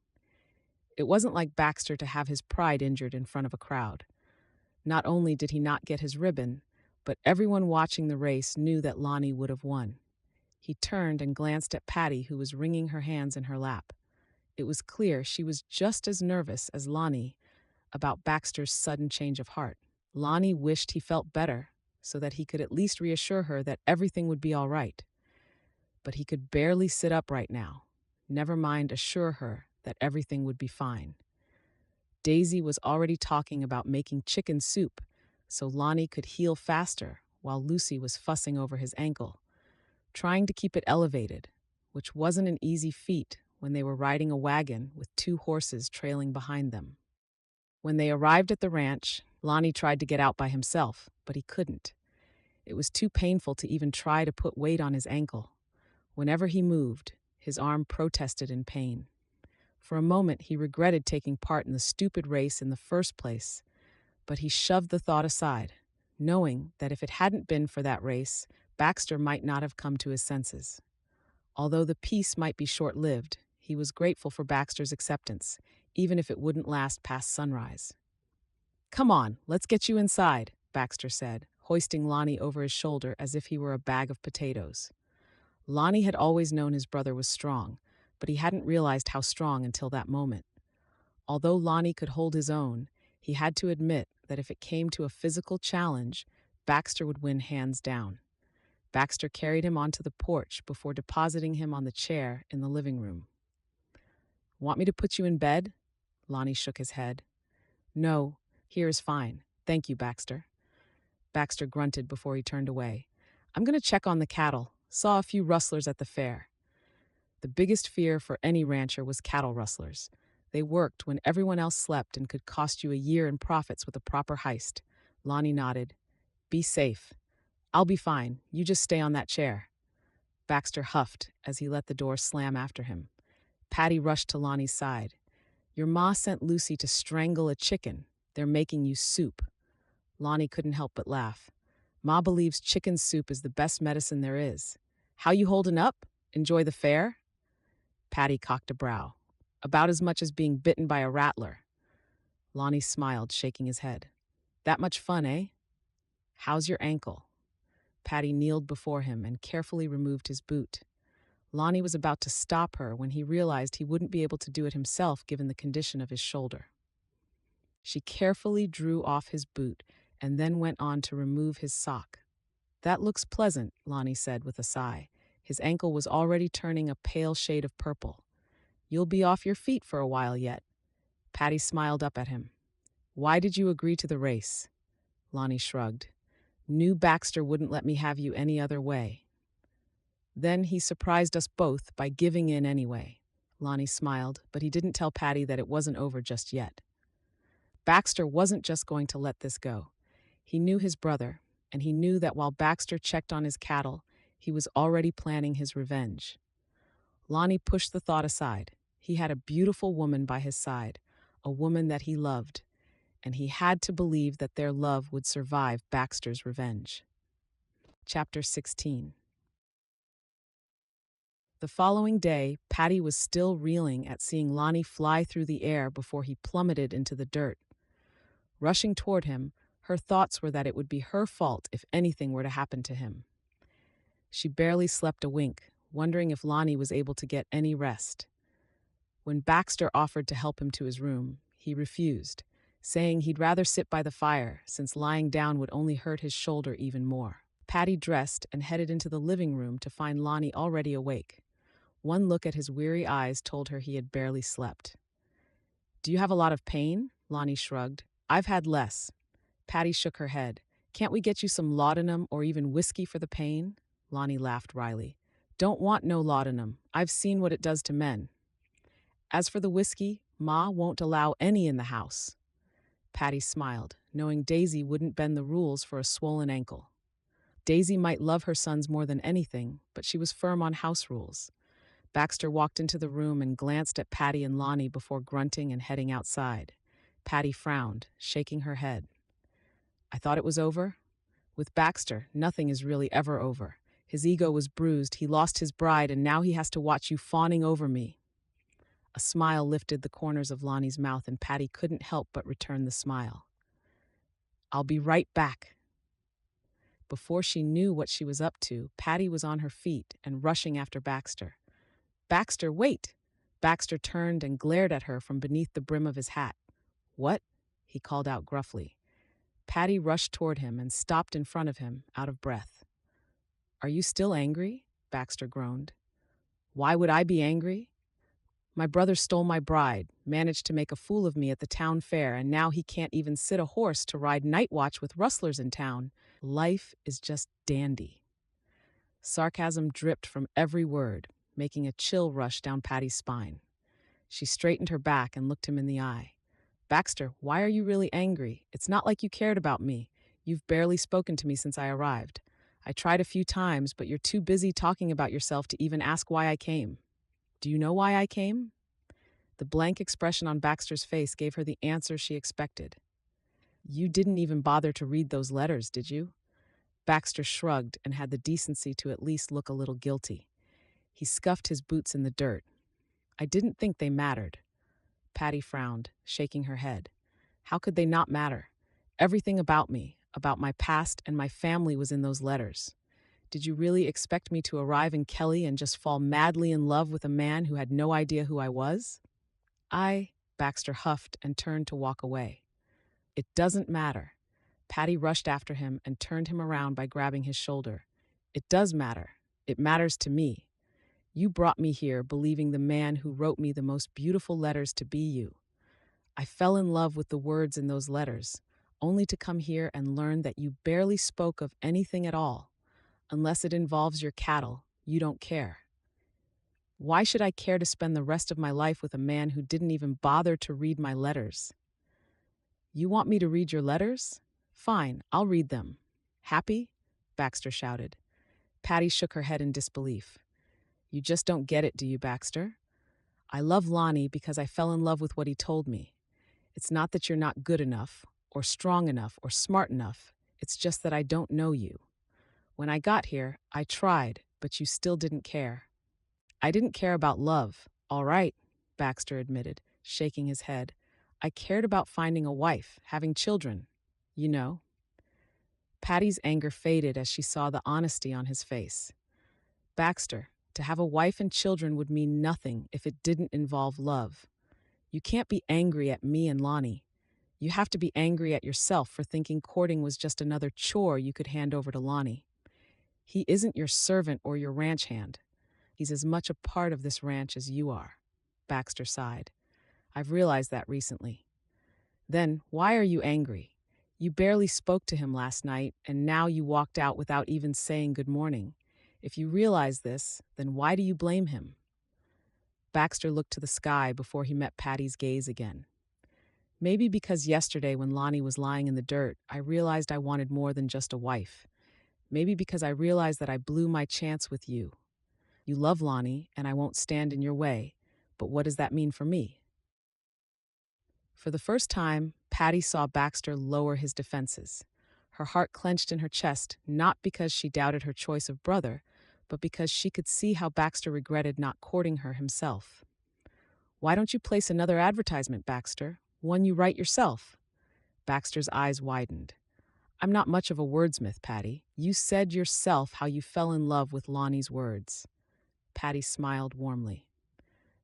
It wasn't like Baxter to have his pride injured in front of a crowd. Not only did he not get his ribbon, but everyone watching the race knew that Lonnie would have won. He turned and glanced at Patty, who was wringing her hands in her lap. It was clear she was just as nervous as Lonnie about Baxter's sudden change of heart. Lonnie wished he felt better, so that he could at least reassure her that everything would be all right. But he could barely sit up right now, never mind assure her that everything would be fine. Daisy was already talking about making chicken soup so Lonnie could heal faster while Lucy was fussing over his ankle, trying to keep it elevated, which wasn't an easy feat when they were riding a wagon with two horses trailing behind them. When they arrived at the ranch, Lonnie tried to get out by himself, but he couldn't. It was too painful to even try to put weight on his ankle. Whenever he moved, his arm protested in pain. For a moment, he regretted taking part in the stupid race in the first place, but he shoved the thought aside, knowing that if it hadn't been for that race, Baxter might not have come to his senses. Although the peace might be short-lived, he was grateful for Baxter's acceptance, even if it wouldn't last past sunrise. "Come on, let's get you inside," Baxter said, hoisting Lonnie over his shoulder as if he were a bag of potatoes. Lonnie had always known his brother was strong, but he hadn't realized how strong until that moment. Although Lonnie could hold his own, he had to admit that if it came to a physical challenge, Baxter would win hands down. Baxter carried him onto the porch before depositing him on the chair in the living room. Want me to put you in bed? Lonnie shook his head. No, here is fine. Thank you, Baxter. Baxter grunted before he turned away. I'm going to check on the cattle. Saw a few rustlers at the fair. The biggest fear for any rancher was cattle rustlers. They worked when everyone else slept and could cost you a year in profits with a proper heist. Lonnie nodded. Be safe. I'll be fine. You just stay on that chair. Baxter huffed as he let the door slam after him. Patty rushed to Lonnie's side. Your ma sent Lucy to strangle a chicken. They're making you soup. Lonnie couldn't help but laugh. Ma believes chicken soup is the best medicine there is. How you holding up? Enjoy the fair? Patty cocked a brow. About as much as being bitten by a rattler. Lonnie smiled, shaking his head. That much fun, eh? How's your ankle? Patty kneeled before him and carefully removed his boot. Lonnie was about to stop her when he realized he wouldn't be able to do it himself given the condition of his shoulder. She carefully drew off his boot and then went on to remove his sock. That looks pleasant, Lonnie said with a sigh. His ankle was already turning a pale shade of purple. You'll be off your feet for a while yet. Patty smiled up at him. Why did you agree to the race? Lonnie shrugged. Knew Baxter wouldn't let me have you any other way. Then he surprised us both by giving in anyway. Lonnie smiled, but he didn't tell Patty that it wasn't over just yet. Baxter wasn't just going to let this go. He knew his brother, and he knew that while Baxter checked on his cattle, he was already planning his revenge. Lonnie pushed the thought aside. He had a beautiful woman by his side, a woman that he loved, and he had to believe that their love would survive Baxter's revenge. Chapter 16. The following day, Patty was still reeling at seeing Lonnie fly through the air before he plummeted into the dirt. Rushing toward him, her thoughts were that it would be her fault if anything were to happen to him. She barely slept a wink, wondering if Lonnie was able to get any rest. When Baxter offered to help him to his room, he refused, saying he'd rather sit by the fire since lying down would only hurt his shoulder even more. Patty dressed and headed into the living room to find Lonnie already awake. One look at his weary eyes told her he had barely slept. Do you have a lot of pain? Lonnie shrugged. I've had less. Patty shook her head. Can't we get you some laudanum or even whiskey for the pain? Lonnie laughed wryly. Don't want no laudanum. I've seen what it does to men. As for the whiskey, Ma won't allow any in the house. Patty smiled, knowing Daisy wouldn't bend the rules for a swollen ankle. Daisy might love her sons more than anything, but she was firm on house rules. Baxter walked into the room and glanced at Patty and Lonnie before grunting and heading outside. Patty frowned, shaking her head. I thought it was over? With Baxter, nothing is really ever over. His ego was bruised, he lost his bride, and now he has to watch you fawning over me. A smile lifted the corners of Lonnie's mouth, and Patty couldn't help but return the smile. I'll be right back. Before she knew what she was up to, Patty was on her feet and rushing after Baxter. Baxter, wait! Baxter turned and glared at her from beneath the brim of his hat. What? He called out gruffly. Patty rushed toward him and stopped in front of him, out of breath. Are you still angry? Baxter groaned. Why would I be angry? My brother stole my bride, managed to make a fool of me at the town fair, and now he can't even sit a horse to ride night watch with rustlers in town. Life is just dandy. Sarcasm dripped from every word, making a chill rush down Patty's spine. She straightened her back and looked him in the eye. Baxter, why are you really angry? It's not like you cared about me. You've barely spoken to me since I arrived. I tried a few times, but you're too busy talking about yourself to even ask why I came. Do you know why I came? The blank expression on Baxter's face gave her the answer she expected. You didn't even bother to read those letters, did you? Baxter shrugged and had the decency to at least look a little guilty. He scuffed his boots in the dirt. I didn't think they mattered. Patty frowned, shaking her head. How could they not matter? Everything about me, about my past and my family was in those letters. Did you really expect me to arrive in Kelly and just fall madly in love with a man who had no idea who I was? Baxter huffed and turned to walk away. It doesn't matter. Patty rushed after him and turned him around by grabbing his shoulder. It does matter. It matters to me. You brought me here believing the man who wrote me the most beautiful letters to be you. I fell in love with the words in those letters, only to come here and learn that you barely spoke of anything at all. Unless it involves your cattle, you don't care. Why should I care to spend the rest of my life with a man who didn't even bother to read my letters? You want me to read your letters? Fine, I'll read them. Happy? Baxter shouted. Patty shook her head in disbelief. You just don't get it, do you, Baxter? I love Lonnie because I fell in love with what he told me. It's not that you're not good enough, or strong enough, or smart enough. It's just that I don't know you. When I got here, I tried, but you still didn't care. I didn't care about love. All right, Baxter admitted, shaking his head. I cared about finding a wife, having children. You know. Patty's anger faded as she saw the honesty on his face. Baxter, to have a wife and children would mean nothing if it didn't involve love. You can't be angry at me and Lonnie. You have to be angry at yourself for thinking courting was just another chore you could hand over to Lonnie. He isn't your servant or your ranch hand. He's as much a part of this ranch as you are. Baxter sighed. I've realized that recently. Then, why are you angry? You barely spoke to him last night, and now you walked out without even saying good morning. If you realize this, then why do you blame him? Baxter looked to the sky before he met Patty's gaze again. Maybe because yesterday when Lonnie was lying in the dirt, I realized I wanted more than just a wife. Maybe because I realized that I blew my chance with you. You love Lonnie, and I won't stand in your way, but what does that mean for me? For the first time, Patty saw Baxter lower his defenses. Her heart clenched in her chest, not because she doubted her choice of brother, but because she could see how Baxter regretted not courting her himself. Why don't you place another advertisement, Baxter? One you write yourself? Baxter's eyes widened. I'm not much of a wordsmith, Patty. You said yourself how you fell in love with Lonnie's words. Patty smiled warmly.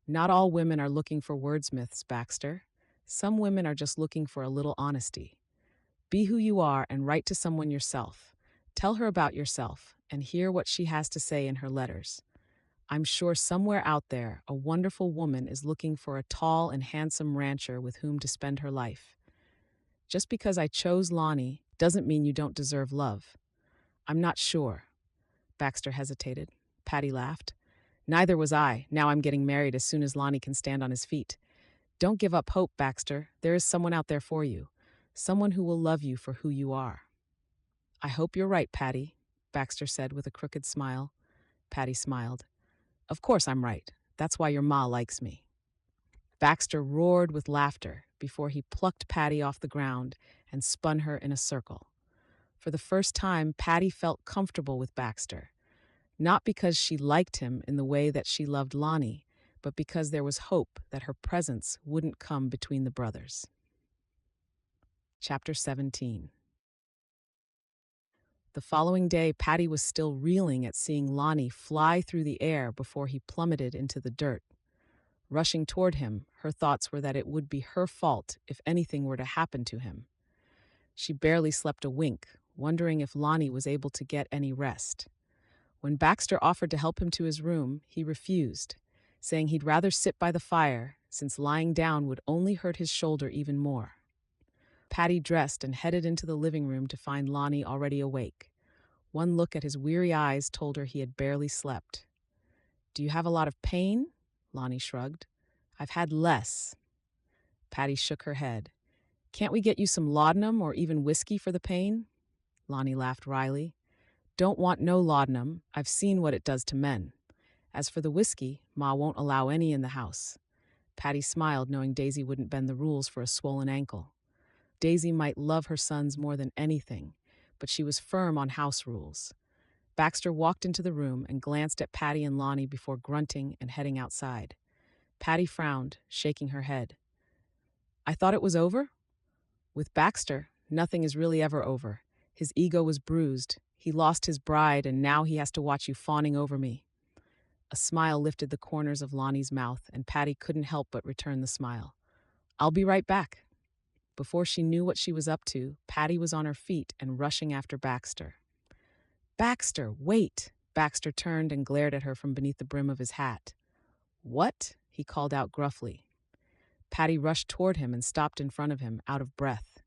Not all women are looking for wordsmiths, Baxter. Some women are just looking for a little honesty. Be who you are and write to someone yourself. Tell her about yourself and hear what she has to say in her letters. I'm sure somewhere out there, a wonderful woman is looking for a tall and handsome rancher with whom to spend her life. Just because I chose Lonnie doesn't mean you don't deserve love. I'm not sure. Baxter hesitated. Patty laughed. Neither was I. Now I'm getting married as soon as Lonnie can stand on his feet. Don't give up hope, Baxter. There is someone out there for you. Someone who will love you for who you are. I hope you're right, Patty, Baxter said with a crooked smile. Patty smiled. Of course I'm right. That's why your ma likes me. Baxter roared with laughter before he plucked Patty off the ground and spun her in a circle. For the first time, Patty felt comfortable with Baxter, not because she liked him in the way that she loved Lonnie, but because there was hope that her presence wouldn't come between the brothers. Chapter 17. The following day, Patty was still reeling at seeing Lonnie fly through the air before he plummeted into the dirt. Rushing toward him, her thoughts were that it would be her fault if anything were to happen to him. She barely slept a wink, wondering if Lonnie was able to get any rest. When Baxter offered to help him to his room, he refused, saying he'd rather sit by the fire, since lying down would only hurt his shoulder even more. Patty dressed and headed into the living room to find Lonnie already awake. One look at his weary eyes told her he had barely slept. Do you have a lot of pain? Lonnie shrugged. I've had less. Patty shook her head. Can't we get you some laudanum or even whiskey for the pain? Lonnie laughed wryly. Don't want no laudanum. I've seen what it does to men. As for the whiskey, Ma won't allow any in the house. Patty smiled, knowing Daisy wouldn't bend the rules for a swollen ankle. Daisy might love her sons more than anything, but she was firm on house rules. Baxter walked into the room and glanced at Patty and Lonnie before grunting and heading outside. Patty frowned, shaking her head. I thought it was over? With Baxter, nothing is really ever over. His ego was bruised. He lost his bride, and now he has to watch you fawning over me. A smile lifted the corners of Lonnie's mouth, and Patty couldn't help but return the smile. I'll be right back. Before she knew what she was up to, Patty was on her feet and rushing after Baxter. Baxter, wait! Baxter turned and glared at her from beneath the brim of his hat. What? He called out gruffly. Patty rushed toward him and stopped in front of him, out of breath.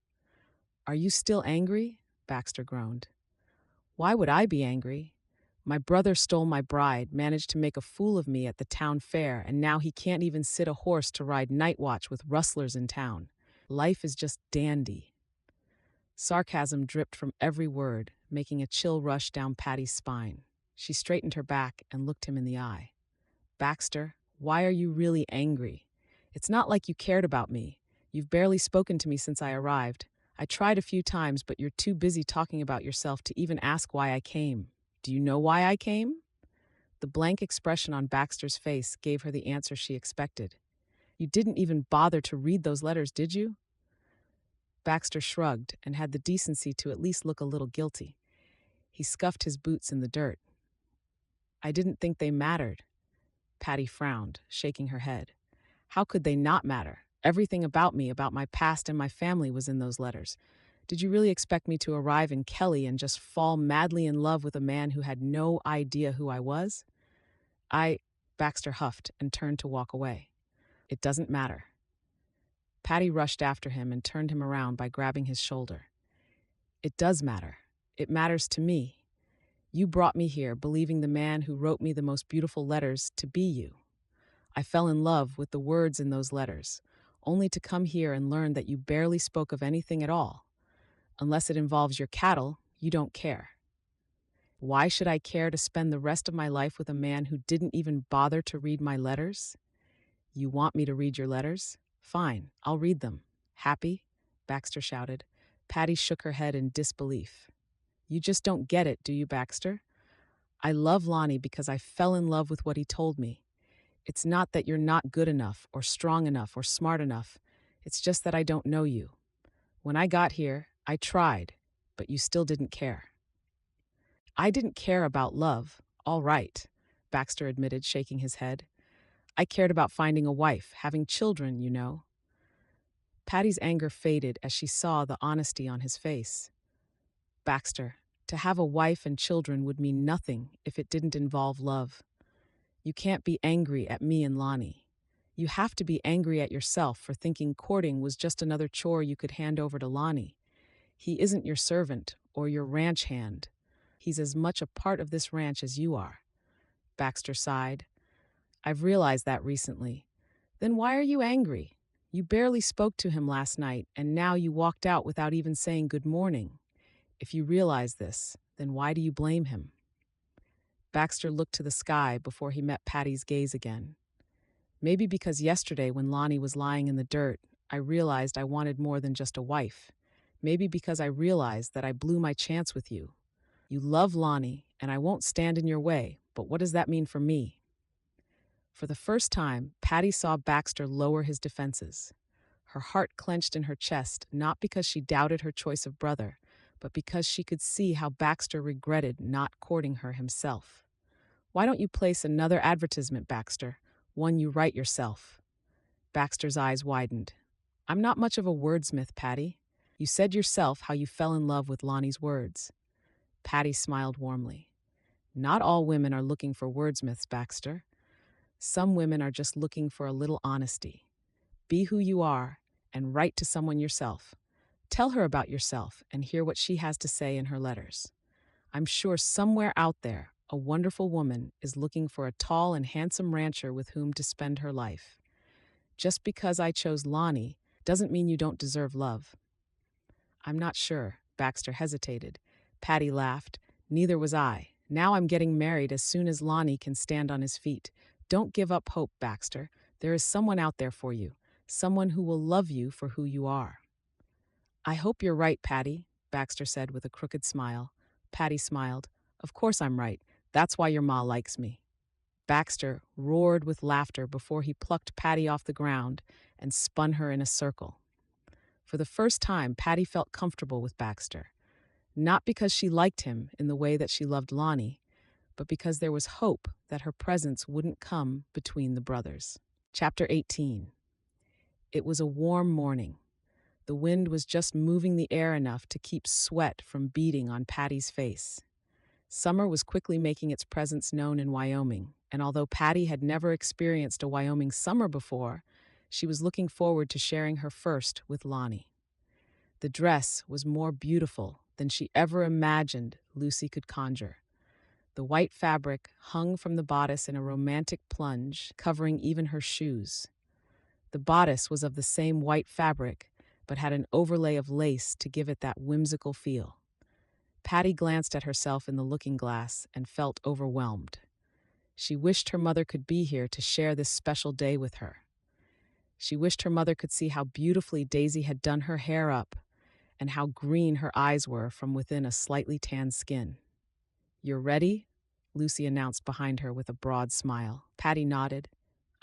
Are you still angry? Baxter groaned. Why would I be angry? My brother stole my bride, managed to make a fool of me at the town fair, and now he can't even sit a horse to ride night watch with rustlers in town. Life is just dandy. Sarcasm dripped from every word, making a chill rush down Patty's spine. She straightened her back and looked him in the eye. Baxter, why are you really angry? It's not like you cared about me. You've barely spoken to me since I arrived. I tried a few times, but you're too busy talking about yourself to even ask why I came. Do you know why I came? The blank expression on Baxter's face gave her the answer she expected. You didn't even bother to read those letters, did you? Baxter shrugged and had the decency to at least look a little guilty. He scuffed his boots in the dirt. I didn't think they mattered. Patty frowned, shaking her head. How could they not matter? Everything about me, about my past and my family, was in those letters. Did you really expect me to arrive in Kelly and just fall madly in love with a man who had no idea who I was? Baxter huffed and turned to walk away. It doesn't matter. Patty rushed after him and turned him around by grabbing his shoulder. It does matter. It matters to me. You brought me here believing the man who wrote me the most beautiful letters to be you. I fell in love with the words in those letters, only to come here and learn that you barely spoke of anything at all. Unless it involves your cattle, you don't care. Why should I care to spend the rest of my life with a man who didn't even bother to read my letters? You want me to read your letters? Fine, I'll read them. Happy? Baxter shouted. Patty shook her head in disbelief. You just don't get it, do you, Baxter? I love Lonnie because I fell in love with what he told me. It's not that you're not good enough or strong enough or smart enough. It's just that I don't know you. When I got here, I tried, but you still didn't care. I didn't care about love, all right, Baxter admitted, shaking his head. I cared about finding a wife, having children, you know. Patty's anger faded as she saw the honesty on his face. Baxter, to have a wife and children would mean nothing if it didn't involve love. You can't be angry at me and Lonnie. You have to be angry at yourself for thinking courting was just another chore you could hand over to Lonnie. He isn't your servant or your ranch hand. He's as much a part of this ranch as you are. Baxter sighed. I've realized that recently. Then why are you angry? You barely spoke to him last night, and now you walked out without even saying good morning. If you realize this, then why do you blame him? Baxter looked to the sky before he met Patty's gaze again. Maybe because yesterday when Lonnie was lying in the dirt, I realized I wanted more than just a wife. Maybe because I realized that I blew my chance with you. You love Lonnie, and I won't stand in your way, but what does that mean for me? For the first time, Patty saw Baxter lower his defenses. Her heart clenched in her chest, not because she doubted her choice of brother, but because she could see how Baxter regretted not courting her himself. Why don't you place another advertisement, Baxter? One you write yourself. Baxter's eyes widened. I'm not much of a wordsmith, Patty. You said yourself how you fell in love with Lonnie's words. Patty smiled warmly. Not all women are looking for wordsmiths, Baxter. Some women are just looking for a little honesty. Be who you are and write to someone yourself. Tell her about yourself and hear what she has to say in her letters. I'm sure somewhere out there, a wonderful woman is looking for a tall and handsome rancher with whom to spend her life. Just because I chose Lonnie doesn't mean you don't deserve love. I'm not sure, Baxter hesitated. Patty laughed. Neither was I. Now I'm getting married as soon as Lonnie can stand on his feet. Don't give up hope, Baxter. There is someone out there for you, someone who will love you for who you are. I hope you're right, Patty, Baxter said with a crooked smile. Patty smiled. Of course I'm right. That's why your ma likes me. Baxter roared with laughter before he plucked Patty off the ground and spun her in a circle. For the first time, Patty felt comfortable with Baxter. Not because she liked him in the way that she loved Lonnie, but because there was hope that her presence wouldn't come between the brothers. Chapter 18. It was a warm morning. The wind was just moving the air enough to keep sweat from beading on Patty's face. Summer was quickly making its presence known in Wyoming, and although Patty had never experienced a Wyoming summer before, she was looking forward to sharing her first with Lonnie. The dress was more beautiful than she ever imagined Lucy could conjure. The white fabric hung from the bodice in a romantic plunge, covering even her shoes. The bodice was of the same white fabric, but had an overlay of lace to give it that whimsical feel. Patty glanced at herself in the looking glass and felt overwhelmed. She wished her mother could be here to share this special day with her. She wished her mother could see how beautifully Daisy had done her hair up and how green her eyes were from within a slightly tanned skin. "You're ready?" Lucy announced behind her with a broad smile. Patty nodded.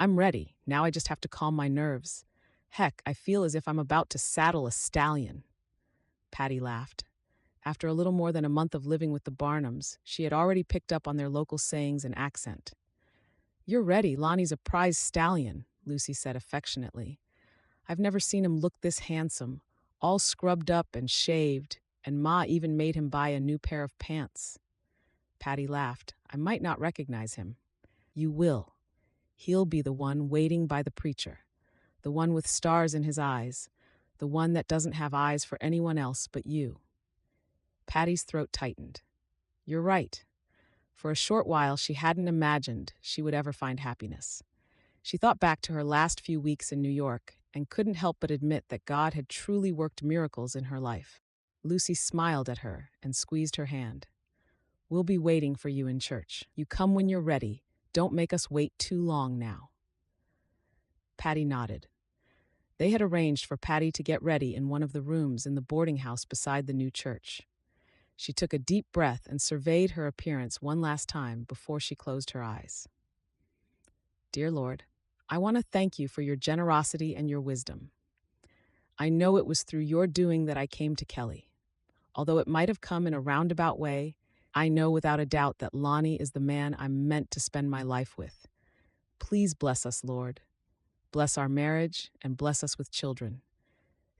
"I'm ready. Now I just have to calm my nerves. Heck, I feel as if I'm about to saddle a stallion." Patty laughed. After a little more than a month of living with the Barnums, she had already picked up on their local sayings and accent. "You're ready. Lonnie's a prize stallion," Lucy said affectionately. "I've never seen him look this handsome, all scrubbed up and shaved, and Ma even made him buy a new pair of pants." Patty laughed. "I might not recognize him." "You will. He'll be the one waiting by the preacher, the one with stars in his eyes, the one that doesn't have eyes for anyone else but you." Patty's throat tightened. "You're right." For a short while, she hadn't imagined she would ever find happiness. She thought back to her last few weeks in New York and couldn't help but admit that God had truly worked miracles in her life. Lucy smiled at her and squeezed her hand. "We'll be waiting for you in church. You come when you're ready. Don't make us wait too long now." Patty nodded. They had arranged for Patty to get ready in one of the rooms in the boarding house beside the new church. She took a deep breath and surveyed her appearance one last time before she closed her eyes. "Dear Lord, I want to thank you for your generosity and your wisdom. I know it was through your doing that I came to Kelly. Although it might have come in a roundabout way, I know without a doubt that Lonnie is the man I'm meant to spend my life with. Please bless us, Lord. Bless our marriage and bless us with children.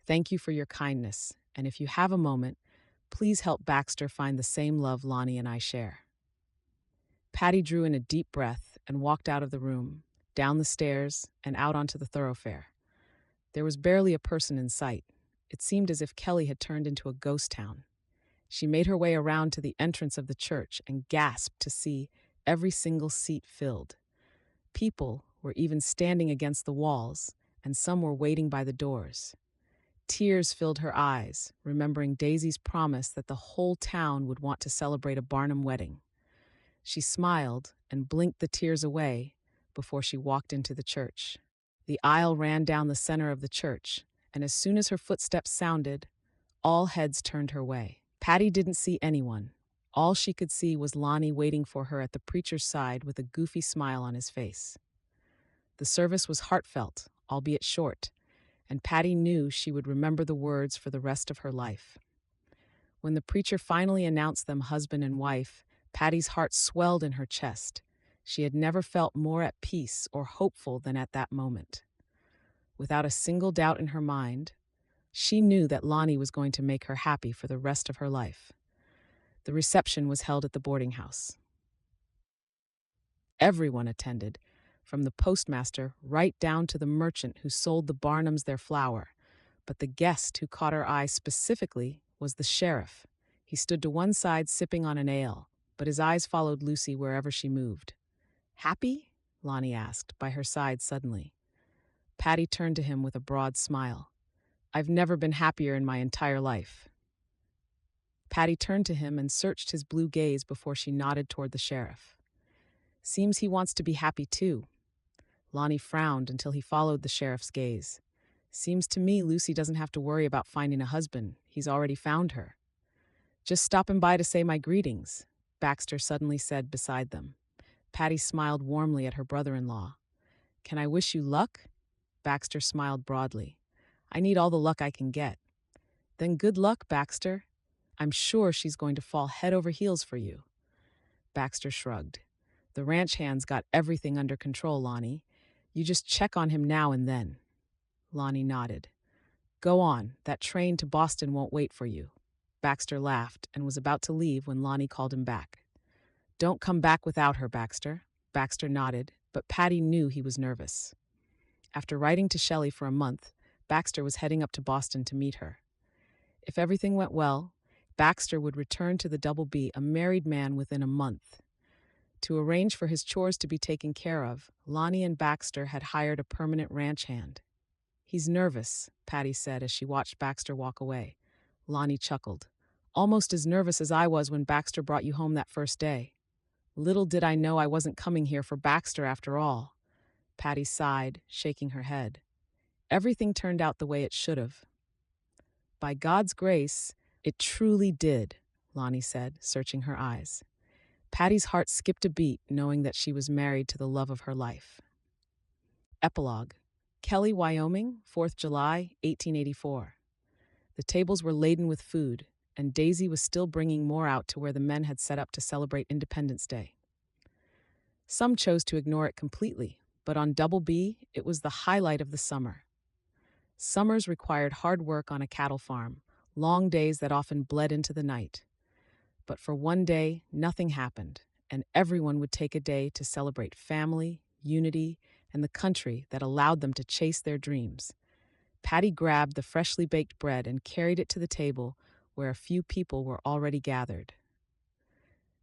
Thank you for your kindness, and if you have a moment, please help Baxter find the same love Lonnie and I share." Patty drew in a deep breath and walked out of the room, down the stairs, and out onto the thoroughfare. There was barely a person in sight. It seemed as if Kelly had turned into a ghost town. She made her way around to the entrance of the church and gasped to see every single seat filled. People were even standing against the walls, and some were waiting by the doors. Tears filled her eyes, remembering Daisy's promise that the whole town would want to celebrate a Barnum wedding. She smiled and blinked the tears away before she walked into the church. The aisle ran down the center of the church, and as soon as her footsteps sounded, all heads turned her way. Patty didn't see anyone. All she could see was Lonnie waiting for her at the preacher's side with a goofy smile on his face. The service was heartfelt, albeit short, and Patty knew she would remember the words for the rest of her life. When the preacher finally announced them husband and wife, Patty's heart swelled in her chest. She had never felt more at peace or hopeful than at that moment. Without a single doubt in her mind, she knew that Lonnie was going to make her happy for the rest of her life. The reception was held at the boarding house. Everyone attended, from the postmaster right down to the merchant who sold the Barnums their flour. But the guest who caught her eye specifically was the sheriff. He stood to one side sipping on an ale, but his eyes followed Lucy wherever she moved. "Happy?" Lonnie asked, by her side suddenly. Patty turned to him with a broad smile. "I've never been happier in my entire life." Patty turned to him and searched his blue gaze before she nodded toward the sheriff. "Seems he wants to be happy too." Lonnie frowned until he followed the sheriff's gaze. "Seems to me Lucy doesn't have to worry about finding a husband. He's already found her." "Just stopping by to say my greetings," Baxter suddenly said beside them. Patty smiled warmly at her brother-in-law. "Can I wish you luck?" Baxter smiled broadly. "I need all the luck I can get." "Then good luck, Baxter. I'm sure she's going to fall head over heels for you." Baxter shrugged. "The ranch hand's got everything under control, Lonnie. You just check on him now and then." Lonnie nodded. Go on, that train to Boston won't wait for you. Baxter laughed and was about to leave when Lonnie called him back. Don't come back without her, Baxter. Baxter nodded, but Patty knew he was nervous. After writing to Shelley for a month, Baxter was heading up to Boston to meet her. If everything went well, Baxter would return to the Double B a married man within a month. To arrange for his chores to be taken care of, Lonnie and Baxter had hired a permanent ranch hand. He's nervous, Patty said as she watched Baxter walk away. Lonnie chuckled. Almost as nervous as I was when Baxter brought you home that first day. Little did I know I wasn't coming here for Baxter after all. Patty sighed, shaking her head. Everything turned out the way it should have. By God's grace, it truly did, Lonnie said, searching her eyes. Patty's heart skipped a beat, knowing that she was married to the love of her life. Epilogue. Kelly, Wyoming, 4th July, 1884. The tables were laden with food, and Daisy was still bringing more out to where the men had set up to celebrate Independence Day. Some chose to ignore it completely, but on Double B, it was the highlight of the summer. Summers required hard work on a cattle farm, long days that often bled into the night. But for one day, nothing happened, and everyone would take a day to celebrate family, unity, and the country that allowed them to chase their dreams. Patty grabbed the freshly baked bread and carried it to the table where a few people were already gathered.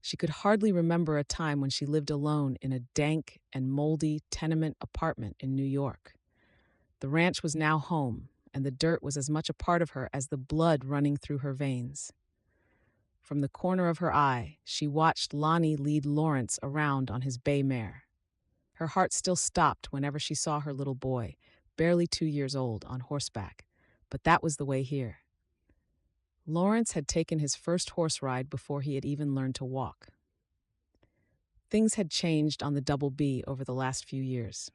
She could hardly remember a time when she lived alone in a dank and moldy tenement apartment in New York. The ranch was now home, and the dirt was as much a part of her as the blood running through her veins. From the corner of her eye, she watched Lonnie lead Lawrence around on his bay mare. Her heart still stopped whenever she saw her little boy, barely 2 years old, on horseback, but that was the way here. Lawrence had taken his first horse ride before he had even learned to walk. Things had changed on the Double B over the last few years.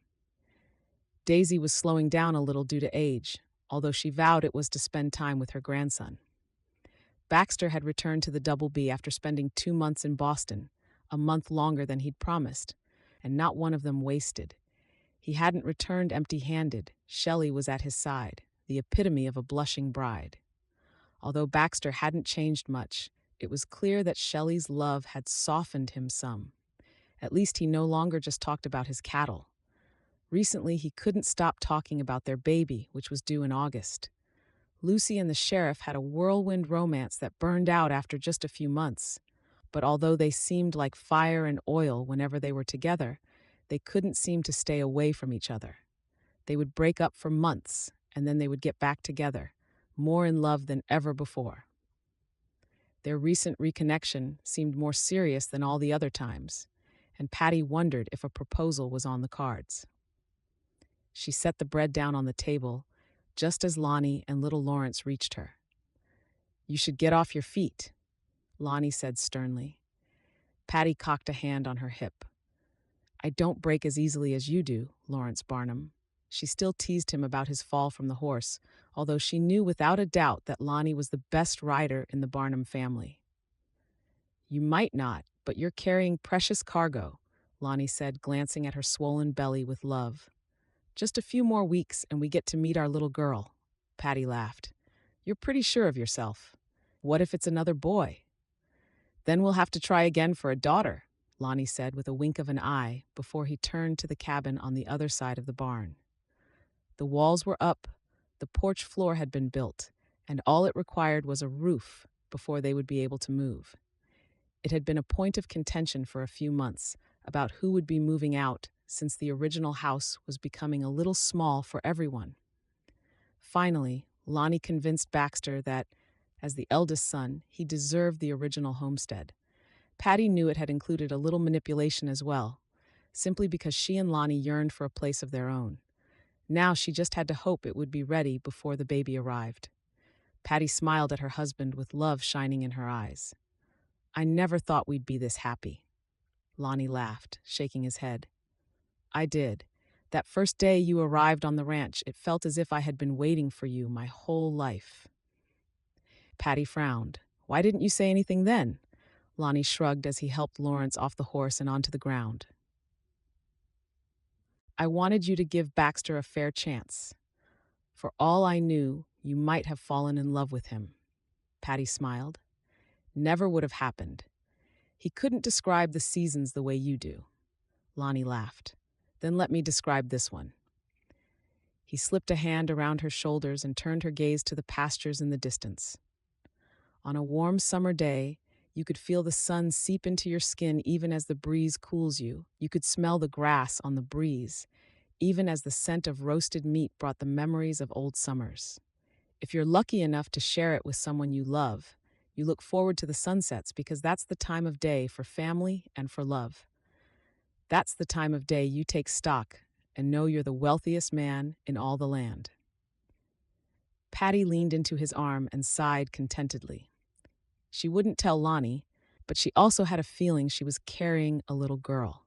Daisy was slowing down a little due to age, although she vowed it was to spend time with her grandson. Baxter had returned to the Double B after spending 2 months in Boston, a month longer than he'd promised, and not one of them wasted. He hadn't returned empty-handed. Shelley was at his side, the epitome of a blushing bride. Although Baxter hadn't changed much, it was clear that Shelley's love had softened him some. At least he no longer just talked about his cattle. Recently, he couldn't stop talking about their baby, which was due in August. Lucy and the sheriff had a whirlwind romance that burned out after just a few months. But although they seemed like fire and oil whenever they were together, they couldn't seem to stay away from each other. They would break up for months, and then they would get back together, more in love than ever before. Their recent reconnection seemed more serious than all the other times, and Patty wondered if a proposal was on the cards. She set the bread down on the table, just as Lonnie and little Lawrence reached her. "You should get off your feet," Lonnie said sternly. Patty cocked a hand on her hip. "I don't break as easily as you do, Lawrence Barnum." She still teased him about his fall from the horse, although she knew without a doubt that Lonnie was the best rider in the Barnum family. "You might not, but you're carrying precious cargo," Lonnie said, glancing at her swollen belly with love. "Just a few more weeks and we get to meet our little girl." Patty laughed. "You're pretty sure of yourself. What if it's another boy?" "Then we'll have to try again for a daughter," Lonnie said with a wink of an eye before he turned to the cabin on the other side of the barn. The walls were up, the porch floor had been built, and all it required was a roof before they would be able to move. It had been a point of contention for a few months about who would be moving out since the original house was becoming a little small for everyone. Finally, Lonnie convinced Baxter that, as the eldest son, he deserved the original homestead. Patty knew it had included a little manipulation as well, simply because she and Lonnie yearned for a place of their own. Now she just had to hope it would be ready before the baby arrived. Patty smiled at her husband with love shining in her eyes. "I never thought we'd be this happy." Lonnie laughed, shaking his head. "I did. That first day you arrived on the ranch, it felt as if I had been waiting for you my whole life." Patty frowned. "Why didn't you say anything then?" Lonnie shrugged as he helped Lawrence off the horse and onto the ground. "I wanted you to give Baxter a fair chance. For all I knew, you might have fallen in love with him." Patty smiled. "Never would have happened. He couldn't describe the seasons the way you do." Lonnie laughed. "Then let me describe this one." He slipped a hand around her shoulders and turned her gaze to the pastures in the distance. On a warm summer day, you could feel the sun seep into your skin even as the breeze cools you. You could smell the grass on the breeze, even as the scent of roasted meat brought the memories of old summers. If you're lucky enough to share it with someone you love, you look forward to the sunsets because that's the time of day for family and for love. That's the time of day you take stock and know you're the wealthiest man in all the land. Patty leaned into his arm and sighed contentedly. She wouldn't tell Lonnie, but she also had a feeling she was carrying a little girl.